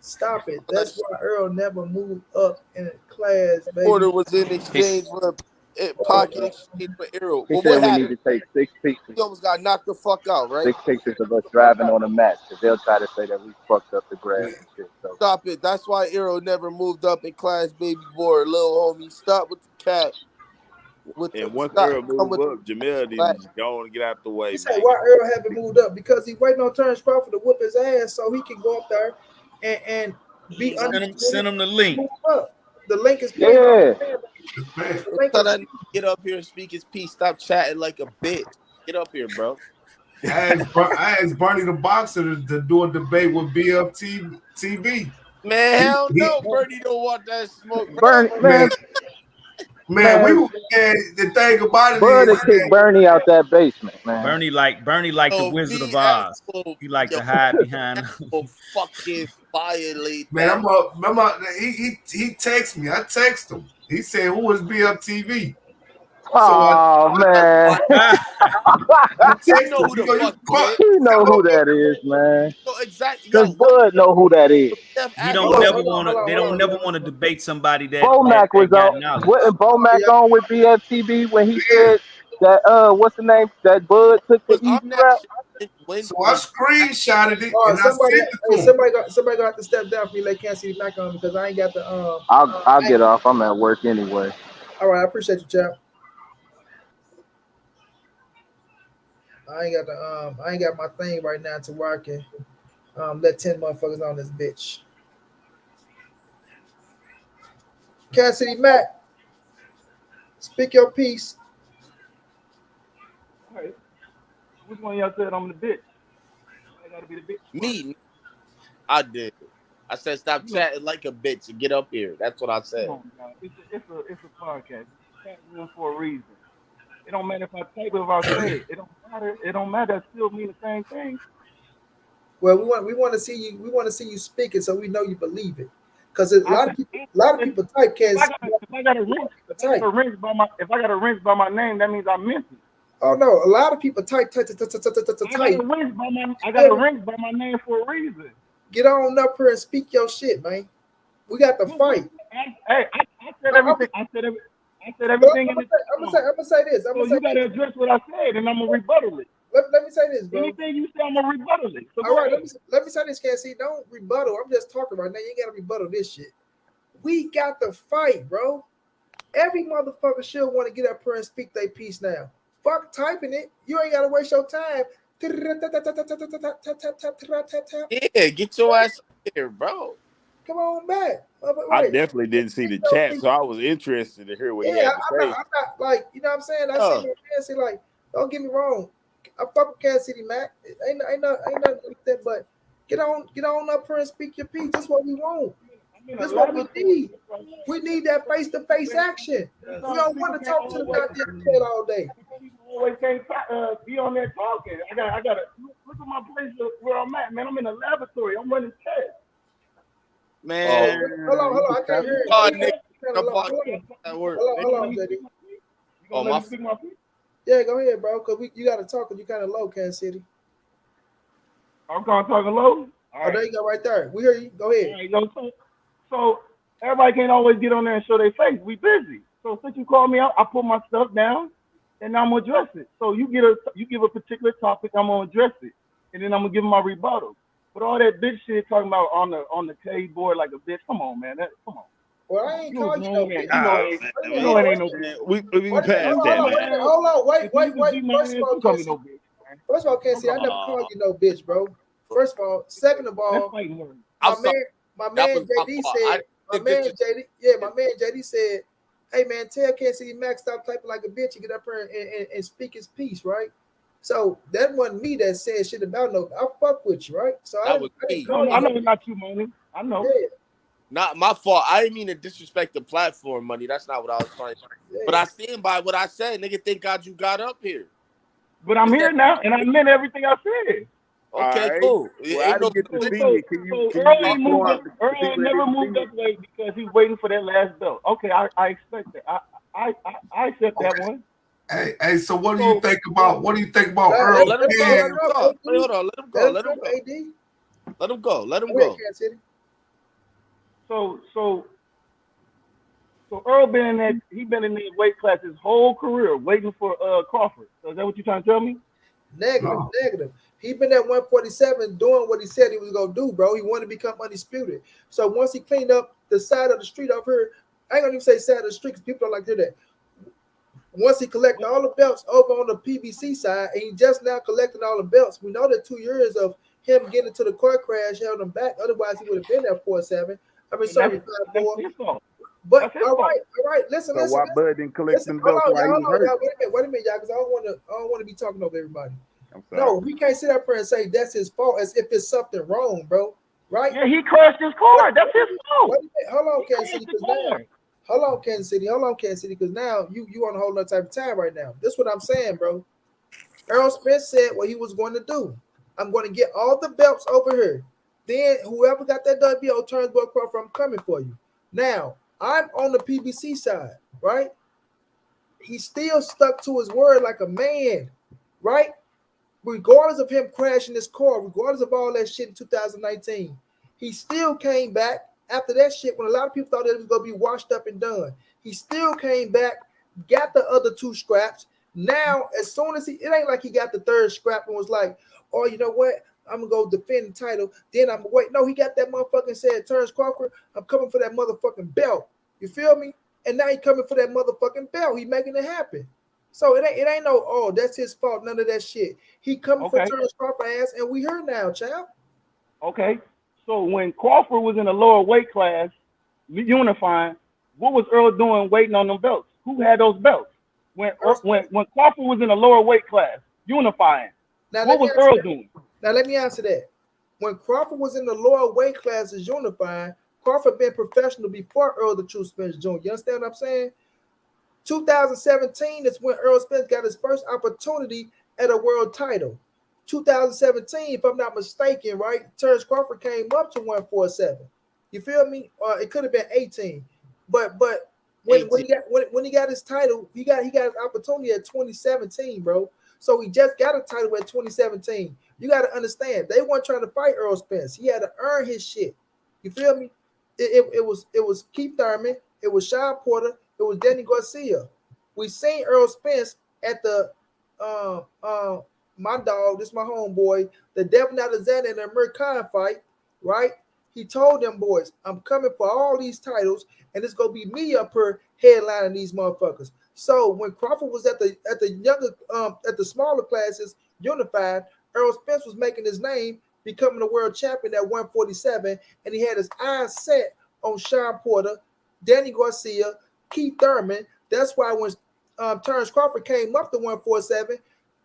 Stop it. That's why Errol never moved up in class, baby. Porter was in exchange for pocket exchange for Errol. He Well, said what we happened? need to take 6 pictures. He almost got knocked the fuck out, right? 6 pictures of us driving on a match because they'll try to say that we fucked up the grass and shit. So Stop it. That's why Errol never moved up in class, baby boy, little homie. Stop with the cat. and once Errol move up, Jamel didn't go on and get out the way. You say why Errol haven't moved up? Because he's waiting on Terence Crawford to whoop his ass so he can go up there and be send him the link. The link is Tell that get up here and speak his piece. Stop chatting like a bitch. Get up here, bro. I asked Bernie the Boxer to do a debate with BFTV. Man, hell no. Bernie don't want that smoke. Bernie, Man, the thing about it Bud is kick Bernie out that basement, man. Bernie like the Wizard of Oz. He like to hide behind. Fucking violate. Man, he texts me. I text him. He said, "Who is BFTV?" Oh man, you know who the fuck you know who that is, man. So exactly. Because Bud know who that is. He don't never want to. They don't never want to debate somebody that Bomac was on. Wasn't Bomac on with BFTV when he said that? What's the name? That Bud took the E strap. So I screenshotted it and I sent it to him. Somebody gonna have to step down for me. Let Can't see Mac on because I ain't got the I'll get off. I'm at work anyway. All right, I appreciate you, chap. I ain't got my thing right now to where I can let 10 motherfuckers on this bitch. Cassidy Mac. Speak your piece. All right. Which one of y'all said I'm the bitch? I gotta be the bitch. Me, I did. I said stop chatting like a bitch and get up here. That's what I said. Come on, y'all. It's a podcast. It's a chat room for a reason. It don't matter if I type it or if I say it. It don't matter. It don't matter. It still mean the same thing. Well, we want to see you. We want to see you speak it so we know you believe it. Because a lot of people type can't. If I got a rinse by my name, that means I meant it. Oh no, a lot of people type. I got a rinse by my name for a reason. Get on up here and speak your shit, man. We got to fight. Hey, I said everything. I said everything. I'm gonna say this. So you gotta address what I said, and I'm gonna rebuttal it. Let me say this, bro. Anything you say, I'm gonna rebuttal it. So all right, let me say this, Cassie. Don't rebuttal. I'm just talking right now. You ain't gotta rebuttal this shit. We got to fight, bro. Every motherfucker should want to get up here and speak their piece now. Fuck typing it. You ain't gotta waste your time. Yeah, get your ass here, bro. Come on back. I definitely didn't see the chat, so I was interested to hear what he had to say. I'm not like, you know what I'm saying? I see my Kansas, like, don't get me wrong. I fuck with Kansas City, Mac. Ain't nothing like that, but get on up here and speak your piece. That's what we want. That's what we need. We need that face-to-face action. We don't want to talk to the goddamn kid all day. You always can't be on there talking. I gotta look at my place where I'm at, man. I'm in the laboratory. I'm running tests. Man, hold on. I can't hear you. Hold on, JD. Yeah, go ahead, bro. Cause you gotta talk. Cause you kind of low, Kansas City. I'm gonna talk low. There you go, right there. We hear you. Go ahead. All right, so everybody can't always get on there and show their face. We busy. So since you called me out, I put my stuff down and I'm gonna address it. So you give a particular topic, I'm gonna address it, and then I'm gonna give my rebuttal. But all that bitch shit talking about on the keyboard like a bitch. Come on, man. Come on. Well, I ain't calling you no bitch. You know it ain't no bitch. We passed that, man. Hold on, wait. First of all, Casey, I never called you no bitch, bro. First of all, second of all, my man JD said, hey man, tell Casey Max stop typing like a bitch and get up here and speak his piece, right? So that wasn't me that said shit about no. I fuck with you, right? So I know it's not you, money. I know. Yeah. Not my fault. I didn't mean to disrespect the platform, money. That's not what I was trying to say. Yeah. But I stand by what I said. Nigga, thank God you got up here. But I'm here now, and I meant everything I said. Okay, right. Cool. Earl never moved up weight because he's waiting for that last belt. Okay, I expect that. I accept that one. Hey, so what do you think about Earl? Let him go. Hold on, let him go. Let him go. So Earl been in that weight class his whole career waiting for Crawford. So is that what you're trying to tell me? Negative. He been at 147 doing what he said he was gonna do, bro. He wanted to become undisputed. So once he cleaned up the side of the street over here, I ain't gonna even say side of the street because people don't like to hear that. Once he collected all the belts over on the PBC side, and he just now collecting all the belts, we know that 2 years of him getting into the car crash held him back. Otherwise, he would have been at 4-7. I mean, sorry, 5-4. But all right. Listen. Why Bud didn't collect them belts while he was hurt? Wait a minute, y'all, because I don't want to be talking over everybody. No, we can't sit up here and say that's his fault as if it's something wrong, bro. Right? Yeah, he crashed his car. That's his fault. Hold on, Kansas City, because now you on a whole other type of time right now. This is what I'm saying, bro. Errol Spence said what he was going to do. I'm going to get all the belts over here. Then whoever got that WBO turns Crawford, I'm coming for you. Now, I'm on the PBC side, right? He still stuck to his word like a man, right? Regardless of him crashing his car, regardless of all that shit in 2019, he still came back after that shit when a lot of people thought that it was going to be washed up and done. He still came back, got the other 2 scraps. Now, as soon as it ain't like he got the 3rd scrap and was like, oh, you know what? I'm going to go defend the title. Then I'm going to wait. No, he got that motherfucking said, Terence Crawford, I'm coming for that motherfucking belt. You feel me? And now he coming for that motherfucking belt. He making it happen. So it ain't no, oh, that's his fault. None of that shit. He coming for Terence Crawford ass, and we here now, child. Okay. So when Crawford was in a lower weight class, unifying, what was Earl doing waiting on them belts? who had those belts? When Crawford was in a lower weight class, unifying. Now, what was Earl doing? Now let me answer that. When Crawford was in the lower weight classes unifying, Crawford been professional before Earl the True Spence Jr. You understand what I'm saying? 2017 is when Errol Spence got his first opportunity at a world title. 2017, if I'm not mistaken, right? Terence Crawford came up to 147. You feel me? It could have been 18, but when he got his title, he got his opportunity at 2017, bro. So he just got a title at 2017. You got to understand, they weren't trying to fight Errol Spence. He had to earn his shit. You feel me? It was Keith Thurman. It was Sean Porter. It was Danny Garcia. We seen Errol Spence at the my dog, this my homeboy, the Devin Alexander and the Amir Khan fight, right? He told them boys, I'm coming for all these titles, and it's gonna be me up here headlining these motherfuckers. So when Crawford was at the younger at the smaller classes unified, Errol Spence was making his name, becoming a world champion at 147, and he had his eyes set on Sean Porter, Danny Garcia, Keith Thurman. That's why when Terence Crawford came up to 147,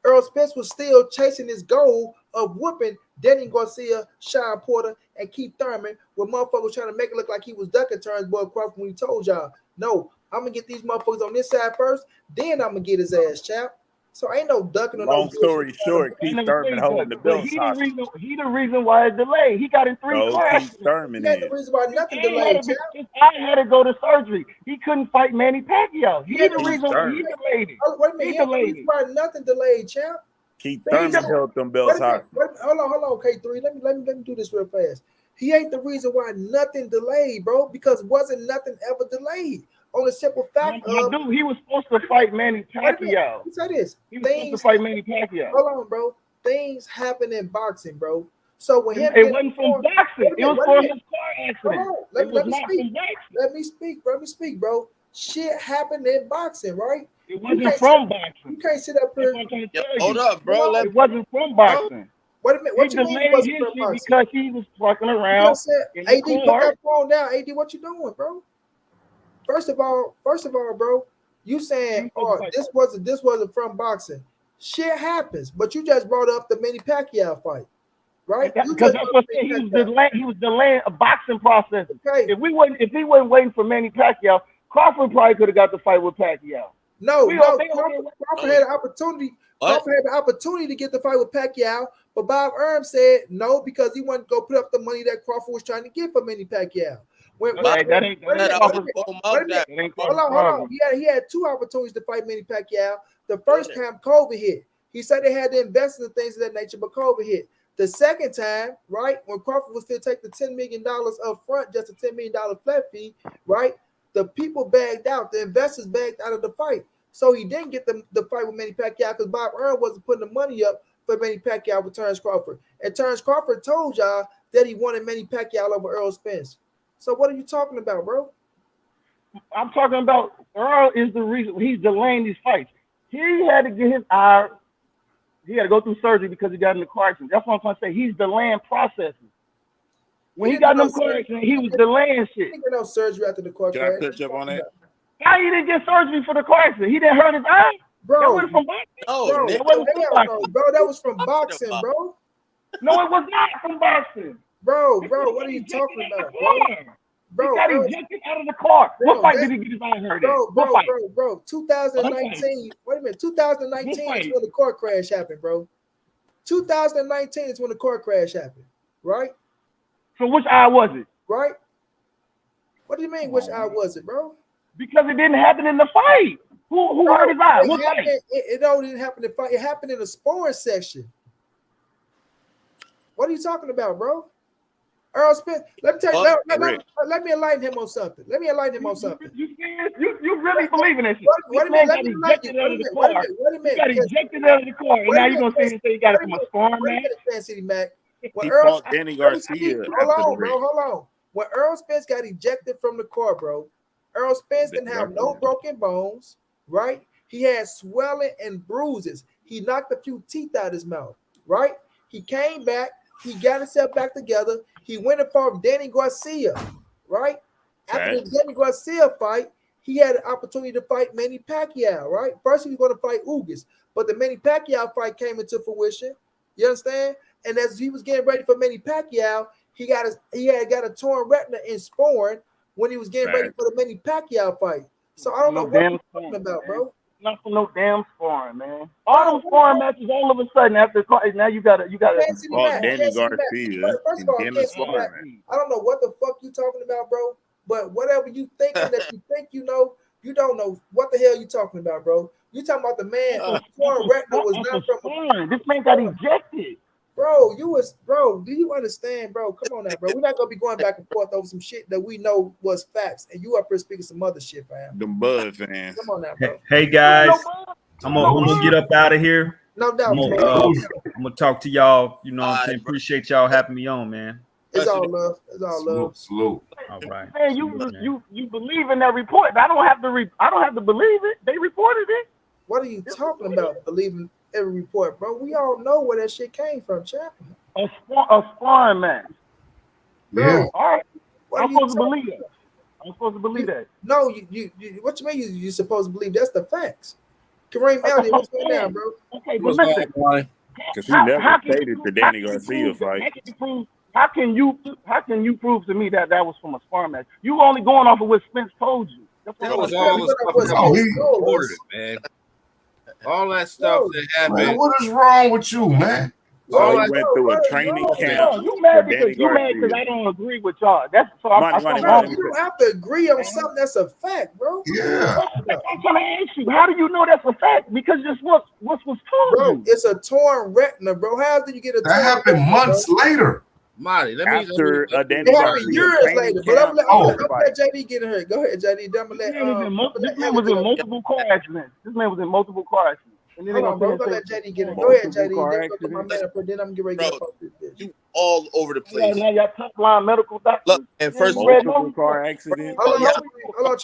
Errol Spence was still chasing his goal of whooping Danny Garcia, Sean Porter, and Keith Thurman, where motherfuckers trying to make it look like he was ducking Terence Boy Crawford when he told y'all, no, I'm going to get these motherfuckers on this side first, then I'm going to get his ass, chap. So ain't no ducking. Long story short, Keith Thurman holding the belts hostage. He the reason why it delayed. He got in 3 classes. Keith Thurman is the reason why nothing delayed. His eye had to go to surgery. He couldn't fight Manny Pacquiao. He the reason why he delayed it. Wait a minute, he delayed it. Why nothing delayed, champ? Keith Thurman held them belts hostage. Hold on, K3. Let me do this real fast. He ain't the reason why nothing delayed, bro, because wasn't nothing ever delayed. On the simple fact of, dude, he was supposed to fight Manny Pacquiao. Say this. He was supposed to fight Manny Pacquiao. Hold on, bro. Things happen in boxing, bro. So when it wasn't from boxing. It was for his car accident. Let me speak, bro. Shit happened in boxing, right? It wasn't from boxing. You can't sit up here. Hold up, bro. It wasn't from boxing. Wait a minute. What you mean it wasn't from boxing? Because he was fucking around. AD, put that phone down. AD, what you doing, bro? First of all, bro, you saying, this wasn't from boxing. Shit happens, but you just brought up the Manny Pacquiao fight, right? Because that's what he was delaying a boxing process. Okay. If he wasn't waiting for Manny Pacquiao, Crawford probably could have got the fight with Pacquiao. Crawford had an opportunity. Crawford had the opportunity to get the fight with Pacquiao, but Bob Arum said no because he wanted to go put up the money that Crawford was trying to get for Manny Pacquiao. Hold on. He had 2 opportunities to fight Manny Pacquiao. The first time COVID hit. He said they had to invest in things of that nature, but COVID hit. The second time, right, when Crawford was still take the $10 million up front, just a $10 million flat fee, right? The people bagged out. The investors bagged out of the fight. So he didn't get the fight with Manny Pacquiao because Bob Arum wasn't putting the money up for Manny Pacquiao with Terence Crawford. And Terence Crawford told y'all that he wanted Manny Pacquiao over Errol Spence. So what are you talking about, bro? I'm talking about Earl is the reason he's delaying these fights. He had to get his eye. He had to go through surgery because he got in the car accident. That's what I'm trying to say. He's delaying processes. When he got in the car accident, he was delaying shit. He didn't get no surgery after the car crash. Can I touch up on that? How he didn't get surgery for the car accident? He didn't hurt his eye? Bro. That wasn't from boxing. Bro, that was from boxing, bro. No, it was not from boxing. Bro, what are you talking about, bro? He got ejected out of the car. What fight did he get his eye hurt in? Bro, 2019. Wait a minute. 2019 is when the car crash happened, bro. 2019 is when the car crash happened, right? So which eye was it? Right? What do you mean, which eye was it, bro? Because it didn't happen in the fight. Who hurt his eye? What fight? It didn't happen in the fight. It happened in the sparring section. What are you talking about, bro? Errol Spence. Let me tell you. Let me enlighten him on something. You really believe in this shit? Wait a minute. Let me enlighten you. Wait a minute. You got ejected out of the car, and now you're gonna say you got it from a sparring match? Fan City Mac. He fought Danny Garcia. Hold on. When Errol Spence got ejected from the car, bro, Errol Spence didn't have no broken bones, right? He had swelling and bruises. He knocked a few teeth out of his mouth, right? He came back. He got himself back together. He went and fought Danny Garcia, right? After the Danny Garcia fight, he had an opportunity to fight Manny Pacquiao, right? First he was going to fight Ugas, but the Manny Pacquiao fight came into fruition. You understand? And as he was getting ready for Manny Pacquiao, he had got a torn retina in sparring when he was getting ready for the Manny Pacquiao fight. So I don't know what you're talking about, bro. Not for no damn sparring, man. All those sparring matches, all of a sudden after now you gotta. Danny Garcia. First of all, I don't know what the fuck you talking about, bro. But whatever you thinking that you think you know, you don't know what the hell you talking about, bro. You talking about the man torn retina was not from this man got ejected. Bro, do you understand, bro? Come on now, bro. We're not gonna be going back and forth over some shit that we know was facts, and you up here speaking some other shit, fam. Them Bud fans. Come on now, bro. Hey guys, I'm gonna get up out of here. No doubt. I'm gonna talk to y'all. You know what I'm saying? Appreciate y'all having me on, man. It's all love. It's all love. Salute. All right. Man, you believe in that report? I don't have to believe it. They reported it. What are you talking about? Believing every report, bro? We all know where that shit came from, chap. A sparring match. Yeah. All right. I'm supposed to believe that. I'm supposed to believe that. No, you what you mean you supposed to believe? That's the facts. Kareem Elliott, what's going on, bro? Okay, but listen. Because he never stated the Danny Garcia fight. How can you prove to me that was from a sparring match? You only going off of what Spence told you. That was all the stuff that reported, man. All that stuff that happened. Man, what is wrong with you, man? So he went through a training camp. You mad because I don't agree with y'all. That's so I'm you don't have to agree on something that's a fact, bro. Yeah. I'm trying to ask you, how do you know that's a fact? Because just what was told bro, you. It's a torn retina, bro. How did you get a torn That happened retina, months later. Marty, Danny it happened Garcia years later. But I'm gonna let JD get in here. Go ahead, JD. This man was in multiple car accidents. And then hold on, bro. We're gonna let JD get in. Go ahead, JD. Then I'm getting ready to get this bitch. You all over the place. Now y'all top line medical doctors. Look, and first multiple car accidents. Hold on,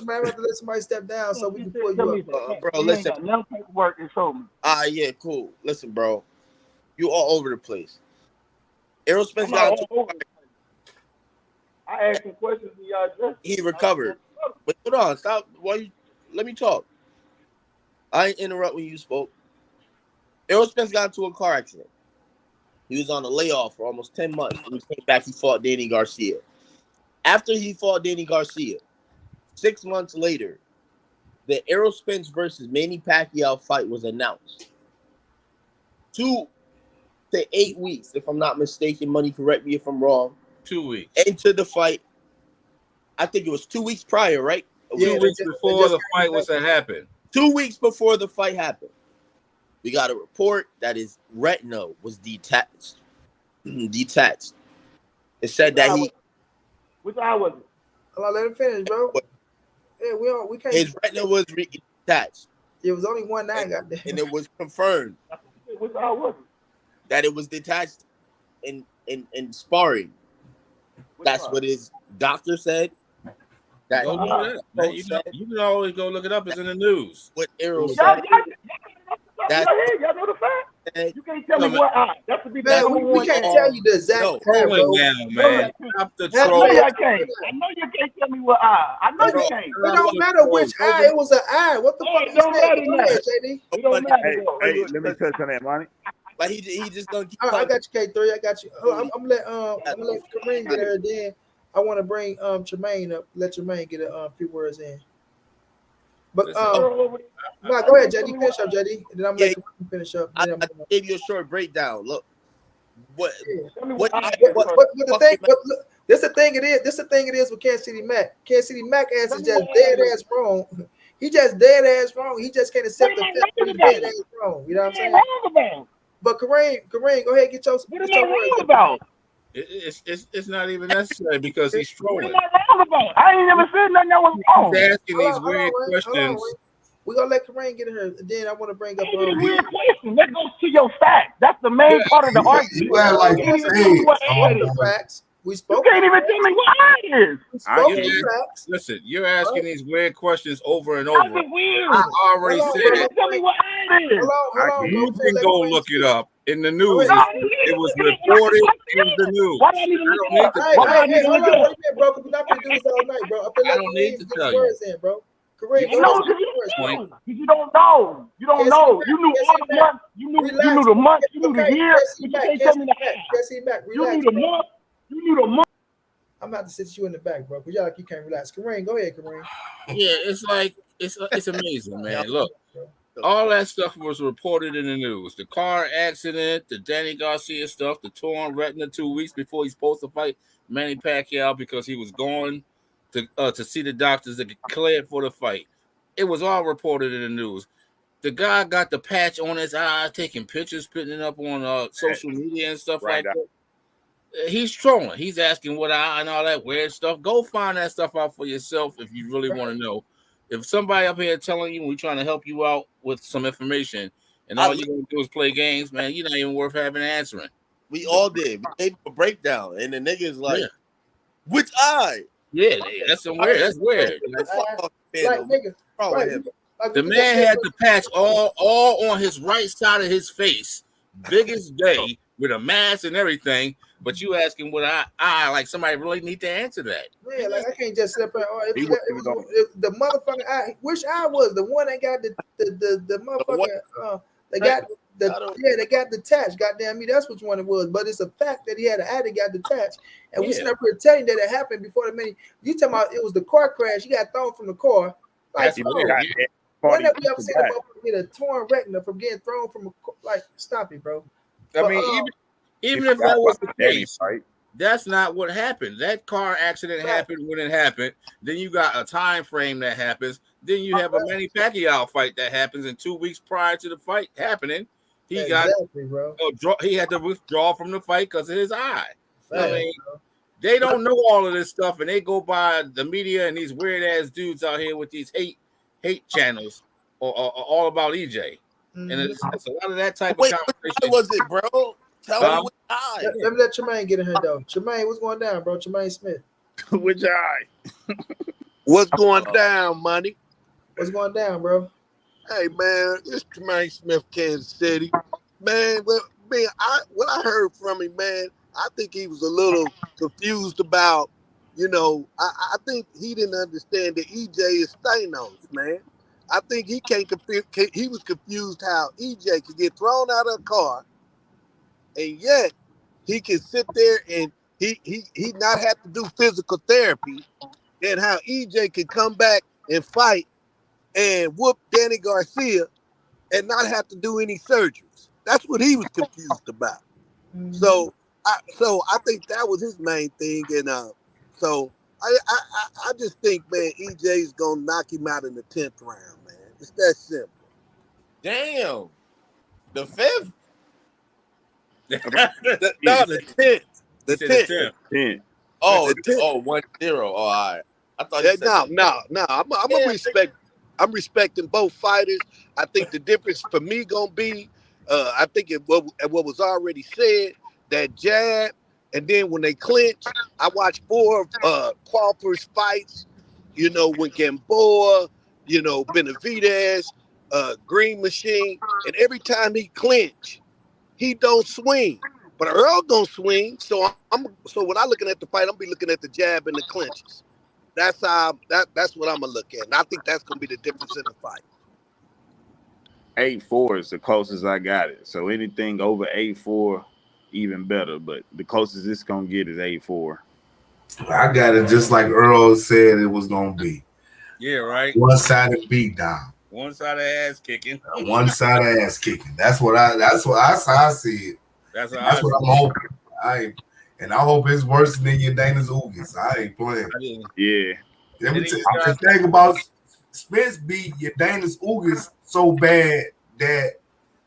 man. I have to let somebody step down so we can pull you up. Bro, listen. No paperwork and show me. Yeah, cool. Listen, bro. You all over the place. Errol Spence got I asked him questions and y'all just he recovered. But hold on, stop. Let me talk. I didn't interrupt when you spoke. Errol Spence got into a car accident. He was on a layoff for almost 10 months. When he came back, he fought Danny Garcia. After he fought Danny Garcia, 6 months later, the Errol Spence versus Manny Pacquiao fight was announced. 2 to 8 weeks, if I'm not mistaken. Money, correct me if I'm wrong. 2 weeks. Into the fight. I think it was 2 weeks prior, right? 2 weeks before the fight was to happen. 2 weeks before the fight happened. We got a report that his retina was detached. It said that he. Which eye was it? Hold on, let him finish, bro. Yeah, we can't. His retina was detached. It was only one eye, goddamn. And it was confirmed. Which eye was it? That it was detached in sparring. That's what his doctor said. That go look it up. You can always go look it up. It's in the news. What Errol said. Y'all know the fact. You can't tell me what eye. That's we can't tell you the exact time, bro. Man. Stop the I troll. know you can't tell me what eye. I know you can't. It don't matter which eye. It was an eye. What the fuck? It don't matter now. It don't matter. Hey, let me touch on that, Monty. But he just gonna keep. I got you, K3. I got you. I'm gonna let Kareem get her. Then I want to bring Tremaine up. Let Tremaine get a few words in. But go ahead, JD. Finish up, JD. And then I'm gonna let you finish up. I gave you a short breakdown. Look, this the thing it is. This the thing it is with Kansas City Mac. Kansas City Mac ass is just dead ass wrong. He just dead ass wrong. He just can't accept the fact that he's dead ass wrong. You know what I'm saying? But Kareem, go ahead, get your wrong about. It's not even necessary because he's trolling. What am I wrong about? I ain't never said nothing that was wrong. He's asking these weird questions. We're gonna let Kareem get her. Then I want to bring up weird question. That goes to your fact. That's the main part of the argument. You act like the facts. We spoke. You can't even tell me what eye it is. Listen, you're asking these weird questions over and over. I already said. Tell me what eye it is. You can go look it up in the news. It was reported in the news. Why do I need to look it up? Bro, we're not gonna do this all night, bro. I don't need to tell you. Bro. Kareem, You know, you don't know. You don't know. You knew all the months. You knew the month. You knew the year. But you can't tell me the half. You knew the month. You knew the month. I'm about to sit you in the back, bro, because y'all like you can't relax. Kareem, go ahead, Kareem. Yeah, it's like it's amazing, man. Look, all that stuff was reported in the news. The car accident, the Danny Garcia stuff, the torn retina 2 weeks before he's supposed to fight Manny Pacquiao because he was going to see the doctors to get cleared for the fight. It was all reported in the news. The guy got the patch on his eye, taking pictures, putting it up on social media and stuff like that. He's trolling. He's asking what eye and all that weird stuff. Go find that stuff out for yourself if you really want to know. If somebody up here telling you we're trying to help you out with some information and all you're going to do is play games, man, you're not even worth having answering. We all did. We gave a breakdown, and the nigga's like, which eye? Yeah, that's weird. That's weird. The man had the patch all on his right side of his face, biggest day, with a mask and everything. But you asking what I like somebody really need to answer that. Yeah, like I can't just sit up and if the motherfucking eye, which eye was the one that got the motherfucker they got they got detached. Goddamn me, that's which one it was. But it's a fact that he had an eye that got detached. And we sitting up here telling that it happened before the minute. You talking about it was the car crash, he got thrown from the car. Like when have we ever seen a motherfucker get a torn retina from getting thrown from a like stop it, bro. I mean, even if that was the case, that's not what happened. That car accident happened when it happened. Then you got a time frame that happens. Then you have a Manny Pacquiao fight that happens, and 2 weeks prior to the fight happening, he he had to withdraw from the fight because of his eye. I mean, they don't know all of this stuff, and they go by the media and these weird ass dudes out here with these hate channels or all about EJ. And it's a lot of that type of conversation. What was it, bro? Tell me which eye. Let me let Tremaine get in here, though. Tremaine, what's going down, bro? Tremaine Smith. Which eye? What's going down, money? What's going down, bro? Hey, man, it's Tremaine Smith, Kansas City. Man, what I heard from him, man, I think he was a little confused about, I think he didn't understand that EJ is Thanos, man. I think he was confused how EJ could get thrown out of a car, and yet he can sit there and he not have to do physical therapy, and how EJ can come back and fight and whoop Danny Garcia and not have to do any surgeries. That's what he was confused about. So I think that was his main thing, and so I just think, man, EJ's gonna knock him out in the 10th round, man. It's that simple. Damn, the 5th. The 10th. The 10th. Oh, 1-0. Oh, all right. I thought you said no. I'm respecting both fighters. I think the difference for me gonna be, I think what was already said, that jab, and then when they clinch, I watched 4 of Crawford's fights. When Gamboa, Benavidez, Green Machine, and every time he clinch, he don't swing. But Errol don't swing. So when I'm looking at the fight, I'm be looking at the jab and the clinches. That's what I'm gonna look at. And I think that's gonna be the difference in the fight. 8-4 is the closest I got it. So anything over 8-4, even better. But the closest it's gonna get is 8-4. I got it just like Errol said it was gonna be. Yeah, right. One-sided beatdown. One-sided ass kicking. One-sided ass kicking. That's how I see it. That's what I'm hoping. I hope it's worse than your Dana's Ugis. I ain't playing. Yeah. The thing about Spence beat your Dana's Ugis so bad that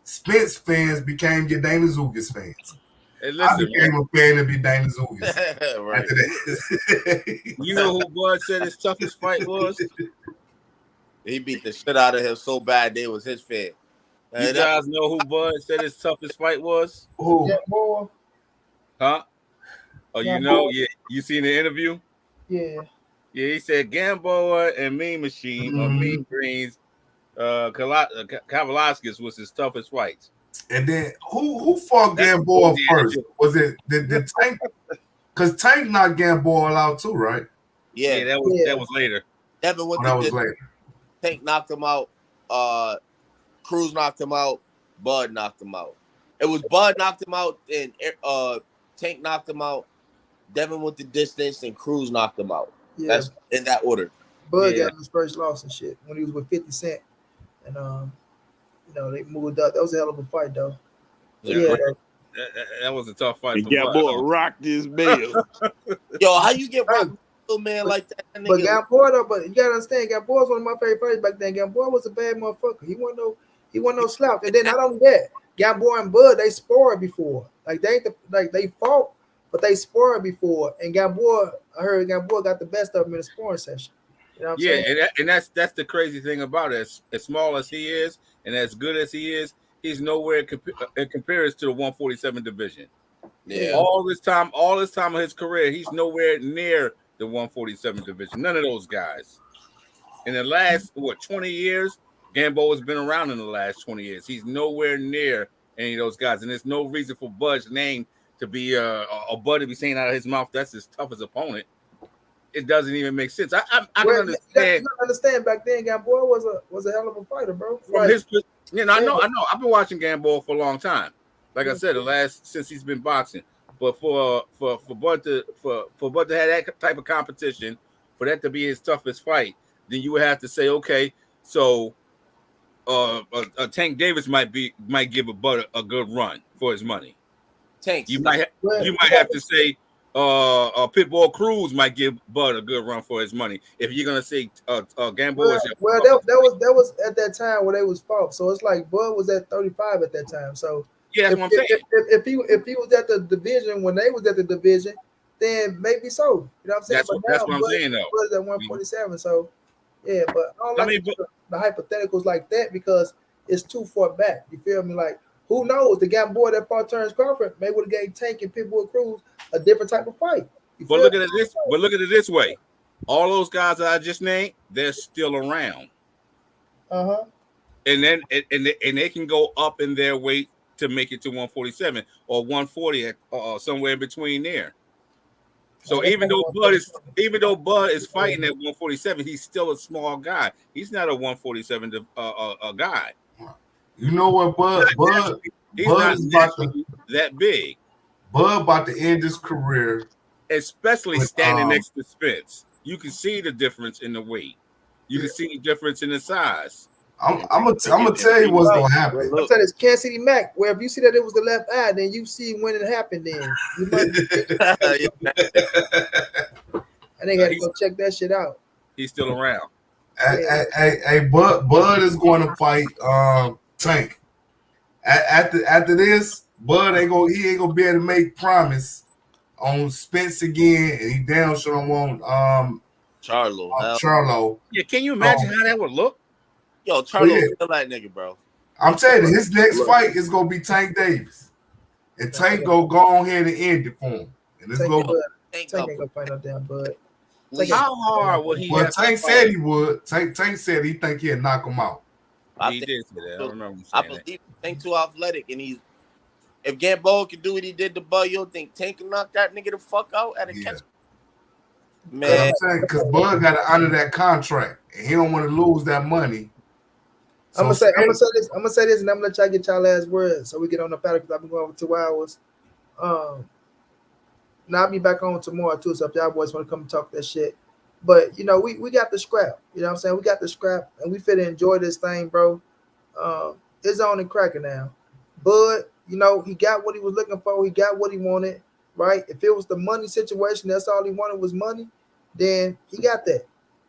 Spence fans became your Dana's Ugis fans. Hey, listen, I became a fan of your Dana's Ugis. Right. After that. You know who Bud said his toughest fight was? He beat the shit out of him so bad they was his fan. You guys know who Bud said his toughest fight was? Who? Huh? Oh, yeah. You seen the interview? Yeah. Yeah, he said Gamboa and Mean Machine or Mean Greens, Kavalauskas was his toughest fights. And then who fought Gamboa first? Was it the Tank? Because Tank knocked Gamboa out too, right? Yeah, that was later. That was later. Tank knocked him out. Cruz knocked him out. Bud knocked him out. It was Bud knocked him out, and Tank knocked him out. Devin went the distance, and Cruz knocked him out. Yeah. That's in that order. Bud got his first loss and shit when he was with 50 Cent. And, they moved up. That was a hell of a fight, though. That was a tough fight. Yeah, boy, rocked this bill. Yo, how you get rocked, man, like that? Nigga? But Gamboa, though, but you gotta understand, Gamboa was one of my favorite fighters back then. Gamboa was a bad motherfucker. He wasn't no slouch. And then not only that, Gamboa and Bud, they sparred before. Like they fought, but they sparred before. And Gamboa, I heard Gamboa got the best of him in a sparring session. You know what I'm saying? And that's the crazy thing about it. As small as he is, and as good as he is, he's nowhere in comparison to the 147 division. Yeah. All this time of his career, he's nowhere near the 147 division. None of those guys. In the last 20 years, Gamboa has been around in the last 20 years. He's nowhere near any of those guys, and there's no reason for Bud's name to be a Bud to be saying out of his mouth that's his toughest opponent. It doesn't even make sense. I can understand. You understand back then, Gamboa was a hell of a fighter, bro. From his, I know. I've been watching Gamboa for a long time. Like I said, since he's been boxing. But for Bud to have that type of competition, for that to be his toughest fight, then you would have to say, okay, so Tank Davis might give a Bud a good run for his money. Tank, you might have to say Pitbull Cruz might give Bud a good run for his money. If you're gonna say Gamboa, that was at that time when they was fought. So it's like Bud was at 35 at that time. So yeah, that's what I'm saying. If he was at the division when they was at the division, then maybe so. You know what I'm saying? That's what I'm saying though. Bud is at 147. So yeah, but I don't like the hypotheticals like that because it's too far back. You feel me? Like who knows? The Gamboa that fought Terence Crawford maybe would have gave Tank and Pitbull Cruz a different type of fight. But look at it this way. All those guys that I just named, they're still around. And then and they can go up in their weight to make it to 147 or 140 or somewhere in between there. So even though Bud is fighting at 147, he's still a small guy. He's not a 147 guy. You know what, Bud is about that big. Bud about to end his career, especially standing next to Spence. You can see the difference in the weight. You can see the difference in the size. I'm gonna tell you what's gonna happen. I'm telling you, it's Kansas City Mac. Where if you see that it was the left eye, then you see when it happened. Then you and they had to go check that shit out. He's still around. Hey, Bud is going to fight Tank. After this, Bud ain't gonna be able to make promise on Spence again, and he damn sure don't want Charlo. Yeah, can you imagine how that would look? Yo, Charlo's still that nigga, bro. I'm telling you, his next fight is gonna be Tank Davis, and Tank go ahead and end it for him. And it's Tank ain't gonna fight no damn Bud. How hard would he? Well, Tank said he would. Tank said he think he'd knock him out. He did say that. I remember him saying I believe Tank too athletic, and if Gamboa can do what he did to Bud, you'll think Tank can knock that nigga the fuck out at a catch. Man, because Bud got to honor that contract, and he don't want to lose that money. I'm gonna say this, and I'm gonna try to get y'all last words so we get on the pattern because I've been going for 2 hours. Now I'll be back on tomorrow too, so if y'all boys want to come and talk that shit. But we got the scrap. You know what I'm saying? We got the scrap, and we fit to enjoy this thing, bro. It's on and cracking now. Bud, he got what he was looking for. He got what he wanted, right? If it was the money situation, that's all he wanted was money, then he got that.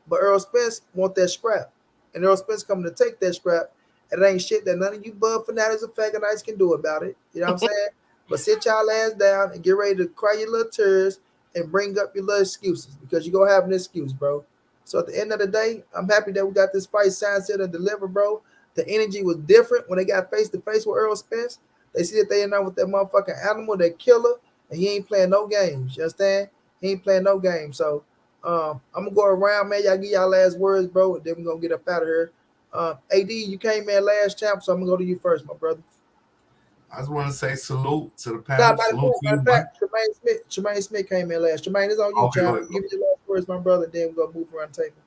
But Errol Spence want that scrap. And Errol Spence coming to take that scrap. And it ain't shit that none of you Bud fanatics or faggotites can do about it. You know what I'm saying? But sit y'all ass down and get ready to cry your little tears and bring up your little excuses because you're going to have an excuse, bro. So at the end of the day, I'm happy that we got this fight signed, sealed, and delivered, bro. The energy was different when they got face-to-face with Errol Spence. They see that they in there with that motherfucking animal, that killer, and he ain't playing no games. You understand? He ain't playing no games. So I'm going to go around, man. Y'all give y'all last words, bro, and then we're going to get up out of here. AD, you came in last, champ, so I'm going to go to you first, my brother. I just want to say salute to the panel. Tremaine Smith came in last. Tremaine, it's on you, champ. Give me your last words, my brother, then we're going to move around the table.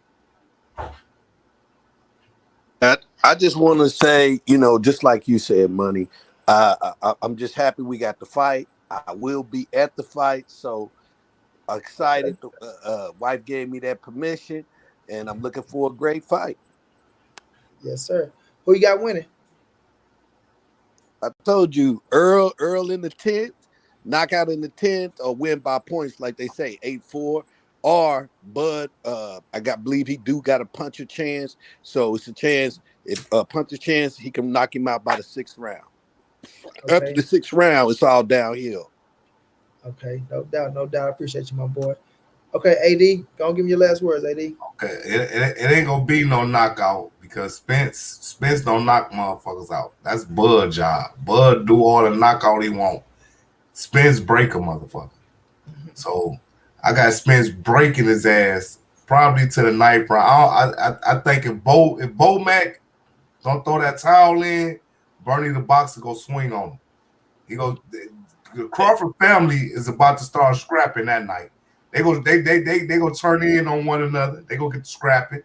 I just want to say, just like you said, Money, I'm just happy we got the fight. I will be at the fight, so excited. Wife gave me that permission, and I'm looking for a great fight. Yes, sir. Who you got winning? I told you, Earl in the 10th, knockout in the 10th, or win by points, like they say, 8-4. Or Bud, believe he got a puncher chance, so it's a chance. If a puncher chance, he can knock him out by the 6th round. Okay. After the 6th round, it's all downhill. Okay, no doubt, no doubt. I appreciate you, my boy. Okay, AD, go on, give me your last words, AD. Okay, it ain't gonna be no knockout because Spence don't knock motherfuckers out. That's Bud job. Bud do all the knockout he want. Spence break a motherfucker. So I got Spence breaking his ass probably to the 9th round. I think if Bo Mac don't throw that towel in, Bernie the Boxer go swing on him. He goes. The Crawford family is about to start scrapping that night. They go turn in on one another. They go get scrapping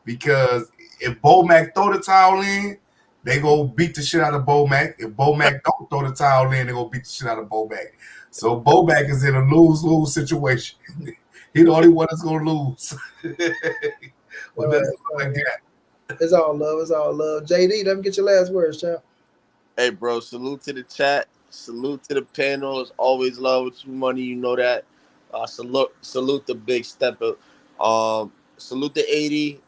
because if Bo Mac throw the towel in, they go beat the shit out of Bo Mac. If Bo Mac don't throw the towel in, they go beat the shit out of Bo Mac. So Bo Mac is in a lose-lose situation. He the only one that's gonna lose. But that's all I got. It's all love. It's all love. JD, let me get your last words, child. Hey, bro, salute to the chat. Salute to the panel. It's always love with you, Money. You know that. Salute the big stepper. Salute the 80.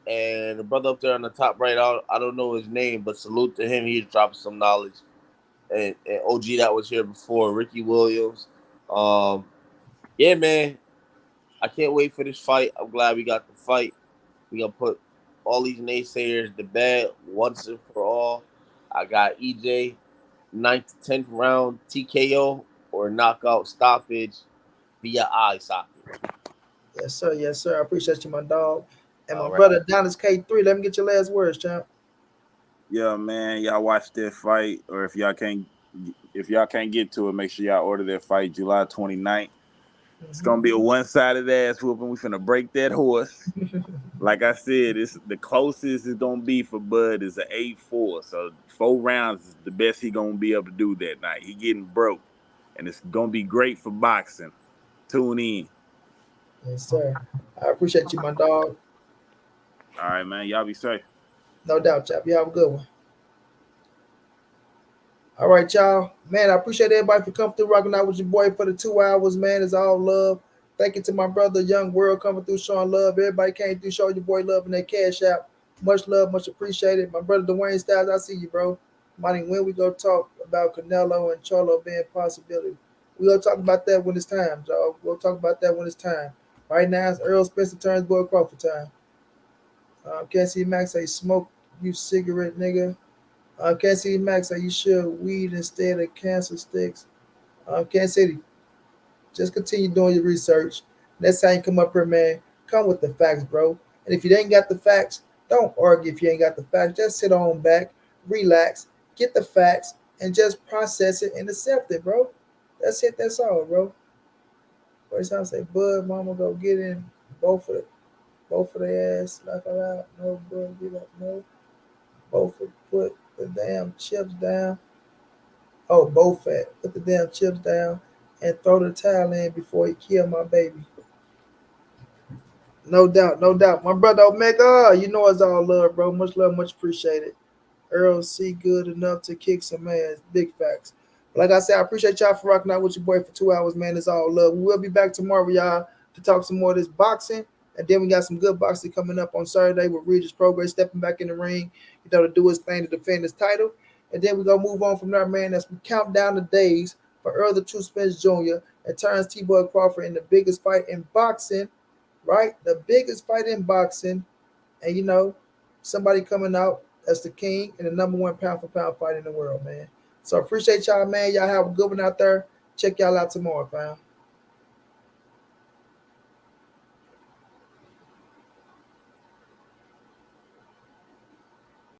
And the brother up there on the top right, I don't know his name, but salute to him. He's dropping some knowledge. And OG that was here before, Ricky Williams. Yeah, man. I can't wait for this fight. I'm glad we got the fight. We gonna put all these naysayers to bed once and for all. I got EJ 9th to 10th round TKO or knockout stoppage via eye socket. Yes, sir. Yes, sir. I appreciate you, my dog. And my All right. brother Donis K3. Let me get your last words, champ. Yeah, man. Y'all watch that fight, or if y'all can't get to it, make sure y'all order that fight July 29th. It's gonna be a one-sided ass whooping. We finna break that horse. Like I said, it's the closest it's gonna be for Bud is an 8-4. So 4 rounds is the best he gonna be able to do that night. He getting broke, and it's gonna be great for boxing. Tune in. Yes, sir. I appreciate you, my dog. All right, man. Y'all be safe. No doubt, chap. You have a good one. All right, y'all. Man, I appreciate everybody for coming through, rocking out with your boy for the 2 hours, man. It's all love. Thank you to my brother, Young World, coming through showing love. Everybody came through showing your boy love in their cash app. Much love, much appreciated. My brother Dwayne Styles, I see you, bro. Money, when we go talk about Canelo and Charlo being a possibility. We'll talk about that when it's time, y'all. We'll talk about that when it's time. Right now, it's Errol, Spence, Terence, Boy Crawford time. Can't see Max say, smoke you cigarette, nigga. Can't see Max say, you should weed instead of cancer sticks. Kansas City, just continue doing your research. Next time you come up here, man, come with the facts, bro. And if you ain't got the facts, don't argue if you ain't got the facts. Just sit on back, relax, get the facts, and just process it and accept it, bro. That's it. That's all, bro. First time I say, Bud, mama, go get in both of their ass, knock it out. No, Bud, get up. No, both of put the damn chips down. Oh, both fat. Put the damn chips down and throw the towel in before he kill my baby. No doubt, no doubt. My brother Omega, you know it's all love, bro. Much love, much appreciated. Earl C good enough to kick some ass. Big facts. But like I said, I appreciate y'all for rocking out with your boy for 2 hours, man. It's all love. We will be back tomorrow, y'all, to talk some more of this boxing. And then we got some good boxing coming up on Saturday with Regis Progress stepping back in the ring, to do his thing to defend his title. And then we're going to move on from there, man, as we count down the days for Earl the True Spence Jr. and Terence T-Boy Crawford in the biggest fight in boxing, right? The biggest fight in boxing. And, somebody coming out as the king and the number 1 pound-for-pound fight in the world, man. So appreciate y'all, man. Y'all have a good one out there. Check y'all out tomorrow, fam.